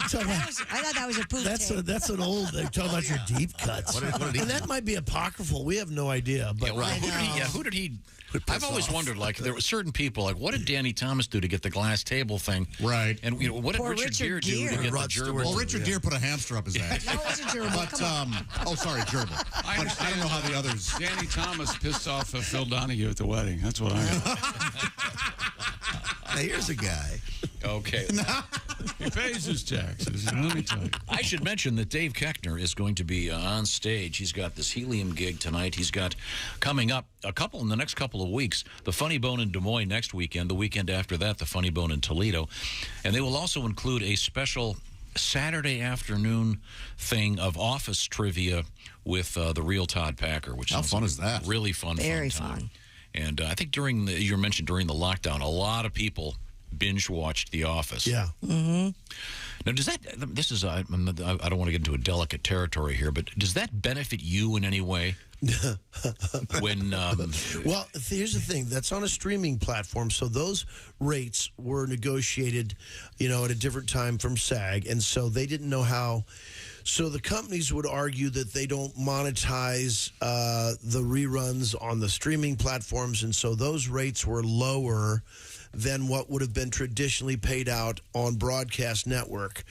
thought that was a poop tape. That's an old. They're talking about your deep cuts, What did he and that might be apocryphal. We have no idea. But Who did he? I've always wondered, like, there were certain people, like, what did Danny Thomas do to get the glass table thing? Right. And what did Poor Richard Gere do to get the Rod gerbil? Stewart. Well, Richard Gere put a hamster up his ass. No, it wasn't gerbil. But, Come on. sorry, gerbil. I But I don't know how the others. Danny Thomas pissed off Phil Donahue at the wedding. That's what I heard. Now, here's a guy. Okay. He pays his taxes. Let me tell you. I should mention that Dave Koechner is going to be on stage. He's got this helium gig tonight. He's got coming up in the next couple of weeks, the Funny Bone in Des Moines next weekend. The weekend after that, the Funny Bone in Toledo. And they will also include a special Saturday afternoon thing of office trivia with the real Todd Packer, which How fun is that? Really fun. Very time. fun. And I think you mentioned during the lockdown, a lot of people binge watched The Office. Yeah. Mm-hmm. Now, does that? This is I don't want to get into a delicate territory here, but does that benefit you in any way? When well, here's the thing. That's on a streaming platform, so those rates were negotiated, at a different time from SAG, and so they didn't know how. So the companies would argue that they don't monetize the reruns on the streaming platforms, and so those rates were lower than what would have been traditionally paid out on broadcast network.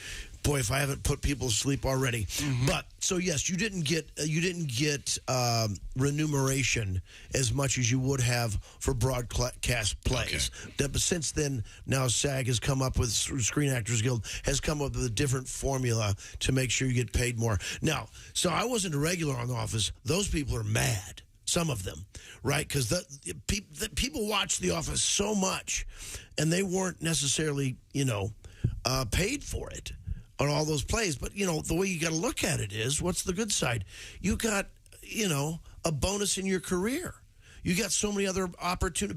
Boy, if I haven't put people to sleep already. Mm-hmm. But so yes, you didn't get remuneration as much as you would have for broadcast plays. Okay. But since then, now SAG has come up with Screen Actors Guild has come up with a different formula to make sure you get paid more. Now, so I wasn't a regular on The Office. Those people are mad. Some of them, right? Because the people watch The Office so much, and they weren't necessarily, paid for it on all those plays. But, the way you got to look at it is, what's the good side? You got, a bonus in your career. You got so many other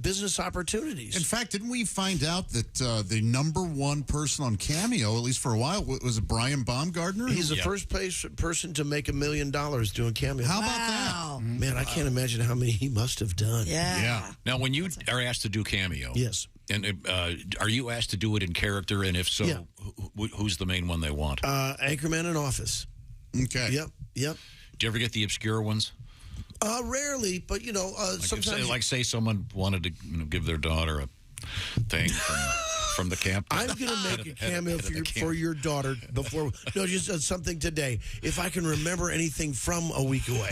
business opportunities. In fact, didn't we find out that the #1 person on Cameo, at least for a while, was Brian Baumgartner? He's the first person to make $1 million doing Cameo. How about that? Man, I can't imagine how many he must have done. Yeah. Now, when you are asked to do Cameo, yes, and are you asked to do it in character? And if so, yeah. Who's the main one they want? Anchorman in Office. Okay. Yep. Do you ever get the obscure ones? Rarely, but sometimes. Say someone wanted to give their daughter a thing from the camp. I'm going to make a cameo for your daughter before. No, just something today. If I can remember anything from a week away.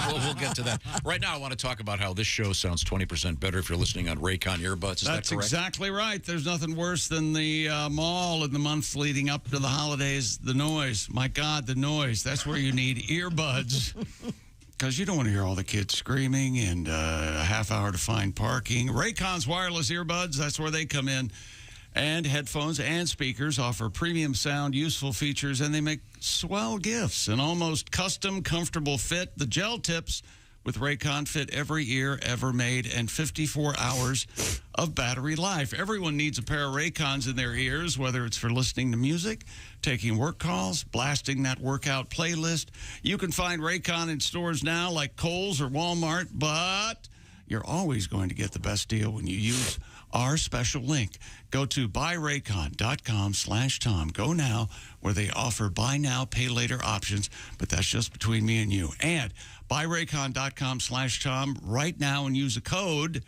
We'll get to that. Right now, I want to talk about how this show sounds 20% better if you're listening on Raycon earbuds. Is that correct? That's exactly right. There's nothing worse than the mall in the months leading up to the holidays. The noise. My God, the noise. That's where you need earbuds. Because you don't want to hear all the kids screaming and a half hour to find parking. Raycon's wireless earbuds, that's where they come in. And headphones and speakers offer premium sound, useful features, and they make swell gifts. An almost custom, comfortable fit. The gel tips with Raycon fit every ear ever made and 54 hours of battery life. Everyone needs a pair of Raycons in their ears, whether it's for listening to music, taking work calls, blasting that workout playlist. You can find Raycon in stores now like Kohl's or Walmart, but you're always going to get the best deal when you use our special link. Go to buyraycon.com/Tom. Go now, where they offer buy now, pay later options, but that's just between me and you. And buyraycon.com/Tom right now and use a code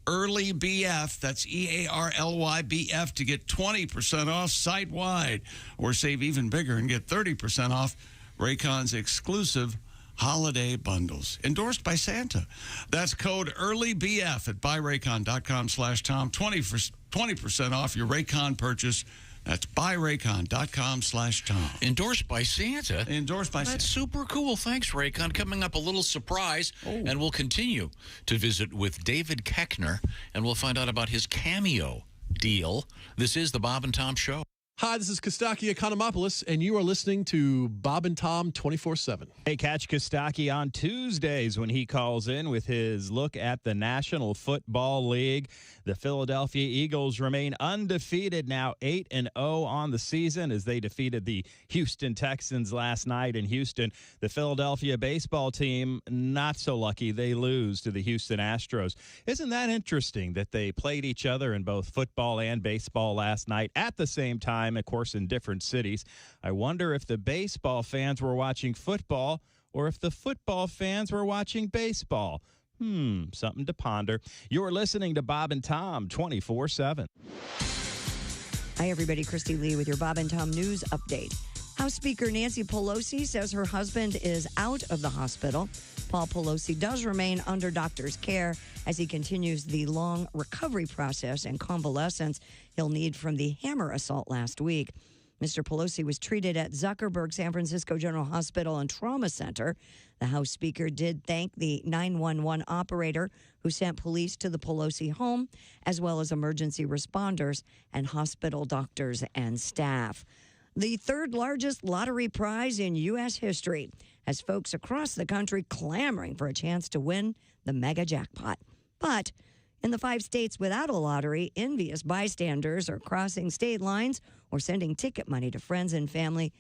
Early BF, that's EARLYBF, to get 20% off site-wide, or save even bigger and get 30% off Raycon's exclusive holiday bundles, endorsed by Santa. That's code EARLYBF at buyraycon.com/Tom, 20% off your Raycon purchase. That's buyraycon.com/Tom. Endorsed by Santa? Endorsed by Santa. That's super cool. Thanks, Raycon. Coming up, a little surprise, and we'll continue to visit with David Koechner, and we'll find out about his cameo deal. This is the Bob and Tom Show. Hi, this is Kostaki Economopoulos, and you are listening to Bob and Tom 24/7. Hey, catch Kostaki on Tuesdays when he calls in with his look at the National Football League. The Philadelphia Eagles remain undefeated now, 8-0 on the season as they defeated the Houston Texans last night in Houston. The Philadelphia baseball team, not so lucky. They lose to the Houston Astros. Isn't that interesting that they played each other in both football and baseball last night at the same time, of course, in different cities? I wonder if the baseball fans were watching football or if the football fans were watching baseball. Something to ponder. You're listening to Bob and Tom 24/7. Hi, everybody. Christy Lee with your Bob and Tom News Update. House Speaker Nancy Pelosi says her husband is out of the hospital. Paul Pelosi does remain under doctor's care as he continues the long recovery process and convalescence he'll need from the hammer assault last week. Mr. Pelosi was treated at Zuckerberg San Francisco General Hospital and Trauma Center. The House Speaker did thank the 911 operator who sent police to the Pelosi home, as well as emergency responders and hospital doctors and staff. The third largest lottery prize in U.S. history has folks across the country clamoring for a chance to win the mega jackpot. But in the 5 states without a lottery, envious bystanders are crossing state lines or sending ticket money to friends and family,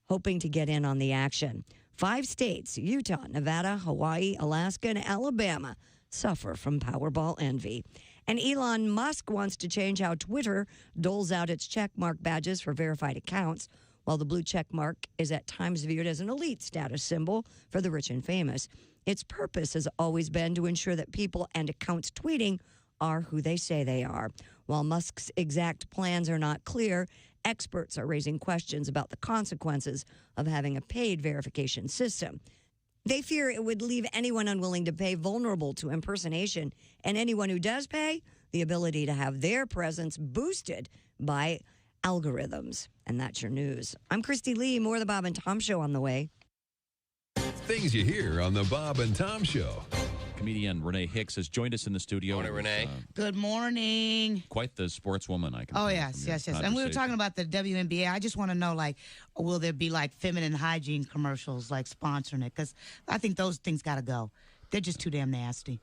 hoping to get in on the action. 5 states, Utah, Nevada, Hawaii, Alaska, and Alabama, suffer from Powerball envy. And Elon Musk wants to change how Twitter doles out its checkmark badges for verified accounts, while the blue checkmark is at times viewed as an elite status symbol for the rich and famous. Its purpose has always been to ensure that people and accounts tweeting are who they say they are. While Musk's exact plans are not clear, experts are raising questions about the consequences of having a paid verification system. They fear it would leave anyone unwilling to pay vulnerable to impersonation, and anyone who does pay, the ability to have their presence boosted by algorithms. And that's your news. I'm Christy Lee. More of the Bob and Tom Show on the way. Things you hear on the Bob and Tom Show. Comedian Renee Hicks has joined us in the studio. Morning, Renee. Good morning. Quite the sportswoman, I can Oh, tell yes, from your yes, yes. And we were conversation. talking about the WNBA. I just want to know, like, will there be, like, feminine hygiene commercials, like, sponsoring it? Because I think those things got to go. They're just too damn nasty.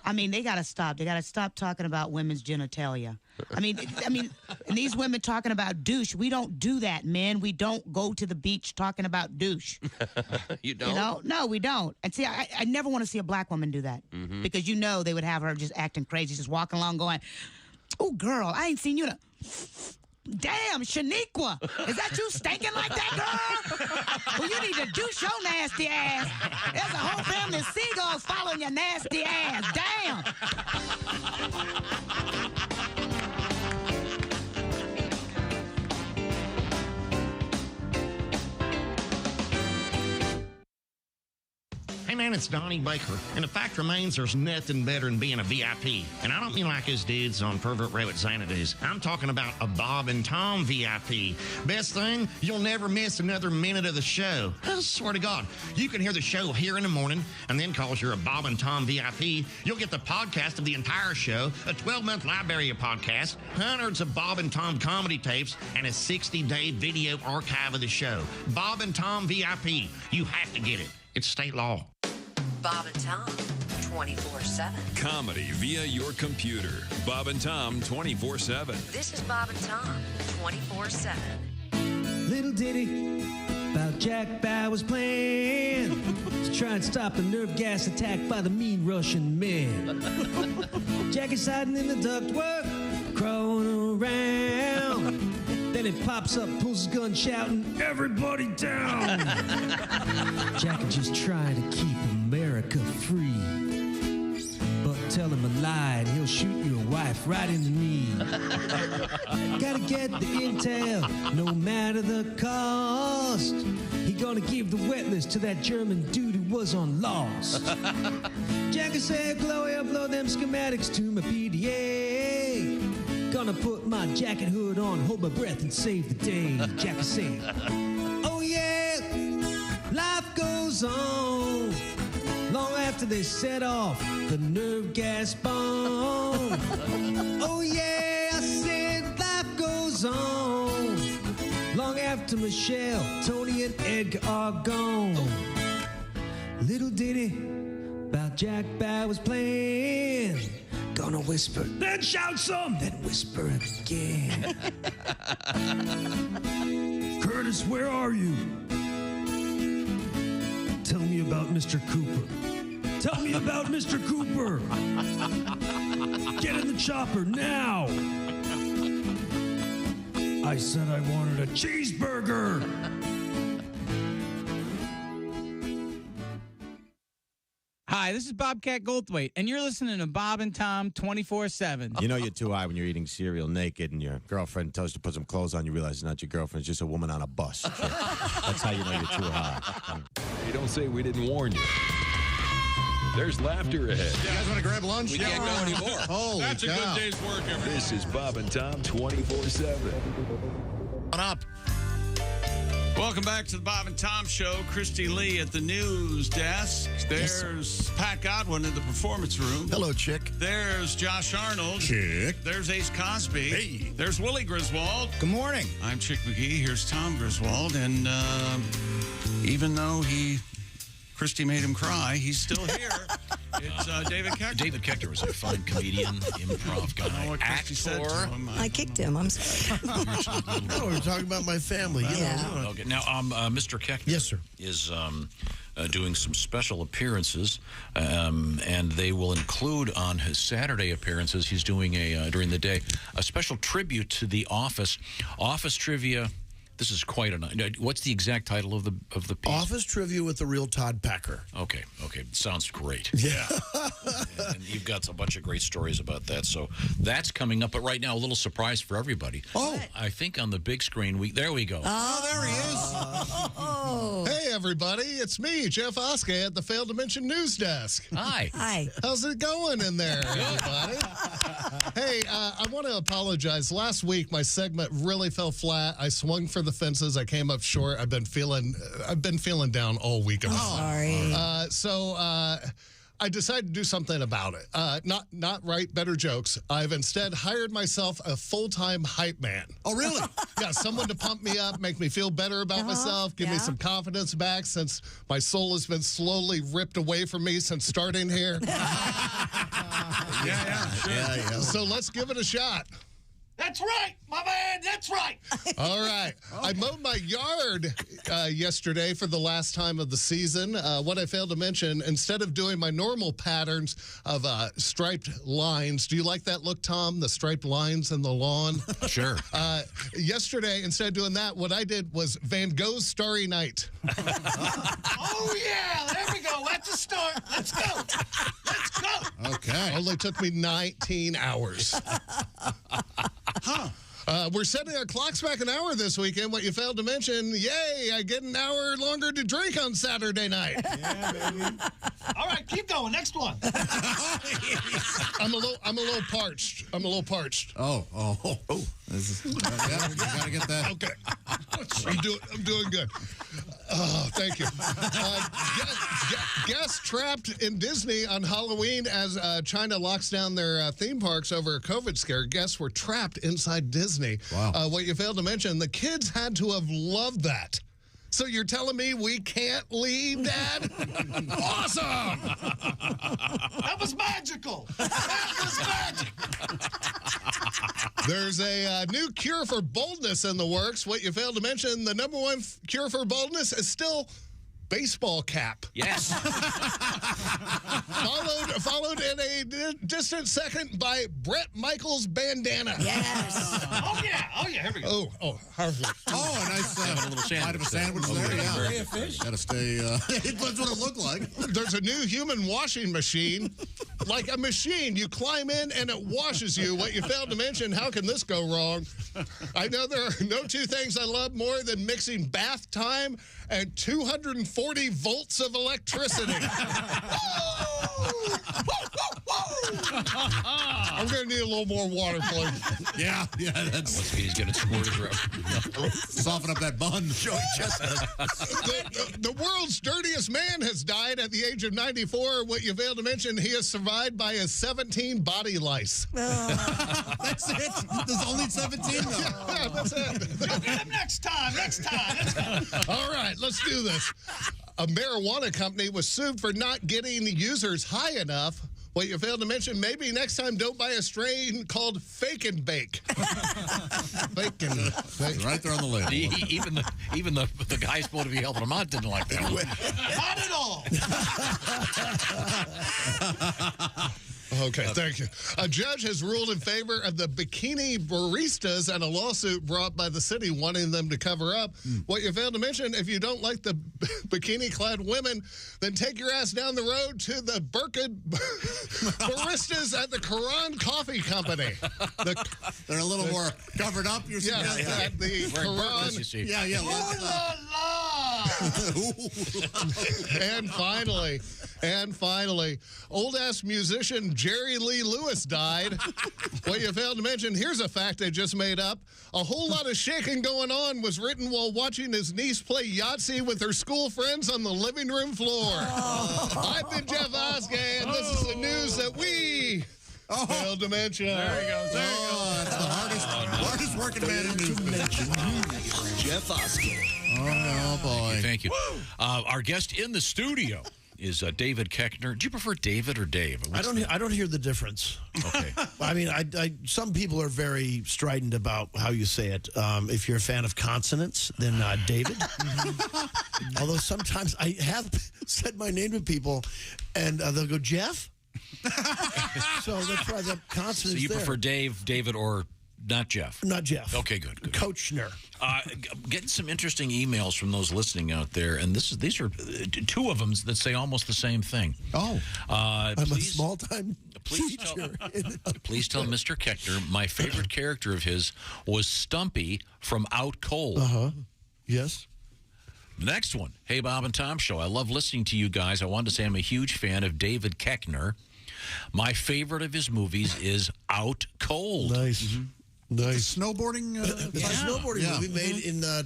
I mean, they got to stop. They got to stop talking about women's genitalia. I mean, and these women talking about douche. We don't do that, men. We don't go to the beach talking about douche. You don't? You know? No, we don't. And see, I never want to see a black woman do that. Mhm. Because you know they would have her just acting crazy, just walking along going, oh, girl, I ain't seen you in a... Damn, Shaniqua, is that you stinking like that, girl? Well, you need to douche your nasty ass. There's a whole family of seagulls following your nasty ass. Damn. Hey man, it's Donnie Baker, and the fact remains there's nothing better than being a VIP. And I don't mean like us dudes on Pervert Rabbit Xanadu's. I'm talking about a Bob and Tom VIP. Best thing, you'll never miss another minute of the show. I swear to God, you can hear the show here in the morning, and then cause you're a Bob and Tom VIP, you'll get the podcast of the entire show, a 12-month library of podcasts, hundreds of Bob and Tom comedy tapes, and a 60-day video archive of the show. Bob and Tom VIP. You have to get it. It's state law. Bob and Tom, 24/7. Comedy via your computer. Bob and Tom 24/7. This is Bob and Tom, 24/7. Little ditty about Jack Bauer's plan to try and stop a nerve gas attack by the mean Russian man. Jack is hiding in the ductwork, crawling around. Then it pops up, pulls his gun, shouting, "Everybody down!" Jack is just trying to keep America free. But tell him a lie and he'll shoot your wife right in the knee. Gotta get the intel, no matter the cost. He gonna give the wet list to that German dude who was on Lost. Jackie said, Chloe, upload them schematics to my PDA. Gonna put my jacket hood on, hold my breath and save the day. Jackie said, oh yeah, life goes on long after they set off the nerve gas bomb. Oh yeah, I said life goes on long after Michelle, Tony, and Edgar are gone. Little ditty about Jack Bauer's plan. Gonna whisper, then shout some, then whisper again. Curtis, where are you? Tell me about Mr. Cooper. Tell me about Mr. Cooper. Get in the chopper now. I said I wanted a cheeseburger. Hi, this is Bobcat Goldthwait, and you're listening to Bob and Tom 24/7. You know you're too high when you're eating cereal naked and your girlfriend tells you to put some clothes on. You realize it's not your girlfriend, it's just a woman on a bus. Sure. That's how you know you're too high. Hey, don't say we didn't warn you. There's laughter ahead. You guys want to grab lunch? We can't go anymore. Holy That's cow. a good day's work, everybody. This is Bob and Tom 24/7. What up? Welcome back to the Bob and Tom Show. Christy Lee at the news desk. There's Pat Godwin in the performance room. Hello, Chick. There's Josh Arnold. Chick. There's Ace Cosby. Hey. There's Willie Griswold. Good morning. I'm Chick McGee. Here's Tom Griswold. And even though Christy made him cry, he's still here. It's David Koechner. David Koechner is a fine comedian, improv guy, I know what Christy said to him. I kicked him. I'm sorry. No, we're talking about my family. You know. Okay, now Mr. Koechner Yes, sir. is doing some special appearances, and they will include on his Saturday appearances. He's doing during the day a special tribute to The Office. Office trivia. This is quite a. What's the exact title of the piece? Office trivia with the real Todd Packer. Okay. Sounds great. Yeah. And you've got a bunch of great stories about that. So that's coming up. But right now, a little surprise for everybody. Oh. I think on the big screen, there we go. Oh, there he is. Hey, everybody. It's me, Jeff Oskey at the Failed to Mention News Desk. Hi. Hi. How's it going in there, everybody? Hey, I want to apologize. Last week, my segment really fell flat. I swung for the fences. I came up short. I've been feeling down all week. Sorry. So I decided to do something about it. Not write better jokes. I've instead hired myself a full-time hype man. Oh, really? Yeah, someone to pump me up, make me feel better about myself, give me some confidence back since my soul has been slowly ripped away from me since starting here. Yeah. So let's give it a shot. That's right, my man. That's right. All right. I mowed my yard yesterday for the last time of the season. What I failed to mention, instead of doing my normal patterns of striped lines, do you like that look, Tom? The striped lines in the lawn? Sure. Yesterday, instead of doing that, what I did was Van Gogh's Starry Night. Oh, yeah. There we go. That's a start. Let's go. Let's go. Okay. Only took me 19 hours. We're setting our clocks back an hour this weekend. What you failed to mention, yay, I get an hour longer to drink on Saturday night. Yeah, baby. All right, keep going. Next one. I'm a little parched. Oh. This is, you gotta get that. Okay. I'm doing good. Oh, thank you. Guests trapped in Disney on Halloween as China locks down their theme parks over a COVID scare. Guests were trapped inside Disney. Wow. What you failed to mention, the kids had to have loved that. So you're telling me we can't leave, Dad? Awesome! That was magical. That was magic. There's a new cure for boldness in the works. What you failed to mention, the number one cure for boldness is still baseball cap. Yes. Followed in a distant second by Bret Michaels bandana. Yes. Oh, yeah. Here we go. Oh, Harvey. Oh, a nice Have a little bite of a sandwich Oh, there. yeah. Yeah. Got to stay. That's what it looked like. There's a new human washing machine. Like a machine. You climb in and it washes you. What you failed to mention, how can this go wrong? I know there are no two things I love more than mixing bath time and 240 volts of electricity. I'm going to need a little more water, please. Yeah, that's. He's getting squirted around. Soften up that bun. The world's dirtiest man has died at the age of 94. What you failed to mention, he is survived by his 17 body lice. That's it. There's only 17, though. Yeah, that's it. Get him next time. Let's go. All right, let's do this. A marijuana company was sued for not getting users high enough. What you failed to mention, maybe next time don't buy a strain called Fake and Bake. Fake and Bake. Right there on the label. Even the guy supposed to be helping him out didn't like that one. Not at all. Okay, thank you. A judge has ruled in favor of the bikini baristas in a lawsuit brought by the city wanting them to cover up. What you failed to mention, if you don't like the bikini-clad women, then take your ass down the road to the burqa baristas at the Quran Coffee Company. They're a little more covered up, you're saying? Yeah, at the Quran. Yeah. And finally, old-ass musician Jerry Lee Lewis died. What you failed to mention, here's a fact I just made up. A whole lot of shaking going on was written while watching his niece play Yahtzee with her school friends on the living room floor. I've been Jeff Oskey, and this is the news that we failed to mention. There he goes. That's the hardest working man in news. Jeff Oskey. Oh, boy. Thank you. Our guest in the studio is David Koechner. Do you prefer David or Dave? I don't hear the difference. Okay. I mean, some people are very strident about how you say it. If you're a fan of consonants, then David. Although sometimes I have said my name to people, and they'll go, Jeff? So that's why the consonants So you prefer Dave, David, or not Jeff? Not Jeff. Okay, good. Koechner. Getting some interesting emails from those listening out there, and these are two of them that say almost the same thing. Oh, I'm a please, small-time please teacher. Please tell Mr. Koechner my favorite character of his was Stumpy from Out Cold. Yes. Next one. Hey, Bob and Tom Show. I love listening to you guys. I wanted to say I'm a huge fan of David Koechner. My favorite of his movies is Out Cold. Nice. Nice. Snowboarding? It's a snowboarding movie made in the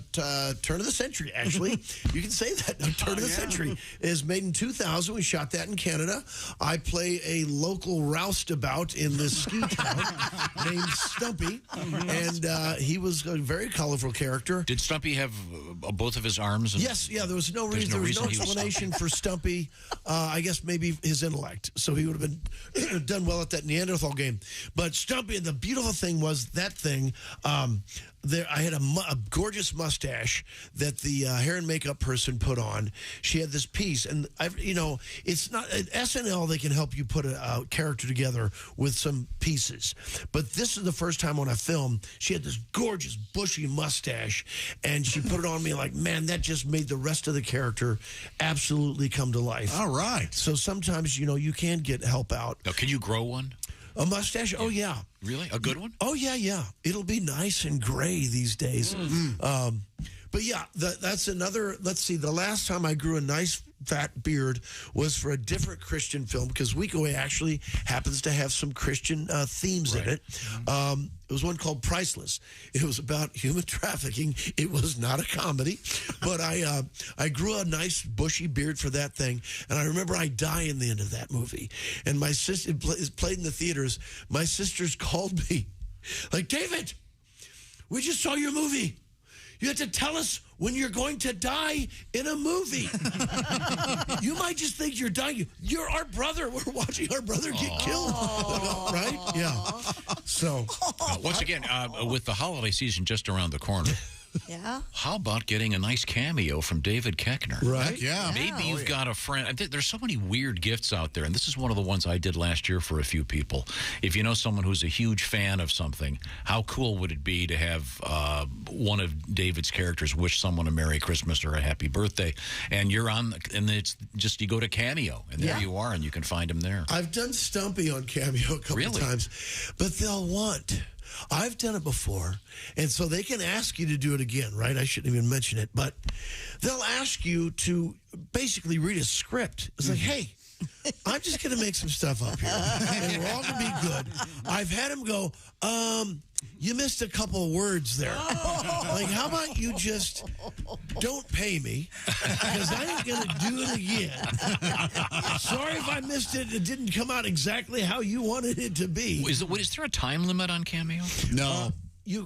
turn of the century, actually. You can say that. Turn of the century. It was made in 2000. We shot that in Canada. I play a local roustabout in this ski town named Stumpy. And he was a very colorful character. Did Stumpy have both of his arms? Yes, yeah. There was no reason. There was no explanation for Stumpy. I guess maybe his intellect. So he would have been done well at that Neanderthal game. But Stumpy, and the beautiful thing was that thing. I had a gorgeous mustache that the hair and makeup person put on. She had this piece, and it's not at SNL. They can help you put a character together with some pieces, but this is the first time on a film she had this gorgeous bushy mustache, and she put it on me like, man, that just made the rest of the character absolutely come to life. All right. So sometimes you can get help out. Now, can you grow one? A mustache? Oh, yeah. Really? A good one? Oh, yeah. It'll be nice and gray these days. But, yeah, that's another. Let's see. The last time I grew a nice fat beard was for a different Christian film, because Weekaway actually happens to have some Christian themes in it. It was one called Priceless. It was about human trafficking. It was not a comedy, but I grew a nice bushy beard for that thing, and I remember I die in the end of that movie. And my sister is played in the theaters. My sisters called me, like, David, we just saw your movie. You have to tell us when you're going to die in a movie. You might just think you're dying. You're our brother. We're watching our brother get killed. Right? Yeah. So. Once again, with the holiday season just around the corner, Yeah. How about getting a nice cameo from David Koechner? Right? Yeah. Maybe you've got a friend. There's so many weird gifts out there, and this is one of the ones I did last year for a few people. If you know someone who's a huge fan of something, how cool would it be to have one of David's characters wish someone a Merry Christmas or a Happy Birthday, and you're on, and it's just you go to Cameo, and there you are, and you can find him there. I've done Stumpy on Cameo a couple times, but they'll want. I've done it before, and so they can ask you to do it again, right? I shouldn't even mention it, but they'll ask you to basically read a script. It's like, hey, I'm just going to make some stuff up here, and we're all going to be good. I've had him go, you missed a couple of words there. Like, how about you just don't pay me, because I ain't going to do it again. Sorry if I missed it. It didn't come out exactly how you wanted it to be. Is there a time limit on Cameo? No.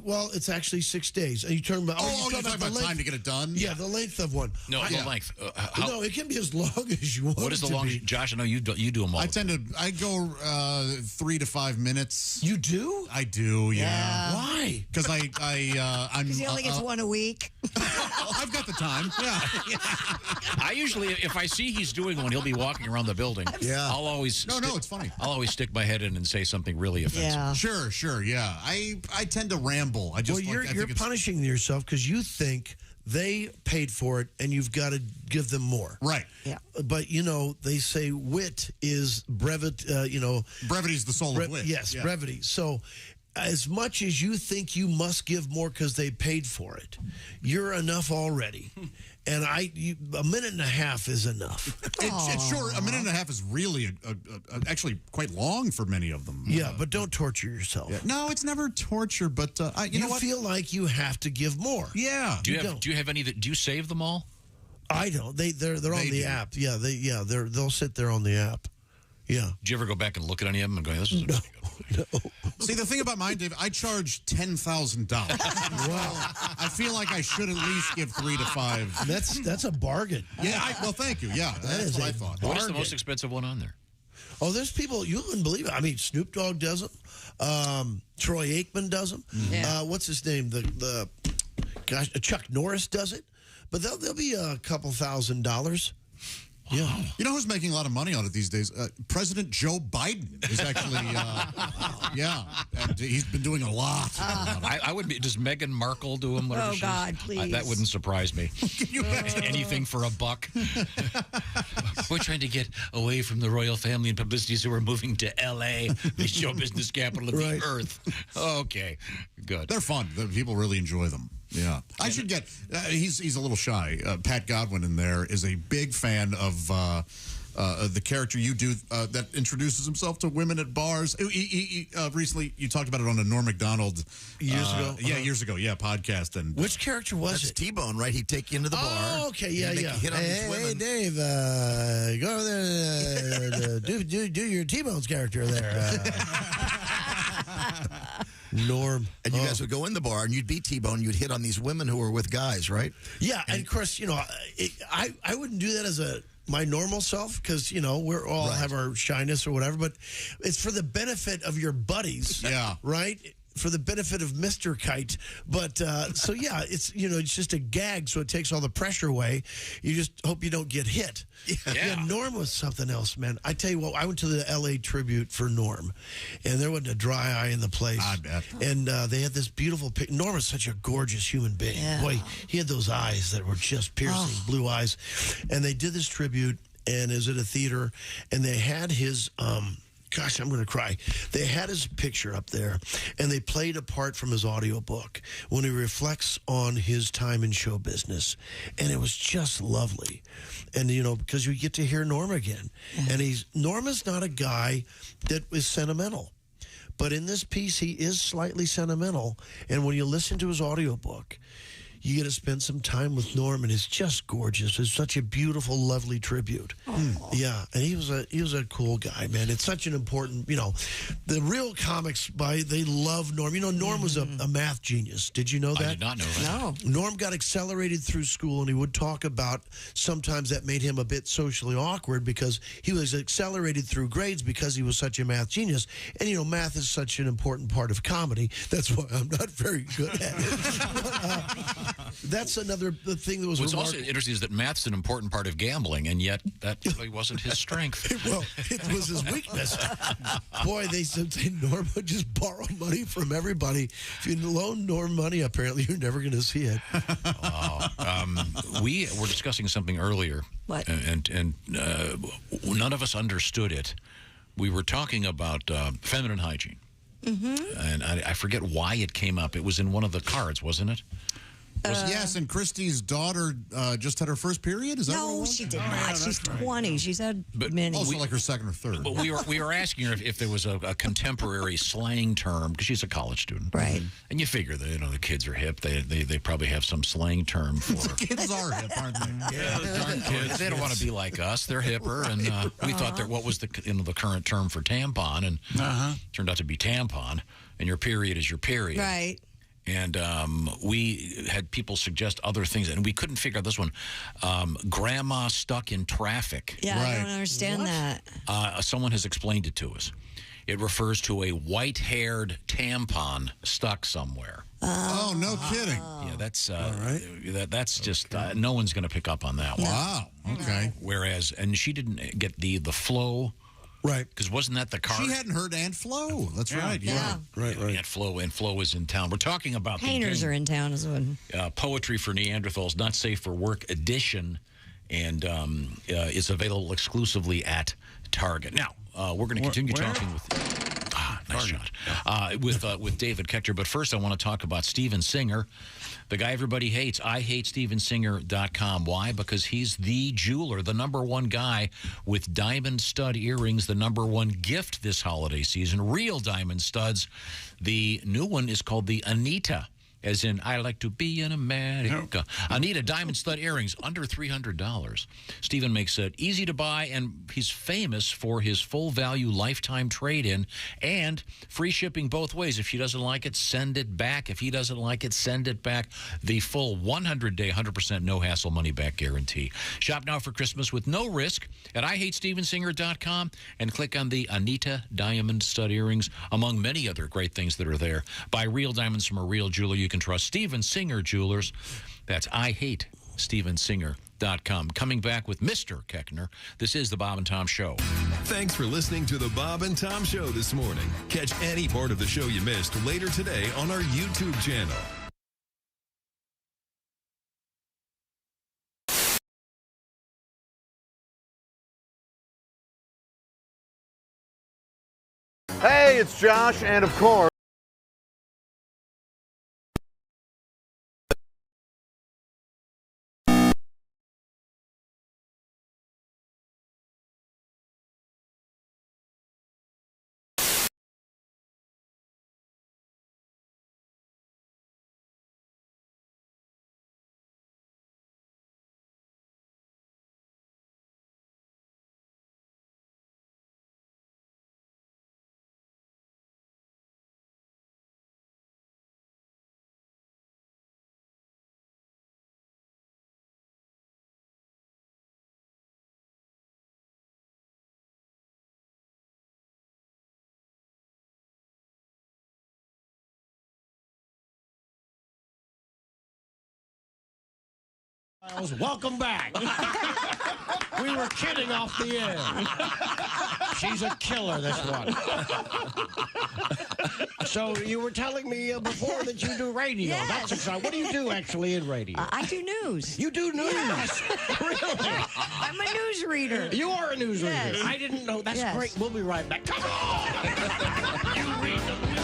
Well, it's actually 6 days. Are you talking about? You're talking about time to get it done? Yeah, the length of one. No, the length. No, it can be as long as you want. What is the longest? Josh, I know you do them all. I go 3 to 5 minutes. You do? I do. Yeah. Why? Because I'm. Because he only gets one a week. I've got the time. Yeah. I usually, if I see he's doing one, he'll be walking around the building. Yeah. I'll always. No, it's funny. I'll always stick my head in and say something really offensive. Yeah. Sure. Yeah. I tend to ramble. I just. Well, you're punishing yourself because you think they paid for it and you've got to give them more. Right. Yeah. But, they say wit is brevity, brevity's the soul of wit. Yes, brevity. So as much as you think you must give more because they paid for it, you're enough already. And a minute and a half is enough. It's short. A minute and a half is really actually quite long for many of them. Yeah, but don't torture yourself. Yeah. No, it's never torture. But you know what? Feel like you have to give more. Yeah. Do you have any that? Do you save them all? I don't. They're on the app. Yeah. They'll sit there on the app. Yeah. Did you ever go back and look at any of them and go, "This is no." See, the thing about mine, Dave, I charge $10,000. Wow. I feel like I should at least give 3 to 5. That's a bargain. Yeah. Well, thank you. Yeah, that's what I thought. What is the most expensive one on there? Oh, there's people you wouldn't believe it. I mean, Snoop Dogg does them. Troy Aikman does them. Yeah. What's his name? Chuck Norris does it. But they'll be a couple $1,000. Yeah. You know who's making a lot of money on it these days? President Joe Biden is actually, and he's been doing a lot. I would be, does Meghan Markle do them? Oh, God, please. That wouldn't surprise me. Anything for a buck. We're trying to get away from the royal family and publicity, so we're moving to L.A., the show business capital of the earth. Okay, good. They're fun. People really enjoy them. Yeah. I should get, he's a little shy. Pat Godwin in there is a big fan of the character you do that introduces himself to women at bars. Recently, you talked about it on a Norm Macdonald. Years ago? Yeah, years ago. Yeah, podcast. And which character was That's it? T-Bone, right? He'd take you into the bar. Oh, okay. Yeah, He'd make you hit on these Hey, women. Dave, go over there. Do your T-Bone's character there. Norm. And you guys would go in the bar and you'd be T-Bone. You'd hit on these women who were with guys, right? Yeah, and of course, I wouldn't do that as my normal self because, we're all have our shyness or whatever, but it's for the benefit of your buddies. Yeah. Right? For the benefit of Mr. Kite. But, so yeah, it's just a gag, so it takes all the pressure away. You just hope you don't get hit. Yeah, Norm was something else, man. I tell you what, I went to the L.A. tribute for Norm, and there wasn't a dry eye in the place. I bet. And they had this beautiful picture. Norm is such a gorgeous human being. Yeah. Boy, he had those eyes that were just piercing, blue eyes. And they did this tribute, and it was at a theater, and they had his... Gosh, I'm going to cry. They had his picture up there, and they played a part from his audiobook when he reflects on his time in show business. And it was just lovely. And, because you get to hear Norm again. And Norm is not a guy that is sentimental. But in this piece, he is slightly sentimental. And when you listen to his audiobook, you get to spend some time with Norm, and it's just gorgeous. It's such a beautiful, lovely tribute. Yeah, and he was a cool guy, man. It's such an important, the real comics they love Norm. Norm was a math genius. Did you know that? I did not know that. No. Norm got accelerated through school, and he would talk about sometimes that made him a bit socially awkward because he was accelerated through grades because he was such a math genius. And, math is such an important part of comedy. That's why I'm not very good at it. That's another thing that was What's remarkable. also interesting is that math's an important part of gambling, and yet that really wasn't his strength. Well, it was his weakness. Boy, they said Norm would just borrow money from everybody. If you loan Norm money, apparently you're never going to see it. We were discussing something earlier. What? And none of us understood it. We were talking about feminine hygiene. And I forget why it came up. It was in one of the cards, wasn't it? Yes, and Christy's daughter just had her first period. Is that what it No, was? she did not. She's 20. She's had many. Also, like her second or third. But we were asking her if there was a contemporary slang term, because she's a college student, right? And you figure that the kids are hip. They probably have some slang term for. The kids are hip, aren't they? Yeah, darn kids. They don't want to be like us. They're hipper, and we thought that what was the current term for tampon, and turned out to be tampon. And your period is your period, right? And we had people suggest other things, and we couldn't figure out this one. Grandma stuck in traffic. Yeah, I don't understand that. Someone has explained it to us. It refers to a white-haired tampon stuck somewhere. Oh, no kidding. Yeah, that's that's just no one's going to pick up on that one. Wow. Okay. Whereas, and she didn't get the flow. Right. Because wasn't that the card? She hadn't heard Aunt Flo. That's right. Yeah. Right. Aunt Flo is in town. We're talking about Painters are in town as well. Poetry for Neanderthals, Not Safe for Work edition, and is available exclusively at Target. Now, we're going to continue talking with... nice shot. With David Koechner. But first, I want to talk about Steven Singer, the guy everybody hates. IHateStevenSinger.com. Why? Because he's the jeweler, the #1 guy with diamond stud earrings, the #1 gift this holiday season. Real diamond studs. The new one is called the Anita. As in, I like to be in America. Anita diamond stud earrings, under $300. Stephen makes it easy to buy, and he's famous for his full-value lifetime trade-in and free shipping both ways. If she doesn't like it, send it back. If he doesn't like it, send it back. The full 100-day, 100% no-hassle money-back guarantee. Shop now for Christmas with no risk at IHateStevenSinger.com and click on the Anita diamond stud earrings, among many other great things that are there. Buy real diamonds from a real jeweler you can trust. Steven Singer Jewelers. That's IHateStevenSinger.com. Coming back with Mr. Koechner. This is the Bob and Tom Show. Thanks for listening to the Bob and Tom Show this morning. Catch any part of the show you missed later today on our YouTube channel. Hey, it's Josh, and of course, welcome back. We were kidding off the air. She's a killer, this one. So you were telling me before that you do radio. Yes. That's exciting. What do you do actually in radio? I do news. You do news? Yes. Really? I'm a news reader. You are a news Yes. reader. I didn't know. That's Yes. great. We'll be right back. Come on! You read the news.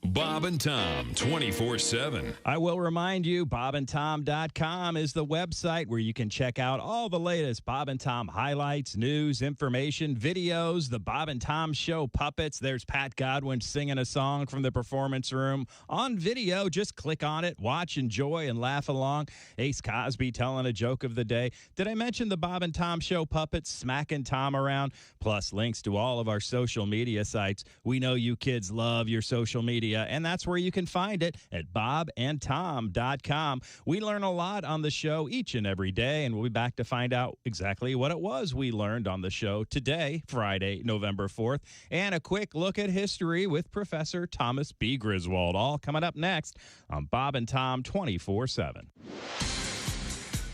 Bob and Tom, 24/7. I will remind you, bobandtom.com is the website where you can check out all the latest Bob and Tom highlights, news, information, videos, the Bob and Tom Show puppets. There's Pat Godwin singing a song from the performance room on video. Just click on it, watch, enjoy, and laugh along. Ace Cosby telling a joke of the day. Did I mention the Bob and Tom Show puppets smacking Tom around? Plus links to all of our social media sites. We know you kids love your social media and that's where you can find it at bobandtom.com. We learn a lot on the show each and every day, and we'll be back to find out exactly what it was we learned on the show today, Friday, November 4th, and a quick look at history with Professor Thomas B. Griswold, all coming up next on Bob and Tom 24/7.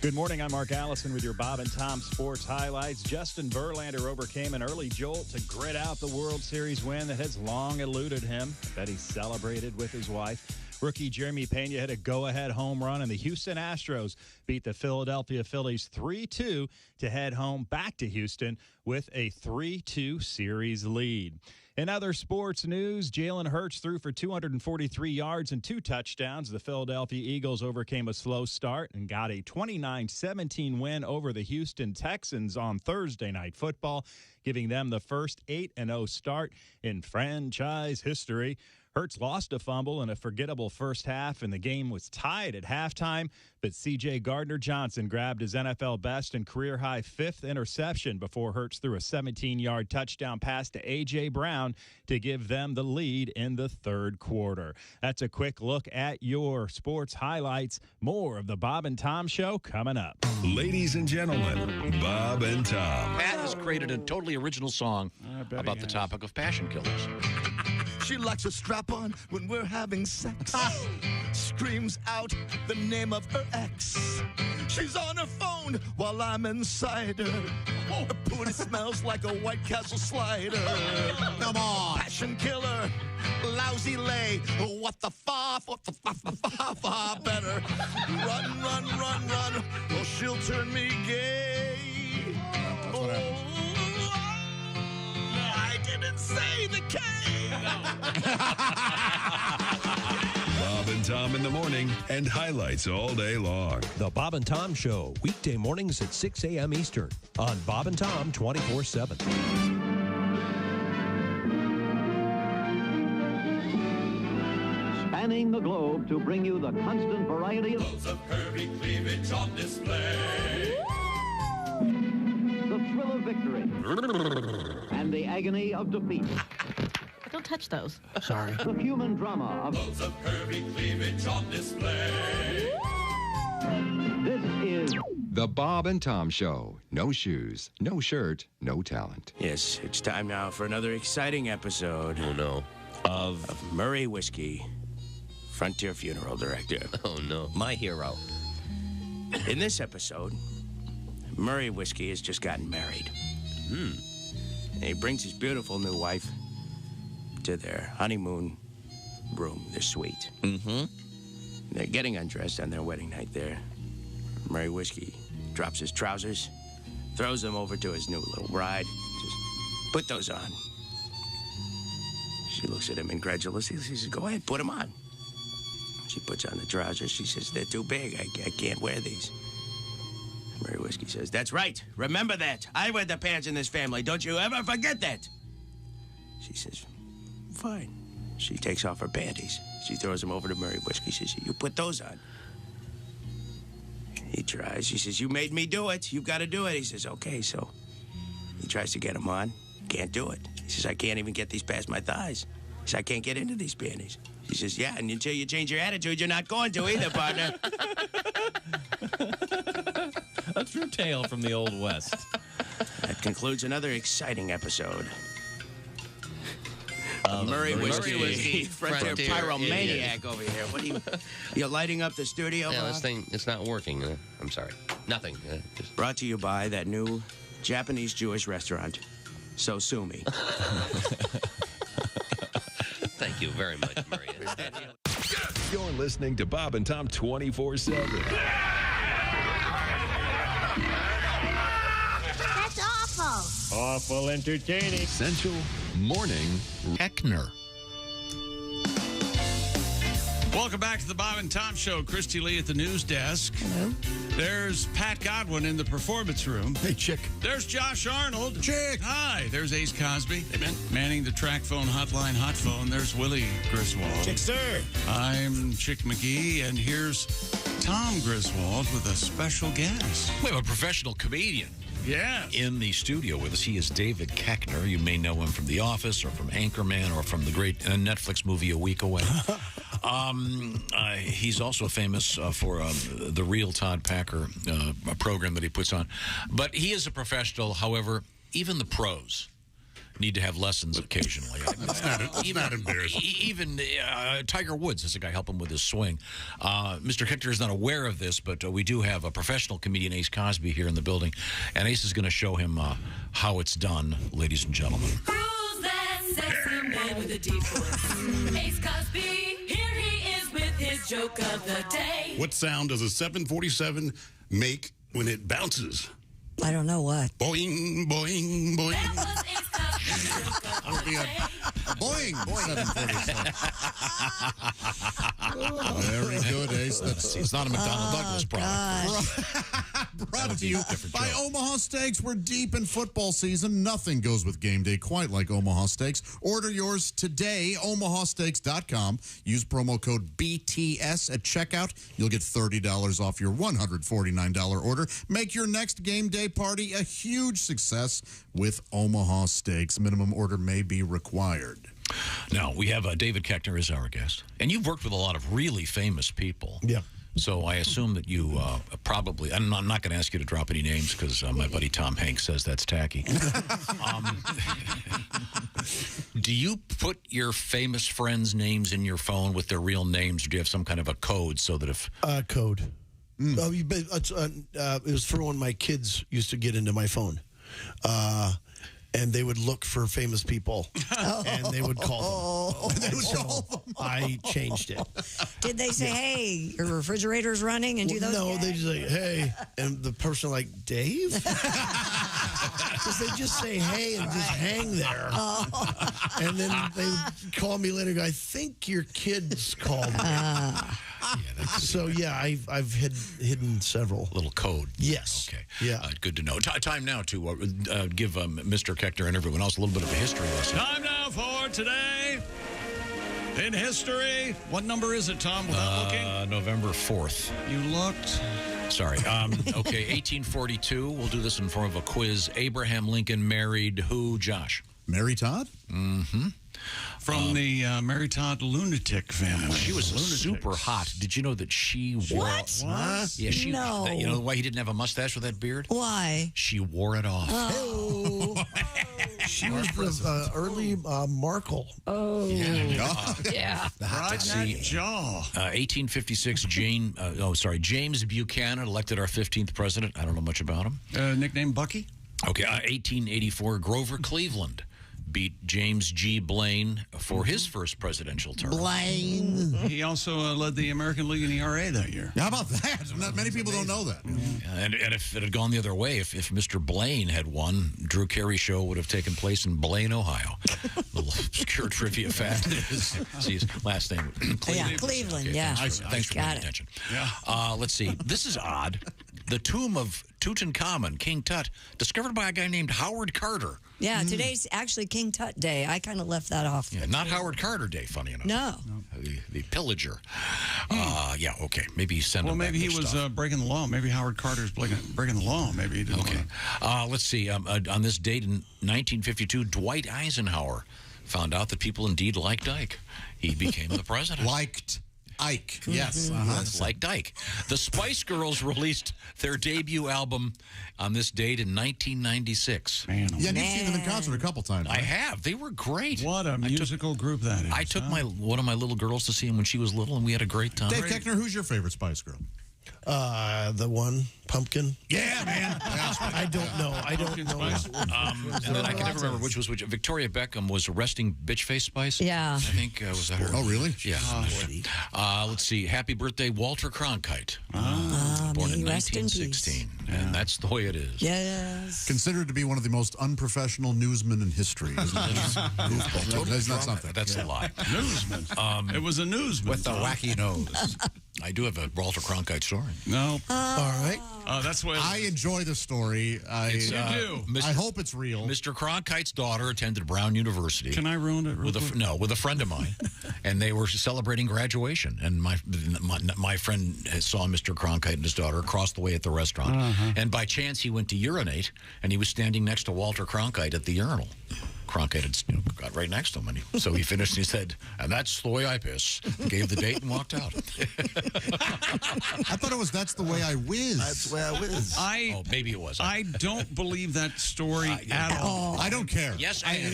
Good morning. I'm Mark Allison with your Bob and Tom sports highlights. Justin Verlander overcame an early jolt to grit out the World Series win that has long eluded him. I bet he celebrated with his wife. Rookie Jeremy Pena hit a go-ahead home run, and the Houston Astros beat the Philadelphia Phillies 3-2 to head home back to Houston with a 3-2 series lead. In other sports news, Jalen Hurts threw for 243 yards and 2 touchdowns. The Philadelphia Eagles overcame a slow start and got a 29-17 win over the Houston Texans on Thursday Night Football, giving them the first 8-0 start in franchise history. Hurts lost a fumble in a forgettable first half, and the game was tied at halftime. But C.J. Gardner-Johnson grabbed his NFL best and career-high 5th interception before Hurts threw a 17-yard touchdown pass to A.J. Brown to give them the lead in the third quarter. That's a quick look at your sports highlights. More of the Bob and Tom Show coming up. Ladies and gentlemen, Bob and Tom. Pat has created a totally original song about the topic of passion killers. She likes a strap-on when we're having sex. Screams out the name of her ex. She's on her phone while I'm inside her. Her booty smells like a White Castle slider. Come on. Passion killer, lousy lay. What the far better. Run, run, run, run, or she'll turn me gay. I didn't say the K. Bob and Tom in the morning and highlights all day long. The Bob and Tom Show, weekday mornings at 6 a.m. Eastern on Bob and Tom 24/7. Spanning the globe to bring you the constant variety of loads of curvy cleavage on display. The thrill of victory and the agony of defeat. Don't touch those. Sorry. The human drama of loads of curvy cleavage on display. This is the Bob and Tom Show. No shoes, no shirt, no talent. Yes, it's time now for another exciting episode. Oh no. Of Murray Whiskey, Frontier Funeral Director. Oh no. My hero. In this episode, Murray Whiskey has just gotten married. And he brings his beautiful new wife to their honeymoon room, their suite. They're getting undressed on their wedding night there. Murray Whiskey drops his trousers, throws them over to his new little bride. Just put those on. She looks at him incredulously. She says, go ahead, put them on. She puts on the trousers. She says, they're too big. I can't wear these. Murray Whiskey says, that's right. Remember that. I wear the pants in this family. Don't you ever forget that. She says, fine. She takes off her panties. She throws them over to Murray Whiskey. She says, you put those on. He tries. She says, you made me do it. You've got to do it. He says, okay. So he tries to get them on. Can't do it. He says, I can't even get these past my thighs. He says, I can't get into these panties. She says, yeah, and until you change your attitude, you're not going to either, partner. A true tale from the Old West. That concludes another exciting episode. Murray Whiskey, Frontier Pyromaniac over here. What are you're lighting up the studio? Yeah, this thing, it's not working. I'm sorry. Nothing. Just brought to you by that new Japanese Jewish restaurant, So Sue Me. Thank you very much, Murray. You're listening to Bob and Tom 24/7. That's awful. Awful entertaining. Essential Morning Koechner. Welcome back to the Bob and Tom Show. Christy Lee at the news desk. Hello. There's Pat Godwin in the performance room. Hey, chick. There's Josh Arnold. Chick. Hi. There's Ace Cosby. Hey, man. Manning the track phone hotline hot phone. There's Willie Griswold. Chick, sir. I'm Chick McGee, and here's Tom Griswold with a special guest. We have a professional comedian. in the studio with us. He is David Koechner. You may know him from The Office or from Anchorman or from the great Netflix movie A Week Away. He's also famous for the Real Todd Packer program that he puts on. But he is a professional. However, even the pros need to have lessons occasionally. It's not embarrassing. Even Tiger Woods has a guy help him with his swing. Mr. Koechner is not aware of this, but we do have a professional comedian, Ace Cosby, here in the building. And Ace is going to show him how it's done, ladies and gentlemen. Who's that sexy man with a deep voice? Ace Cosby, here he is with his joke of the day. What sound does a 747 make when it bounces? I don't know what. Boing, boing, boing. That was Ace Cosby's joke of the day. Boing, 747. Very good, Ace. It's not a McDonnell Douglas product. Brought to you by Omaha Steaks. We're deep in football season. Nothing goes with game day quite like Omaha Steaks. Order yours today, omahasteaks.com. Use promo code BTS at checkout. You'll get $30 off your $149 order. Make your next game day party a huge success with Omaha Steaks. Minimum order may be required. Now, we have David Koechner as our guest. And you've worked with a lot of really famous people. Yeah. So I assume that you probably, I'm not going to ask you to drop any names because my buddy Tom Hanks says that's tacky. Do you put your famous friends' names in your phone with their real names, or do you have some kind of a code so that if... Code. It was for when my kids used to get into my phone. And they would look for famous people, and they would call them. They would call them. I changed it. Did they say, hey, your refrigerator's running, and do those? No, they just say, hey. And the person like, Dave? Because they just say, hey, and just hang there. And then they would call me later and go, I think your kids called me. So, yeah, I've hidden several. Little code. Yes. Okay. Yeah. Good to know. Time now to give Mr. Koechner and everyone else a little bit of a history lesson. Time now for Today in History. What number is it, Tom, without looking? November 4th. You looked. Sorry. Okay, 1842. We'll do this in form of a quiz. Abraham Lincoln married who, Josh? Mary Todd? Mm-hmm. From the Mary Todd lunatic family. She was super hot. Did you know that she wore... What? Yeah, she... No. You know why he didn't have a mustache with that beard? Why? She wore it off. Oh. She was the early Markle. Oh. Yeah. Right that jaw. 1856, James Buchanan elected our 15th president. I don't know much about him. Nickname Bucky? Okay, 1884, Grover Cleveland beat James G. Blaine for his first presidential term. Blaine. He also led the American League in ERA that year. How about that? Not many people don't know that. And if it had gone the other way, if Mr. Blaine had won, Drew Carey's show would have taken place in Blaine, Ohio. Little obscure trivia fact is, see his last name. Cleveland. Yeah, Cleveland, okay, yeah. Thanks for paying attention. Yeah. Let's see. This is odd. The tomb of Tutankhamun, King Tut, discovered by a guy named Howard Carter. Yeah, today's actually King Tut Day. I kind of left that off. Yeah, not Howard Carter Day, funny enough. No. The pillager. Yeah, okay. Maybe send him maybe back he was breaking the law. Maybe Howard Carter's breaking the law. Maybe he didn't. Okay. Let's see. On this date in 1952, Dwight Eisenhower found out that people indeed liked Ike. He became the president. Liked Ike. Yes. Like Ike. The Spice Girls released their debut album on this date in 1996. Yeah, you've seen them in concert a couple times. I have. They were great. What a musical group that is. I took one of my little girls to see him when she was little, and we had a great time. Dave Koechner, who's your favorite Spice Girl? The one, Pumpkin. Yeah, man. I don't know. I don't know. And then I can never remember which was which. Victoria Beckham was Resting Bitch Face Spice. Yeah. I think was that her? Oh, really? Yeah. Let's see. Happy birthday, Walter Cronkite. Born in 1916. And that's the way it is. Yes. Considered to be one of the most unprofessional newsmen in history. Isn't it? That's not something. That's a lie. Newsman. It was a newsman. With the wacky nose. I do have a Walter Cronkite story. No. All right. That's what I enjoy the story. I hope it's real. Mr. Cronkite's daughter attended Brown University. Can I ruin it? With a friend of mine, and they were celebrating graduation. And my friend saw Mr. Cronkite and his daughter across the way at the restaurant, and by chance he went to urinate, and he was standing next to Walter Cronkite at the urinal. Cronkite had got right next to him, and so he finished and he said, "And that's the way I piss." Gave the date and walked out. I thought it was "That's the way I whiz." That's the way I whiz. Maybe it was. I don't believe that story at all. I don't care. Yes, I am.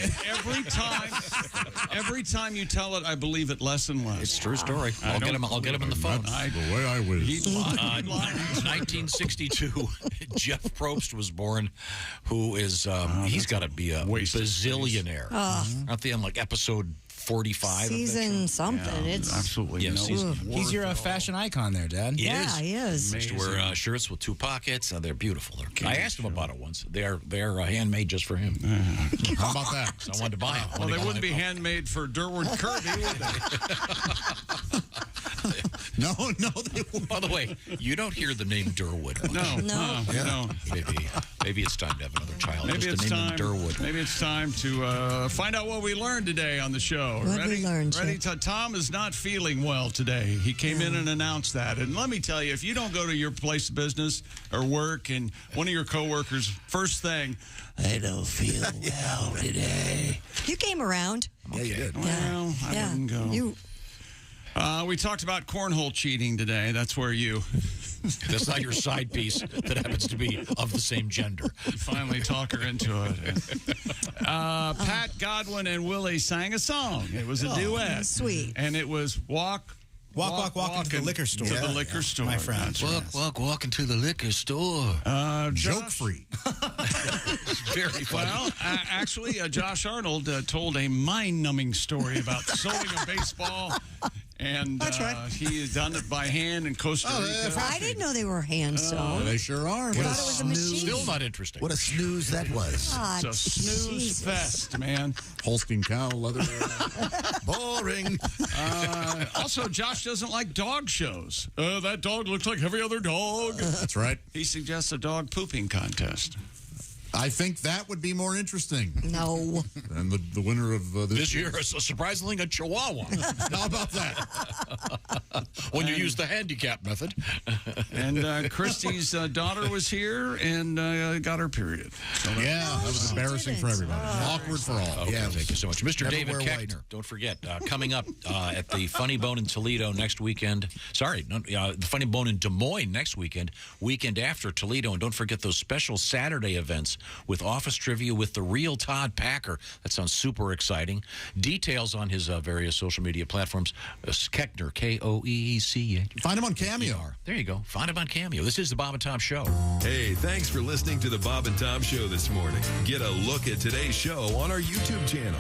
Every time you tell it, I believe it less and less. It's a true story. I'll get him on the phone. That's the way I whiz. 1962, Jeff Probst was born, who is he's got to be a bazillionaire. Aren't they on like episode 45? Season something. It's absolutely He's your fashion icon there, Dad. He is. He used to wear shirts with 2 pockets. They're beautiful. I asked him about it once. They're handmade just for him. How about that? So I wanted to buy them. Well, they wouldn't be handmade for Durward Kirby, would they? No, they won't. By the way, you don't hear the name Durwood. No. Maybe it's time to have another child. Maybe just it's to name time. him Durwood. Maybe it's time to find out what we learned today on the show. What we learned, Ready? Tom is not feeling well today. He came in and announced that. And let me tell you, if you don't go to your place of business or work and one of your coworkers, first thing, I don't feel well today. You came around. Yeah, you did. Well, I didn't go. We talked about cornhole cheating today. That's where you... That's not your side piece that happens to be of the same gender. You finally talk her into it. Pat Godwin and Willie sang a song. It was a duet. Sweet. And it was Walk into the liquor store. To the liquor store. My friend. Walk into the liquor store. Joke free. Very funny. Well, actually, Josh Arnold told a mind-numbing story about sewing a baseball. And That's right. He has done it by hand in Costa Rica. I didn't know they were hand sewn. They sure are. I thought it was a machine. Still not interesting. What a snooze that was. Ah, It's a snooze Jesus. fest, man. Holstein cow, leather. Boring. Also, Josh doesn't like dog shows. That dog looks like every other dog. That's right. He suggests a dog pooping contest. I think that would be more interesting. No. And the winner of This year is surprisingly a Chihuahua. How about that? When you use the handicap method. And Christy's daughter was here and got her period. So that was embarrassing for everybody. Awkward for all. Okay, thank you so much. Mr. Never David wear Koechner, white. don't forget, coming up at the Funny Bone in Toledo next weekend. Sorry, the Funny Bone in Des Moines next weekend after Toledo. And don't forget those special Saturday events with office trivia with the real Todd Packer. That sounds super exciting. Details on his various social media platforms. Koechner, Koeech. Find him on Cameo. There you go. Find him on Cameo. This is the Bob and Tom Show. Hey, thanks for listening to the Bob and Tom Show this morning. Get a look at today's show on our YouTube channel.